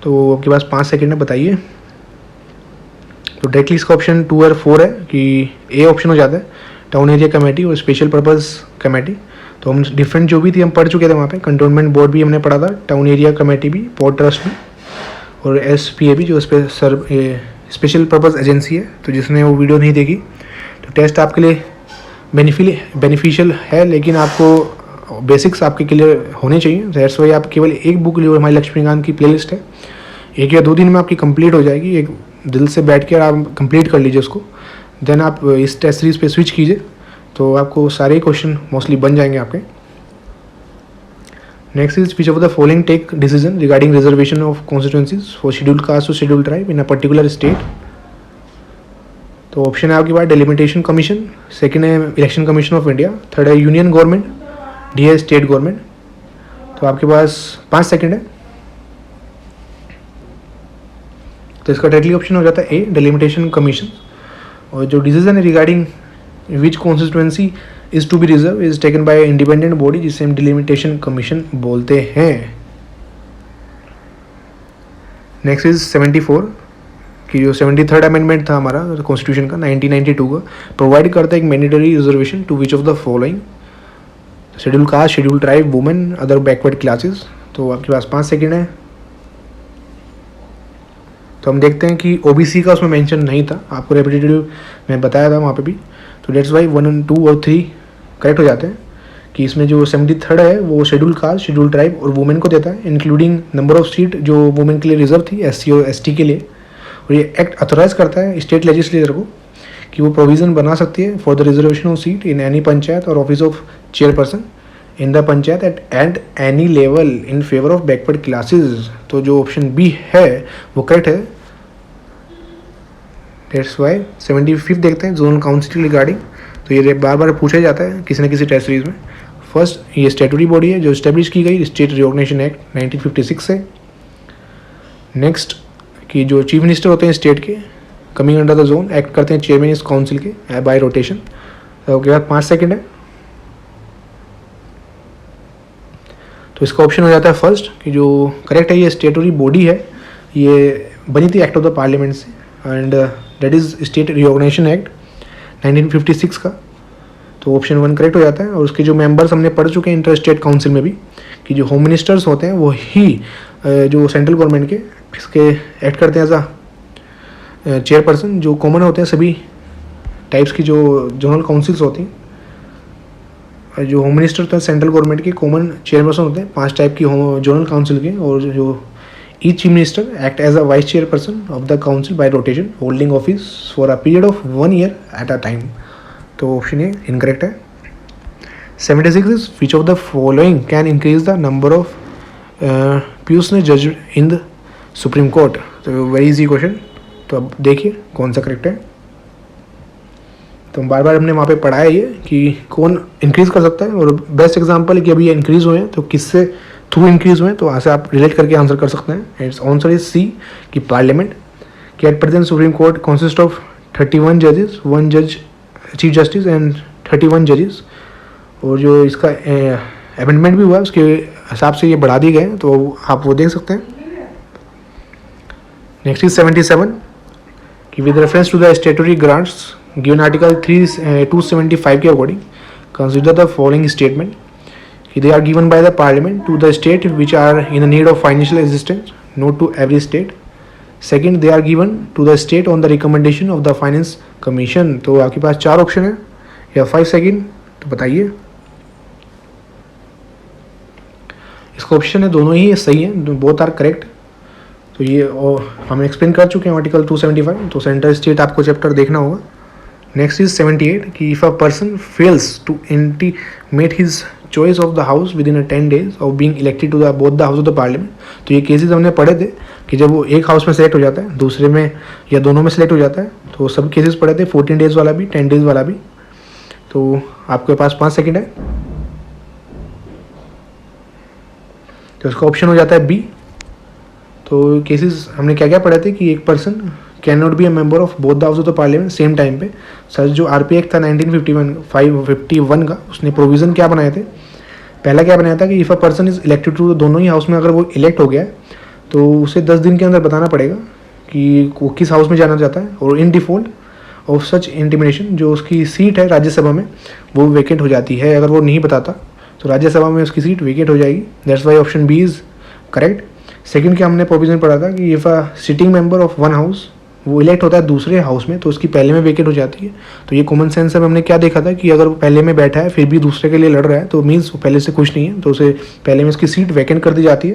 तो आपके पास 5 सेकेंड है, बताइए। तो डायरेक्टली इसका ऑप्शन 2 और 4 है कि ए ऑप्शन हो जाता है, टाउन एरिया कमेटी और स्पेशल पर्पज़ कमेटी। तो हम डिफरेंट जो भी थी हम पढ़ चुके थे वहाँ पे, कंटोनमेंट बोर्ड भी हमने पढ़ा था, टाउन एरिया कमेटी भी, पोर्ट ट्रस्ट भी और SPA भी जो स्पेशल पर्पज़ एजेंसी है। तो जिसने वो वीडियो नहीं देखी तो टेस्ट आपके लिए बेनिफिशियल है, लेकिन आपको बेसिक्स आपके क्लियर होने चाहिए। दैट्स वाई आप केवल एक बुक जो हमारी लक्ष्मीकांत की प्लेलिस्ट है 1 या 2 दिन में आपकी कंप्लीट हो जाएगी। एक दिल से बैठ कर आप कंप्लीट कर लीजिए उसको, देन आप इस टेस्ट सीरीज पे स्विच कीजिए तो आपको सारे क्वेश्चन मोस्टली बन जाएंगे आपके। Next is which of the following take decision regarding reservation of constituencies for scheduled caste और scheduled tribe in a particular state. तो ऑप्शन है आपके पास डेलिमिटेशन कमीशन, सेकंड है election commission of India, third है यूनियन गवर्नमेंट, डी है state government. तो आपके पास 5 सेकेंड है, तो इसका डायरेक्टली ऑप्शन हो जाता है ए डेलिमिटेशन कमीशन। और जो डिसीजन है regarding which constituency is to be reserve is taken by independent body जिसे हम डिलिमिटेशन कमीशन बोलते हैं। नेक्स्ट इज 74 कि जो 73rd अमेंडमेंट था हमारा कॉन्स्टिट्यूशन का 1992 का, प्रोवाइड करता है एक mandatory reservation to which of the following schedule caste, schedule tribe, women, other backward classes. तो आपके पास 5 सेकेंड है। तो हम देखते हैं कि ओबीसी का उसमें मेंशन नहीं था, आपको रेपिटेटिव मैं बताया था वहाँ पे भी, तो डेट्स वाई 1 और 2 और 3 करेक्ट हो जाते हैं कि इसमें जो 73rd है वो शेड्यूल कास्ट, शेड्यूल ट्राइब और वुमेन को देता है, इंक्लूडिंग नंबर ऑफ सीट जो वुमेन के लिए रिजर्व थी, एससी और एसटी के लिए। और ये एक्ट अथोराइज करता है स्टेट लेजिस्लेचर को कि वो प्रोविज़न बना सकती है for the reservation of seat in any panchayat और office of chairperson in the panchayat at any level in favour of backward classes. तो जो ऑप्शन बी है वो करेक्ट है। दैट्स वाई 75 देखते हैं जोनल काउंसिल रिगार्डिंग। तो ये बार बार पूछा जाता है किसी न किसी टेस्ट सीरीज में। फर्स्ट ये स्टैट्यूटरी बॉडी है जो इस्टेब्लिश की गई स्टेट रिऑर्गनाइजेशन एक्ट 1956 से। नेक्स्ट कि जो चीफ मिनिस्टर होते हैं स्टेट के coming under the zone act करते हैं चेयरमैन इस काउंसिल के बाय रोटेशन। तो उसके बाद 5 सेकेंड है, तो इसका ऑप्शन हो जाता है फर्स्ट कि जो करेक्ट है ये स्टेटरी बॉडी है, ये बनी थी एक्ट ऑफ द पार्लियामेंट से and that is state reorganisation act 1956 का। तो ऑप्शन 1 करेक्ट हो जाता है। और उसके जो मेंबर्स हमने पढ़ चुके हैं इंटर स्टेट काउंसिल में भी कि जो होम मिनिस्टर्स होते हैं वो ही जो सेंट्रल गवर्नमेंट के इसके एक्ट करते हैं एज अ चेयरपर्सन, जो कॉमन होते हैं सभी टाइप्स की जो जोनल काउंसिल्स होती हैं। जो होम मिनिस्टर होते हैं सेंट्रल गवर्नमेंट के कॉमन चेयरपर्सन होते हैं 5 टाइप की जोनल काउंसिल के। और जो each chief minister act as a vice chairperson of the council by rotation holding office for a period of 1 year at a time. तो ऑप्शन ए इनकरेक्ट है। 76 is which of the following can increase the number of puisne जज in the supreme court. तो very easy question. तो अब देखिए कौन सा correct है। तो बार बार हमने वहाँ पे पढ़ा है ये कि कौन इंक्रीज़ कर सकता है और बेस्ट एग्जांपल है कि अभी ये इंक्रीज़ हुए हैं तो किससे थ्रू इंक्रीज़ हुए हैं, तो वहाँ से आप रिलेट करके आंसर कर सकते हैं। इट्स आंसर इज सी कि पार्लियामेंट कि at present supreme court consist of 31 जजेस, 1 जज चीफ जस्टिस एंड 31 जजेस। और जो इसका अमेंडमेंट भी हुआ है उसके हिसाब से ये बढ़ा दिए गए हैं, तो आप वो देख सकते हैं। नेक्स्ट इज 77 कि with reference to the statutory grants given article 275 के according consider the following statement कि they are given by the parliament to the state which are in the need of financial assistance, not to every state. Second, they are given to the state on the recommendation of the finance commission. तो आपके पास 4 option है या 5 second, तो बताइए। इसका option है दोनों ही सही है, बोथ आर करेक्ट। तो ये हम एक्सप्लेन कर चुके हैं आर्टिकल 275, तो सेंटर स्टेट आपको चैप्टर देखना होगा। नेक्स्ट इज 78 कि if a person fails to intimate his choice of the house within 10 days of being elected to the both the house of the parliament. तो ये cases हमने पढ़े थे कि जब वो एक हाउस में सेलेक्ट हो जाता है, दूसरे में या दोनों में सेलेक्ट हो जाता है, तो सब केसेस पढ़े थे, 14 days वाला भी, 10 days वाला भी। तो आपके पास 5 सेकेंड है, तो इसका ऑप्शन हो जाता है बी। तो केसेस हमने क्या क्या पढ़े थे कि एक person can not B a member of both the house of the parliament same time पे। सर जो आरपी एक्ट था 1951 का, उसने प्रोविज़न क्या बनाए थे, पहला क्या बनाया था कि if a person is elected to दोनों ही हाउस में अगर वो इलेक्ट हो गया है तो उसे 10 दिन के अंदर बताना पड़ेगा कि वो किस हाउस में जाना चाहता है। और इन डिफ़ॉल्ट ऑफ सच इंटीमेशन जो उसकी सीट है राज्यसभा में वो वेकेंट हो जाती है। अगर वो नहीं बताता तो राज्यसभा में उसकी सीट वेकेंट हो जाएगी। That's why option B is correct. Second क्या हमने प्रोविजन पढ़ा था कि if a sitting member of one house वो इलेक्ट होता है दूसरे हाउस में तो उसकी पहले में वेकेंट हो जाती है। तो ये कॉमन सेंस है। हमने क्या देखा था कि अगर वो पहले में बैठा है फिर भी दूसरे के लिए लड़ रहा है तो मीन्स वो पहले से खुश नहीं है, तो उसे पहले में उसकी सीट वैकेंट कर दी जाती है।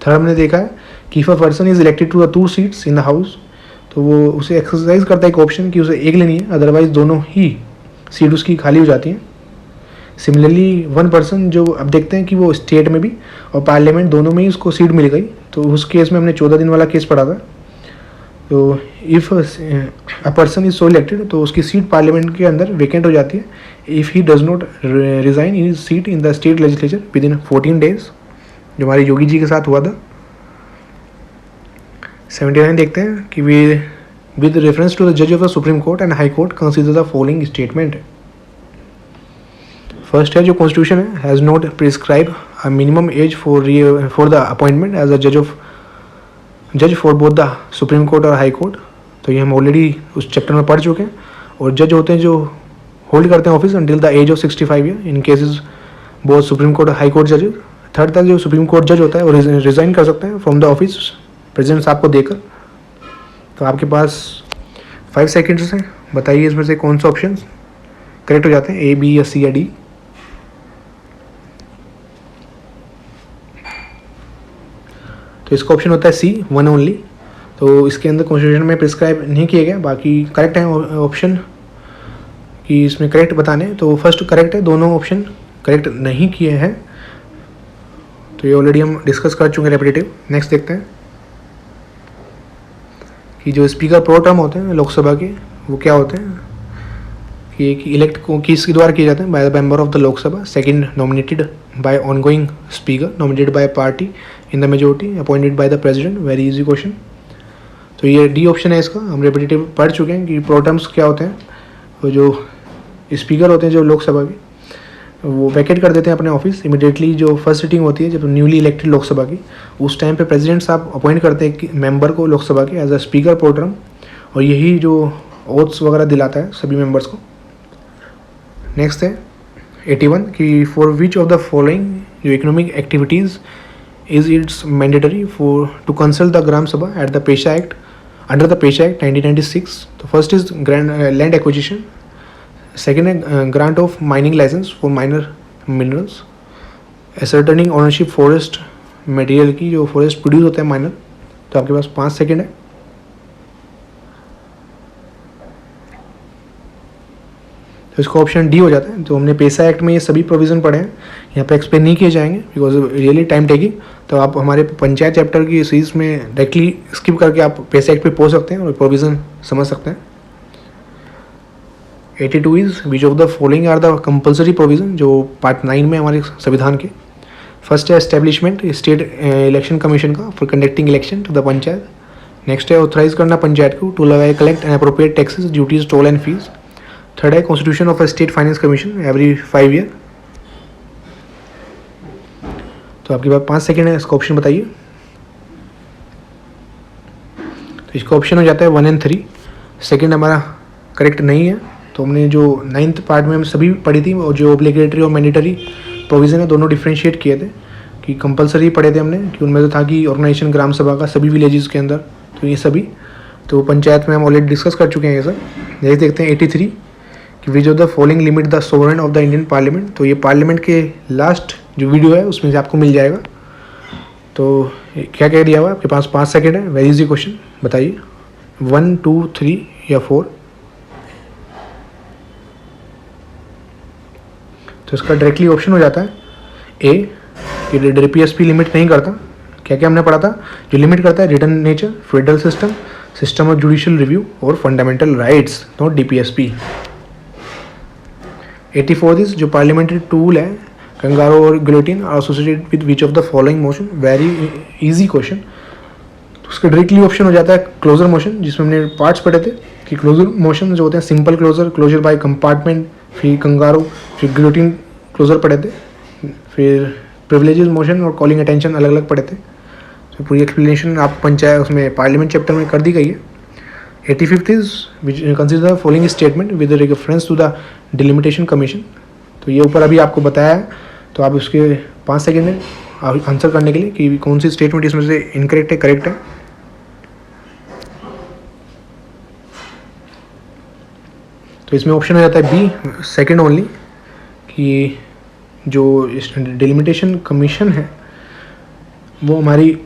थर्ड हमने देखा है कि if a person is elected to the 2 seats in the house तो वो उसे एक्सरसाइज करता है एक ऑप्शन कि उसे एक लेनी है, अदरवाइज दोनों ही सीट उसकी खाली हो जाती हैं। सिमिलरली वन पर्सन जो अब देखते हैं कि वो स्टेट में भी और पार्लियामेंट दोनों में ही उसको सीट मिल गई, तो उस केस में हमने 14 दिन वाला केस पढ़ा था। तो if a person is so elected तो उसकी सीट पार्लियामेंट के अंदर वेकेंट हो जाती है if he does not resign in seat in the state legislature with in 14 days, जो हमारे योगी जी के साथ हुआ था। 79 देखते हैं कि विद रेफरेंस टू द जज of the supreme court and high court consider the following statement. First है जो कॉन्स्टिट्यूशन है has not prescribe a minimum age for the appointment as a जज for both the supreme court और high court. तो ये हम already उस chapter में पढ़ चुके हैं। और जज होते हैं जो होल्ड करते हैं office until the age of 65 year in cases both supreme court और हाई कोर्ट जजेस। थर्ड था जो सुप्रीम कोर्ट जज होता है और रिजाइन कर सकते हैं फ्रॉम द ऑफिस प्रेजेंट आपको देकर। तो आपके पास 5 सेकेंड्स हैं, बताइए इसमें से कौन सा ऑप्शन करेक्ट हो जाते हैं, ए, बी या सी या डी। तो इसका ऑप्शन होता है सी, वन ओनली। तो इसके अंदर कॉन्स्टिट्यूशन में प्रिस्क्राइब नहीं किया गया, बाकी करेक्ट है ऑप्शन कि इसमें करेक्ट बताने। तो फर्स्ट करेक्ट है, दोनों ऑप्शन करेक्ट नहीं किए हैं। तो ये ऑलरेडी हम डिस्कस कर चुके हैं रेपिटेटिव। नेक्स्ट देखते हैं कि जो स्पीकर प्रो टर्म होते हैं लोकसभा के, वो क्या होते हैं कि इलेक्ट किसके द्वारा किए जाते हैं, by the member of the Lok Sabha. Second, nominated by ongoing speaker, nominated by party in the majority, appointed by the president. Very easy question. तो ये डी ऑप्शन है इसका। हम रेपिटेटिव पढ़ चुके हैं कि प्रो टर्म्स क्या होते हैं। वो जो स्पीकर होते हैं जो लोकसभा के, वो वैकेट कर देते हैं अपने ऑफिस इमिडिएटली। जो फर्स्ट सिटिंग होती है जब न्यूली इलेक्टेड लोकसभा की, उस टाइम पे प्रेसिडेंट साहब अपॉइंट करते हैं मेंबर को लोकसभा के as a speaker pro term, और यही जो ओथ्स वगैरह दिलाता है सभी मेंबर्स को। नेक्स्ट है 81 कि for which of the following जो economic activities is it's mandatory for to consult the Gram Sabha at the PESA act, under the PESA act 1996। तो first is land acquisition, second है grant of mining licence for minor minerals, ascertaining ownership forest material की, जो forest produce होते हैं minor. तो आपके पास 5 second है। तो इसका ऑप्शन डी हो जाता है। तो हमने पेशा एक्ट में ये सभी प्रोविज़न पढ़े हैं, यहाँ पे एक्सप्लेन नहीं किए जाएंगे बिकॉज रियली टाइम टेकिंग। तो आप हमारे पंचायत चैप्टर की सीरीज में डायरेक्टली स्किप करके आप पेशा एक्ट पे पहुँच सकते हैं और प्रोविज़न समझ सकते हैं। 82 is which of the following are the compulsory provision, जो पार्ट 9 में हमारे संविधान के। फर्स्ट है एस्टेब्लिशमेंट स्टेट इलेक्शन कमीशन का for conducting election to the panchayat. Next है ऑथराइज करना पंचायत को to levy collect and appropriate taxes, duties, toll and fees. Third है constitution of a state finance commission every 5 year. तो आपके पास 5 second है, इसका option बताइए। तो इसका ऑप्शन हो जाता है 1 and 3। सेकेंड हमारा करेक्ट नहीं है। तो हमने जो 9th पार्ट में हम सभी पढ़ी थी, और जो ऑब्लिगेटरी और मैंडेटरी प्रोविज़न है दोनों डिफ्रेंशिएट किए थे। कि कंपलसरी पढ़े थे हमने कि उनमें तो था कि ऑर्गेनाइजेशन ग्राम सभा का सभी विलेजेस के अंदर, तो ये सभी। तो पंचायत में हम ऑलरेडी डिस्कस कर चुके हैं ये सब। नेक्स्ट देखते हैं 83 कि which of the following limit the sovereign of the Indian parliament. तो ये पार्लियामेंट के लास्ट जो वीडियो है उसमें से आपको मिल जाएगा। तो क्या क्या दिया हुआ है आपके पास, 5 सेकेंड है। वेरी इजी क्वेश्चन, बताइए 1, 2, 3 या 4। तो इसका डायरेक्टली ऑप्शन हो जाता है ए कि DPSP लिमिट नहीं करता। क्या क्या हमने पढ़ा था, जो लिमिट करता है written nature, federal system, system of judicial review और fundamental rights, not DPSP। 84 is जो पार्लियामेंट्री टूल है कंगारो और guillotine are associated with which of the following motion. Very easy question. तो उसका डायरेक्टली ऑप्शन हो जाता है क्लोजर मोशन, जिसमें हमने पार्ट्स पढ़े थे कि क्लोजर मोशन जो होते हैं simple closure, closure by compartment, फिर कंगारो, फिर गिलोटिन क्लोजर पढ़े थे, फिर प्रिविलेजेस मोशन और कॉलिंग अटेंशन अलग अलग पढ़े थे। तो पूरी एक्सप्लेनेशन आप पंचायत उसमें पार्लियामेंट चैप्टर में कर दी गई है। 85th is which consider the following statement with reference to the delimitation commission. तो ये ऊपर अभी आपको बताया है, तो आप उसके 5 सेकेंड है आंसर करने के लिए कि कौन सी स्टेटमेंट इसमें से इनकरेक्ट है, करेक्ट है। तो इसमें ऑप्शन हो जाता है बी, सेकेंड ओनली, कि जो डिलिमिटेशन कमीशन है वो हमारी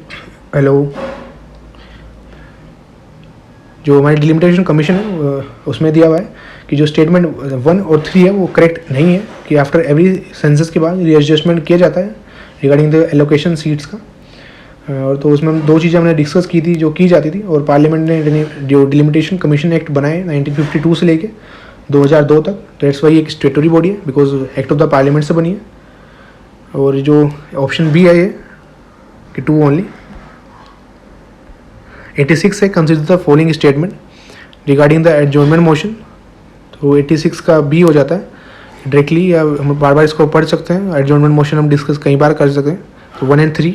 जो हमारी डिलिमिटेशन कमीशन है उसमें दिया हुआ है कि जो स्टेटमेंट 1 और 3 है वो करेक्ट नहीं है, कि आफ्टर एवरी सेंसस के बाद रीएडजस्टमेंट किया जाता है रिगार्डिंग द एलोकेशन सीट्स का। और तो उसमें हम 2 चीज़ें हमने डिस्कस की थी जो की जाती थी, और पार्लियामेंट ने जो डिलिमिटेशन कमीशन एक्ट बनाए 1952 से लेके 2002 तक। दैट्स वाई एक स्टेटरी बॉडी है because act of the parliament से बनी है। और जो ऑप्शन बी है ये कि 2 ओनली। 86 है consider the following statement regarding the adjournment motion. तो 86 का बी हो जाता है डायरेक्टली, या हम बार बार इसको पढ़ सकते हैं। एडजॉर्नमेंट मोशन हम डिस्कस कई बार कर सकते हैं। तो 1 and 3।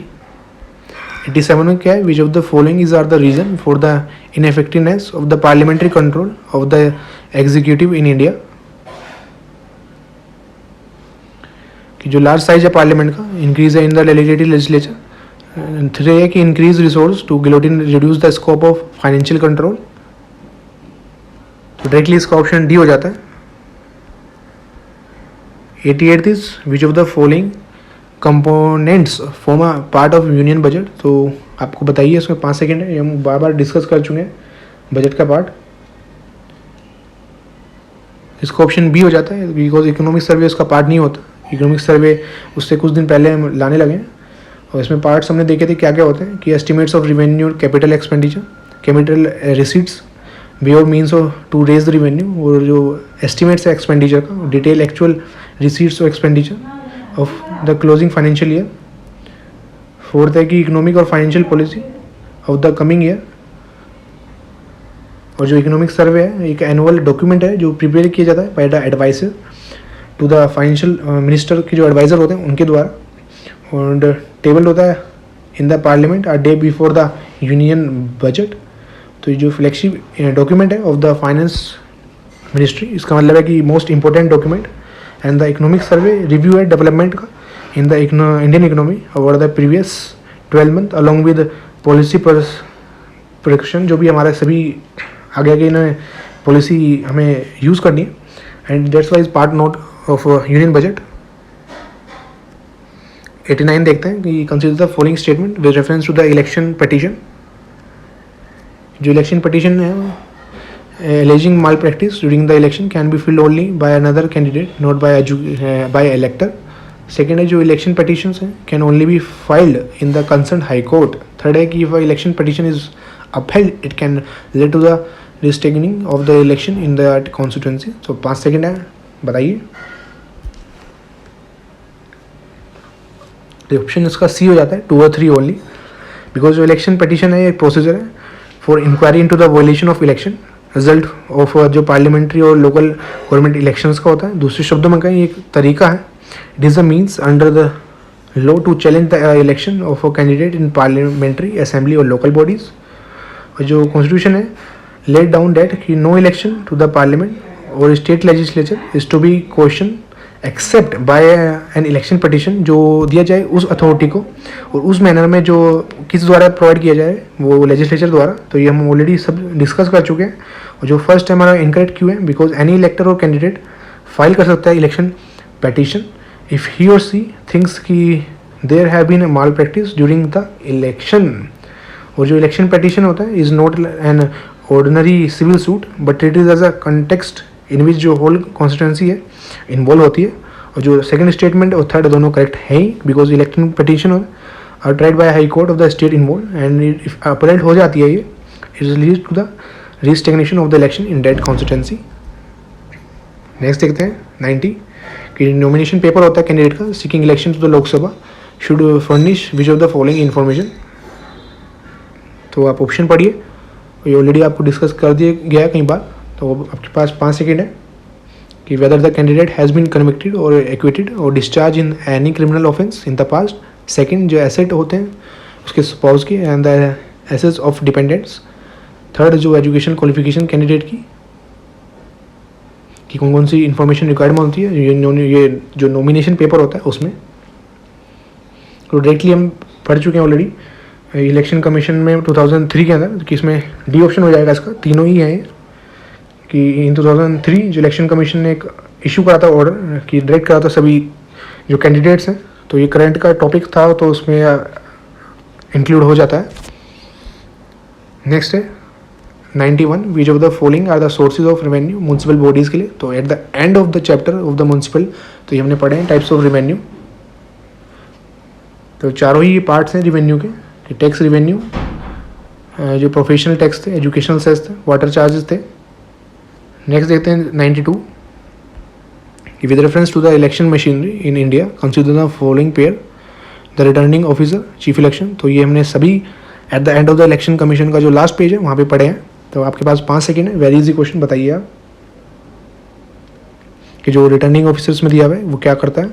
87 में क्या है, which of the following is are the reason for the ineffectiveness of the parliamentary control of the executive in India. कि जो लार्ज साइज है पार्लियामेंट का, इंक्रीज है इन द लेजिस्लेचर। 3 है कि increase resource to guillotine reduce the scope of financial control. तो directly इसका option D हो जाता है। 88 is which of the following components form a part of union budget. तो आपको बताइए, इसमें 5 सेकेंड है, ये हम बार बार डिस्कस कर चुके हैं बजट का पार्ट। इसका ऑप्शन बी हो जाता है बिकॉज इकोनॉमिक सर्वे उसका पार्ट नहीं होता। इकोनॉमिक सर्वे उससे कुछ दिन पहले हम लाने लगे हैं और इसमें पार्ट्स हमने देखे थे क्या क्या होते हैं कि estimates of revenue, capital expenditure, capital receipts, way of means of to raise the revenue, और जो एस्टिमेट्स है एक्सपेंडिचर का, डिटेल एक्चुअल रिसीट्स और expenditure of the closing financial year. Fourth है कि इकोनॉमिक और financial policy of the coming year. और जो इकोनॉमिक सर्वे है एक एनुअल डॉक्यूमेंट है जो प्रिपेयर किया जाता है by the adviser to the financial minister के जो एडवाइज़र होते हैं उनके द्वारा। और टेबल होता है in the parliament a day before the union budget. तो ये जो फ्लैगशिप डॉक्यूमेंट है ऑफ द फाइनेंस मिनिस्ट्री, इसका मतलब है कि most important document. And the economic survey review है डेवलपमेंट का in the Indian economy over the previous 12 month along with policy production, जो भी हमारे सभी आगे आगे इन्हें पॉलिसी हमें यूज़ करनी है। And that's wise part note of union budget. 89 देखते हैं कि consider the following statement with reference to the election petition. जो इलेक्शन पटिशन है alleging mall practice during the election can be filed only by another candidate not by elector. Second है जो election petitions हैं can only be filed in the concern high court. Third है कि if election petition is upheld it can lead to the restagging of the election in that constituency। so 5 second है, बताइए। तो option इसका सी हो जाता है 2 और 3 ओनली बिकॉज जो इलेक्शन पटिशन है एक प्रोसीजर है for inquiry into the violation of election result of जो पार्लियामेंट्री और लोकल गवर्नमेंट इलेक्शंस का होता है। दूसरे शब्दों में कहें एक तरीका है, it is a means under the law to challenge the election of a candidate in parliamentary assembly और लोकल बॉडीज़। और जो कॉन्स्टिट्यूशन है लेट डाउन डेट कि no election to the parliament और state legislature is to be question except by an election petition, जो दिया जाए उस अथॉरिटी को और उस मैनर में जो किस द्वारा प्रोवाइड किया जाए वो लेजिस्लेचर द्वारा। तो ये हम ऑलरेडी सब डिस्कस कर चुके हैं। और जो फर्स्ट है हमारा इनकरेक्ट क्यों है बिकॉज एनी इलेक्टर और कैंडिडेट फाइल कर सकता है इलेक्शन पटिशन इफ़ ही और सी थिंक्स कि there have been mal practice during the election. और जो इलेक्शन पटिशन होता है is not an ordinary civil suit but it is as a context in which जो होल कॉन्स्टिट्यूंसी है involve होती है। और जो सेकंड स्टेटमेंट और थर्ड दोनों करेक्ट है ही because election petition are tried by high court of the state involve and if apparent हो जाती है ये it is lead to the restagnation of the election in that constituency. Next देखते हैं 90 कि नॉमिनेशन पेपर होता है कैंडिडेट का seeking election to the Lok Sabha should furnish which of the following information. तो आप ऑप्शन पढ़िए, ये ऑलरेडी आपको डिस्कस कर दिया गया है कई बार। तो आपके पास 5 सेकेंड है कि whether the candidate has been convicted और एक्विटेड और discharge in any criminal offence in the past. Second जो एसेट होते हैं उसके स्पाउस के and the assets of dependents. Third जो एजुकेशन क्वालिफिकेशन कैंडिडेट की कि कौन कौन सी इन्फॉर्मेशन रिक्वायरमेंट होती है ये जो नॉमिनेशन पेपर होता है उसमें। तो डायरेक्टली हम पढ़ चुके हैं ऑलरेडी इलेक्शन कमीशन में 2003 के अंदर कि इसमें डी ऑप्शन हो जाएगा इसका, तीनों ही हैं कि इन 2003 जो इलेक्शन कमीशन ने एक इशू करा था ऑर्डर कि डायरेक्ट करा था सभी जो कैंडिडेट्स हैं। तो ये करंट का टॉपिक था तो उसमें इंक्लूड हो जाता है। नेक्स्ट है 91 which of the following are the sources of revenue municipal bodies के लिए। तो at the end of the chapter of the municipal तो ये हमने पढ़े हैं टाइप्स ऑफ रेवेन्यू। तो चारों ही पार्ट्स हैं रेवेन्यू के कि टैक्स रेवेन्यू, जो प्रोफेशनल टैक्स थे, एजुकेशनल सेस थे, वाटर चार्जेस थे। नेक्स्ट देखते हैं 92 कि with reference to the election machinery in India consider the following pair the returning officer chief election. तो ये हमने सभी at the end of the election commission का जो लास्ट पेज है वहाँ पे पढ़े हैं। तो आपके पास 5 सेकेंड है, वेरी इजी क्वेश्चन, बताइए आप कि जो रिटर्निंग ऑफिसर्स में दिया हुआ है वो क्या करता है।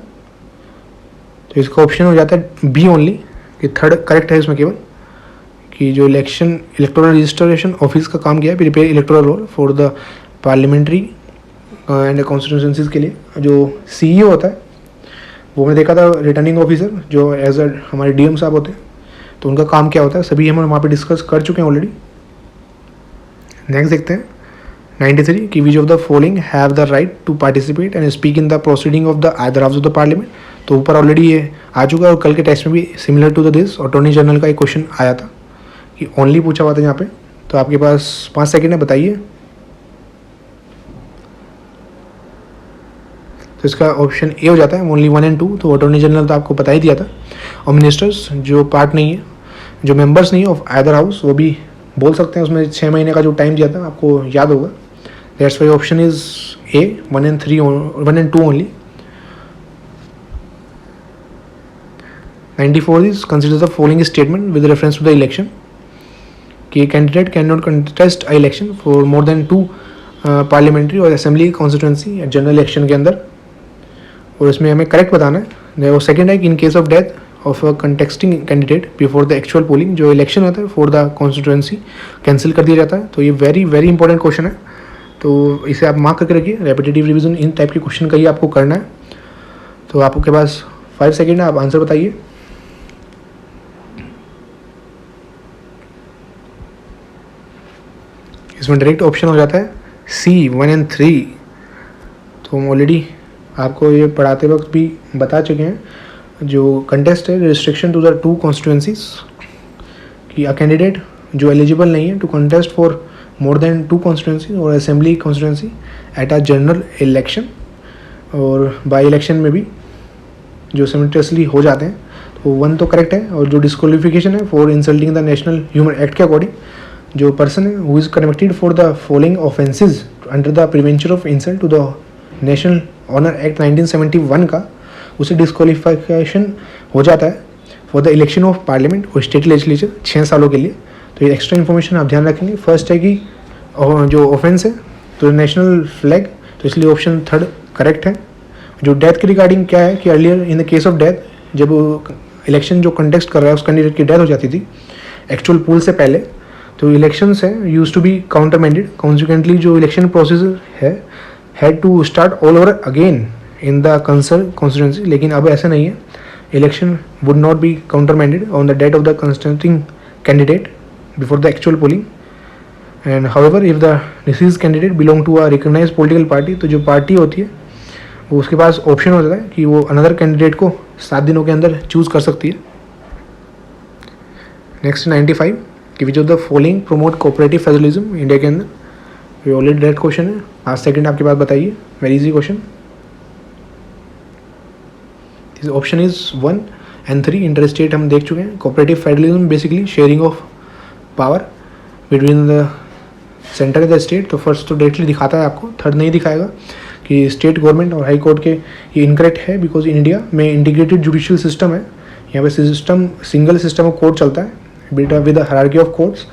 तो इसका ऑप्शन हो जाता है बी ओनली कि थर्ड करेक्ट है इसमें केवल कि जो इलेक्टोरल रजिस्ट्रेशन ऑफिस का काम किया है prepare electoral roll for the parliamentary and constituencies के लिए। जो सीईओ होता है वो मैंने देखा था रिटर्निंग ऑफिसर जो एज अ हमारे डीएम साहब होते हैं, तो उनका काम क्या होता है सभी हम वहाँ पे डिस्कस कर चुके हैं ऑलरेडी। नेक्स्ट देखते हैं 93 कि which of the following have the right to participate and speak in the proceeding of the other house of the parliament. तो ऊपर ऑलरेडी ये आ चुका है और कल के टेस्ट में भी similar to the this attorney general का एक क्वेश्चन आया था कि ओनली पूछा हुआ था यहाँ पे। तो आपके पास 5 सेकेंड है, बताइए। तो इसका ऑप्शन ए हो जाता है ओनली 1 and 2। तो अटॉर्नी जनरल तो आपको बता ही दिया था, और मिनिस्टर्स जो पार्ट नहीं है, जो मेंबर्स नहीं है ऑफ आइदर हाउस, वो भी बोल सकते हैं। उसमें 6 महीने का जो टाइम दिया था आपको याद होगा। That's why option is A 1 and 2 only. 94 is consider the following statement with reference to the election कि candidate can not contest a election for more than 2 parliamentary और असेंबली कॉन्स्टिट्यूंसी जनरल इलेक्शन के अंदर। और इसमें हमें correct बताना है। और सेकेंड है कि in case of death of a contesting candidate before the actual polling, जो इलेक्शन होता है फॉर द कॉन्स्टिट्यूंसी कैंसिल कर दिया जाता है। तो ये वेरी वेरी इंपॉर्टेंट क्वेश्चन है, तो इसे आप मार्क करके रखिए। रेपिटेटिव रिवीजन इन टाइप के क्वेश्चन का ही आपको करना है। तो आपके पास 5 सेकेंड है, आप आंसर बताइए। इसमें डायरेक्ट ऑप्शन हो जाता है सी 1 and 3। तो हम ऑलरेडी आपको ये पढ़ाते वक्त भी बता चुके हैं, जो कंटेस्ट है रिस्ट्रिक्शन टू द 2 कॉन्स्टिट्यूंसीज कि अ कैंडिडेट जो एलिजिबल नहीं है to contest for more than 2 constituency और assembly constituency at a general election और बाई इलेक्शन में भी जो सिमिल्टेनियसली हो जाते हैं। तो 1 तो करेक्ट है। और जो डिस्क्वालिफिकेशन है for insulting the national human act के अकॉर्डिंग, जो पर्सन है who is convicted for the following offences under the prevention of insult to the national honour act 1971 का, उसे डिस्क्वालिफिकेशन हो जाता है for the election of parliament और state legislature 6 सालों के लिए। तो ये एक्स्ट्रा इन्फॉर्मेशन आप ध्यान रखेंगे। फर्स्ट है कि जो ऑफेंस है तो नेशनल फ्लैग, तो इसलिए ऑप्शन 3 करेक्ट है। जो डेथ के रिगार्डिंग क्या है कि earlier in the case of death, जब इलेक्शन जो कंटेस्ट कर रहा है उस कैंडिडेट की डेथ हो जाती थी एक्चुअल पोल से पहले, तो इलेक्शंस है used to be countermanded. Consequently जो इलेक्शन प्रोसेस है had to start all over again in the concern constituency. लेकिन अब ऐसा नहीं है, election would not be countermanded on the date of the constituting candidate before the actual polling. And however if the deceased candidate belong to a recognised political party, तो जो party होती है वो उसके पास ऑप्शन होता है कि वो अनदर कैंडिडेट को 7 दिनों के अंदर चूज कर सकती है। नेक्स्ट 95 कि which of the following promote cooperative federalism India के अंदर। ये ऑलरेडी डायरेक्ट क्वेश्चन है। 5 सेकेंड आपके पास, बताइए। Very easy question. This option is 1 and 3 inter state हम देख चुके हैं। Cooperative federalism basically sharing of power between the centre and the state. तो फर्स्ट तो डायरेक्टली दिखाता है आपको, 3rd नहीं दिखाएगा कि स्टेट गवर्नमेंट और हाई कोर्ट के ये इनकरेक्ट है, बिकॉज इंडिया में इंटीग्रेटेड जुडिशियल सिस्टम है। यहाँ पे system single system of court चलता है with hierarchy of courts,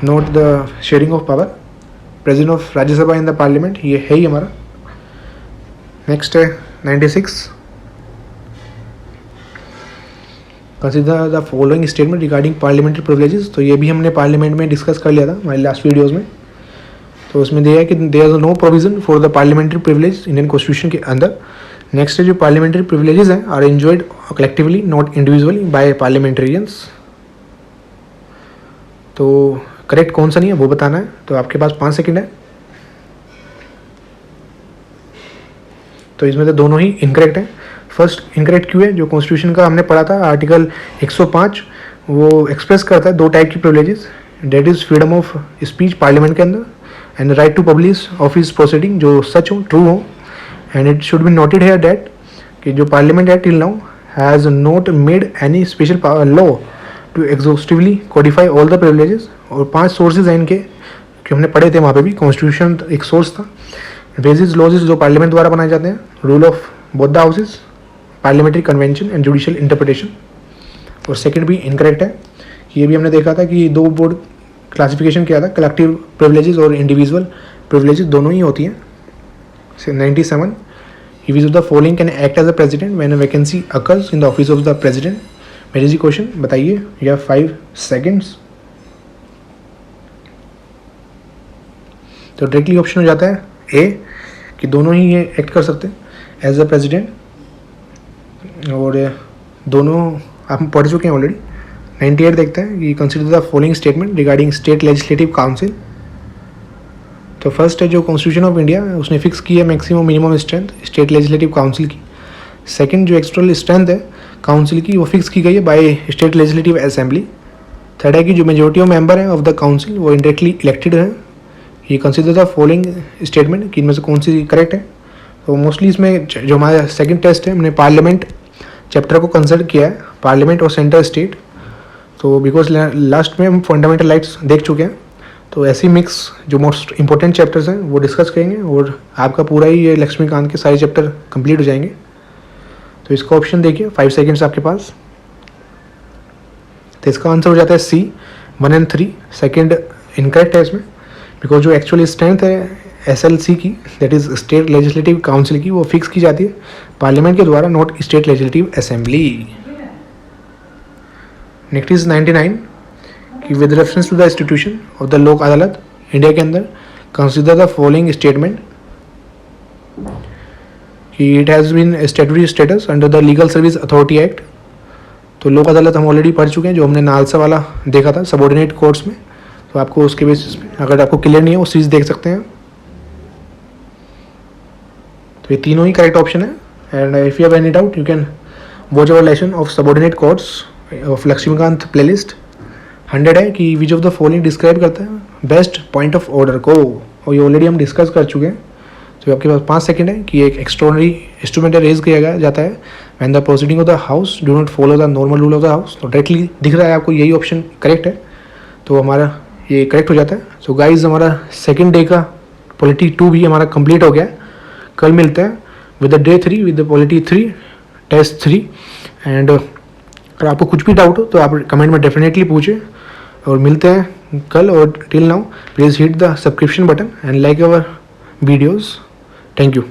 not the sharing of power. President of Rajya Sabha in the parliament ये है ही हमारा। नेक्स्ट है 96 consider the following statement regarding parliamentary privileges. तो ये भी हमने पार्लियामेंट में डिस्कस कर लिया था हमारे लास्ट वीडियोज़ में। तो उसमें दिया है कि there is no provision for the parliamentary privilege Indian constitution के अंदर। नेक्स्ट है जो पार्लियामेंट्री प्रिविलेजेस हैं are enjoyed collectively not individually by parliamentarians. तो करेक्ट कौन सा नहीं है वो बताना है। तो आपके पास 5 सेकेंड है। तो इसमें तो दोनों ही इनकरेक्ट है। फर्स्ट इनकरेक्ट क्यों है, जो कॉन्स्टिट्यूशन का हमने पढ़ा था आर्टिकल 105 वो एक्सप्रेस करता है 2 टाइप की privileges, that is freedom of speech parliament के अंदर and right to publish office proceeding, जो सच हो ट्रू हो। And it should be noted here that कि जो पार्लियामेंट है till now has not made any special law to exhaustively codify all the privileges. और 5 सोर्सेज हैं इनके कि हमने पढ़े थे वहाँ पे भी। कॉन्स्टिट्यूशन एक सोर्स था, बेसिस लॉज जो पार्लियामेंट द्वारा बनाए जाते हैं, rule of both the houses, parliamentary convention and judicial interpretation. और सेकंड भी इनकरेक्ट है। ये भी हमने देखा था कि 2 बोर्ड क्लासिफिकेशन किया था, कलेक्टिव प्रिविलेजेस और इंडिविजुअल प्रिविलेजेस दोनों ही होती हैं। 97 which of the following can act as a president when a vacancy occurs in the office of the president. मेरी जी क्वेश्चन बताइए, या 5 सेकेंड्स। तो डायरेक्टली ऑप्शन हो जाता है ए कि दोनों ही ये एक्ट कर सकते हैं एज अ प्रेसिडेंट। और दोनों आप पढ़ चुके हैं ऑलरेडी। 98 देखते हैं कि consider the following statement regarding state legislative council. तो फर्स्ट है जो कॉन्स्टिट्यूशन ऑफ इंडिया, उसने फिक्स की है maximum minimum strength state legislative council की। सेकंड जो एक्सटर्नल स्ट्रेंथ है काउंसिल की वो फिक्स की गई है by state legislative assembly. Third है कि जो मेजोरिटी ऑफ मेंबर हैं ऑफ द काउंसिल वो इंडायरेक्टली इलेक्टेड हैं। ये कंसिडर द फॉलोइंग स्टेटमेंट कि इनमें से कौन सी करेक्ट है। तो मोस्टली इसमें जो हमारा सेकंड टेस्ट है हमने पार्लियामेंट चैप्टर को कंसिडर किया है, पार्लियामेंट और सेंटर स्टेट। तो बिकॉज लास्ट में हम फंडामेंटल राइट्स देख चुके हैं, तो ऐसी मिक्स जो मोस्ट इंपॉर्टेंट चैप्टर्स हैं वो डिस्कस करेंगे और आपका पूरा ही ये लक्ष्मीकांत के सारे चैप्टर कंप्लीट हो जाएंगे। तो इसका ऑप्शन देखिए 5 सेकेंड्स आपके पास। तो इसका आंसर हो जाता है सी 1 और 3। सेकेंड इनकरेक्ट है इसमें, बिकॉज जो एक्चुअल स्ट्रेंथ है SLC की, that is state legislative council की, वो फिक्स की जाती है पार्लियामेंट के द्वारा, not state legislative assembly. Next is 99 कि with reference to the institution of the Lok Adalat India के अंदर कंसिडर द फॉलोइंग स्टेटमेंट कि it has been statutory status under the legal service authority act. तो लोक अदालत हम ऑलरेडी पढ़ चुके हैं, जो हमने नालसा वाला देखा था सबॉर्डिनेट कोर्ट्स में। तो आपको उसके बेसिस पे अगर आपको क्लियर नहीं है वो चीज़ देख सकते हैं। तो ये तीनों ही करेक्ट ऑप्शन है। And if you have any doubt you can watch our lesson of subordinate courts of Laxmikanth playlist. 100 है कि which of the following describe करता है बेस्ट पॉइंट ऑफ ऑर्डर को, और ये ऑलरेडी हम डिस्कस कर चुके हैं। तो आपके पास 5 सेकंड है कि एक एक्स्ट्राऑर्डिनरी इंस्ट्रूमेंट रेज किया जाता है when the proceeding of the house do not follow the normal rule of the house. तो डायरेक्टली दिख रहा है आपको यही ऑप्शन करेक्ट है, तो हमारा ये करेक्ट हो जाता है। सो गाइज हमारा सेकंड डे का पॉलिटी 2 भी हमारा कंप्लीट हो गया है। कल मिलते हैं with the day 3 with the polity 3 test 3। And अगर आपको कुछ भी डाउट हो तो आप कमेंट में डेफिनेटली पूछें, और मिलते हैं कल। और till now please hit the subscription button and like our videos. Thank you.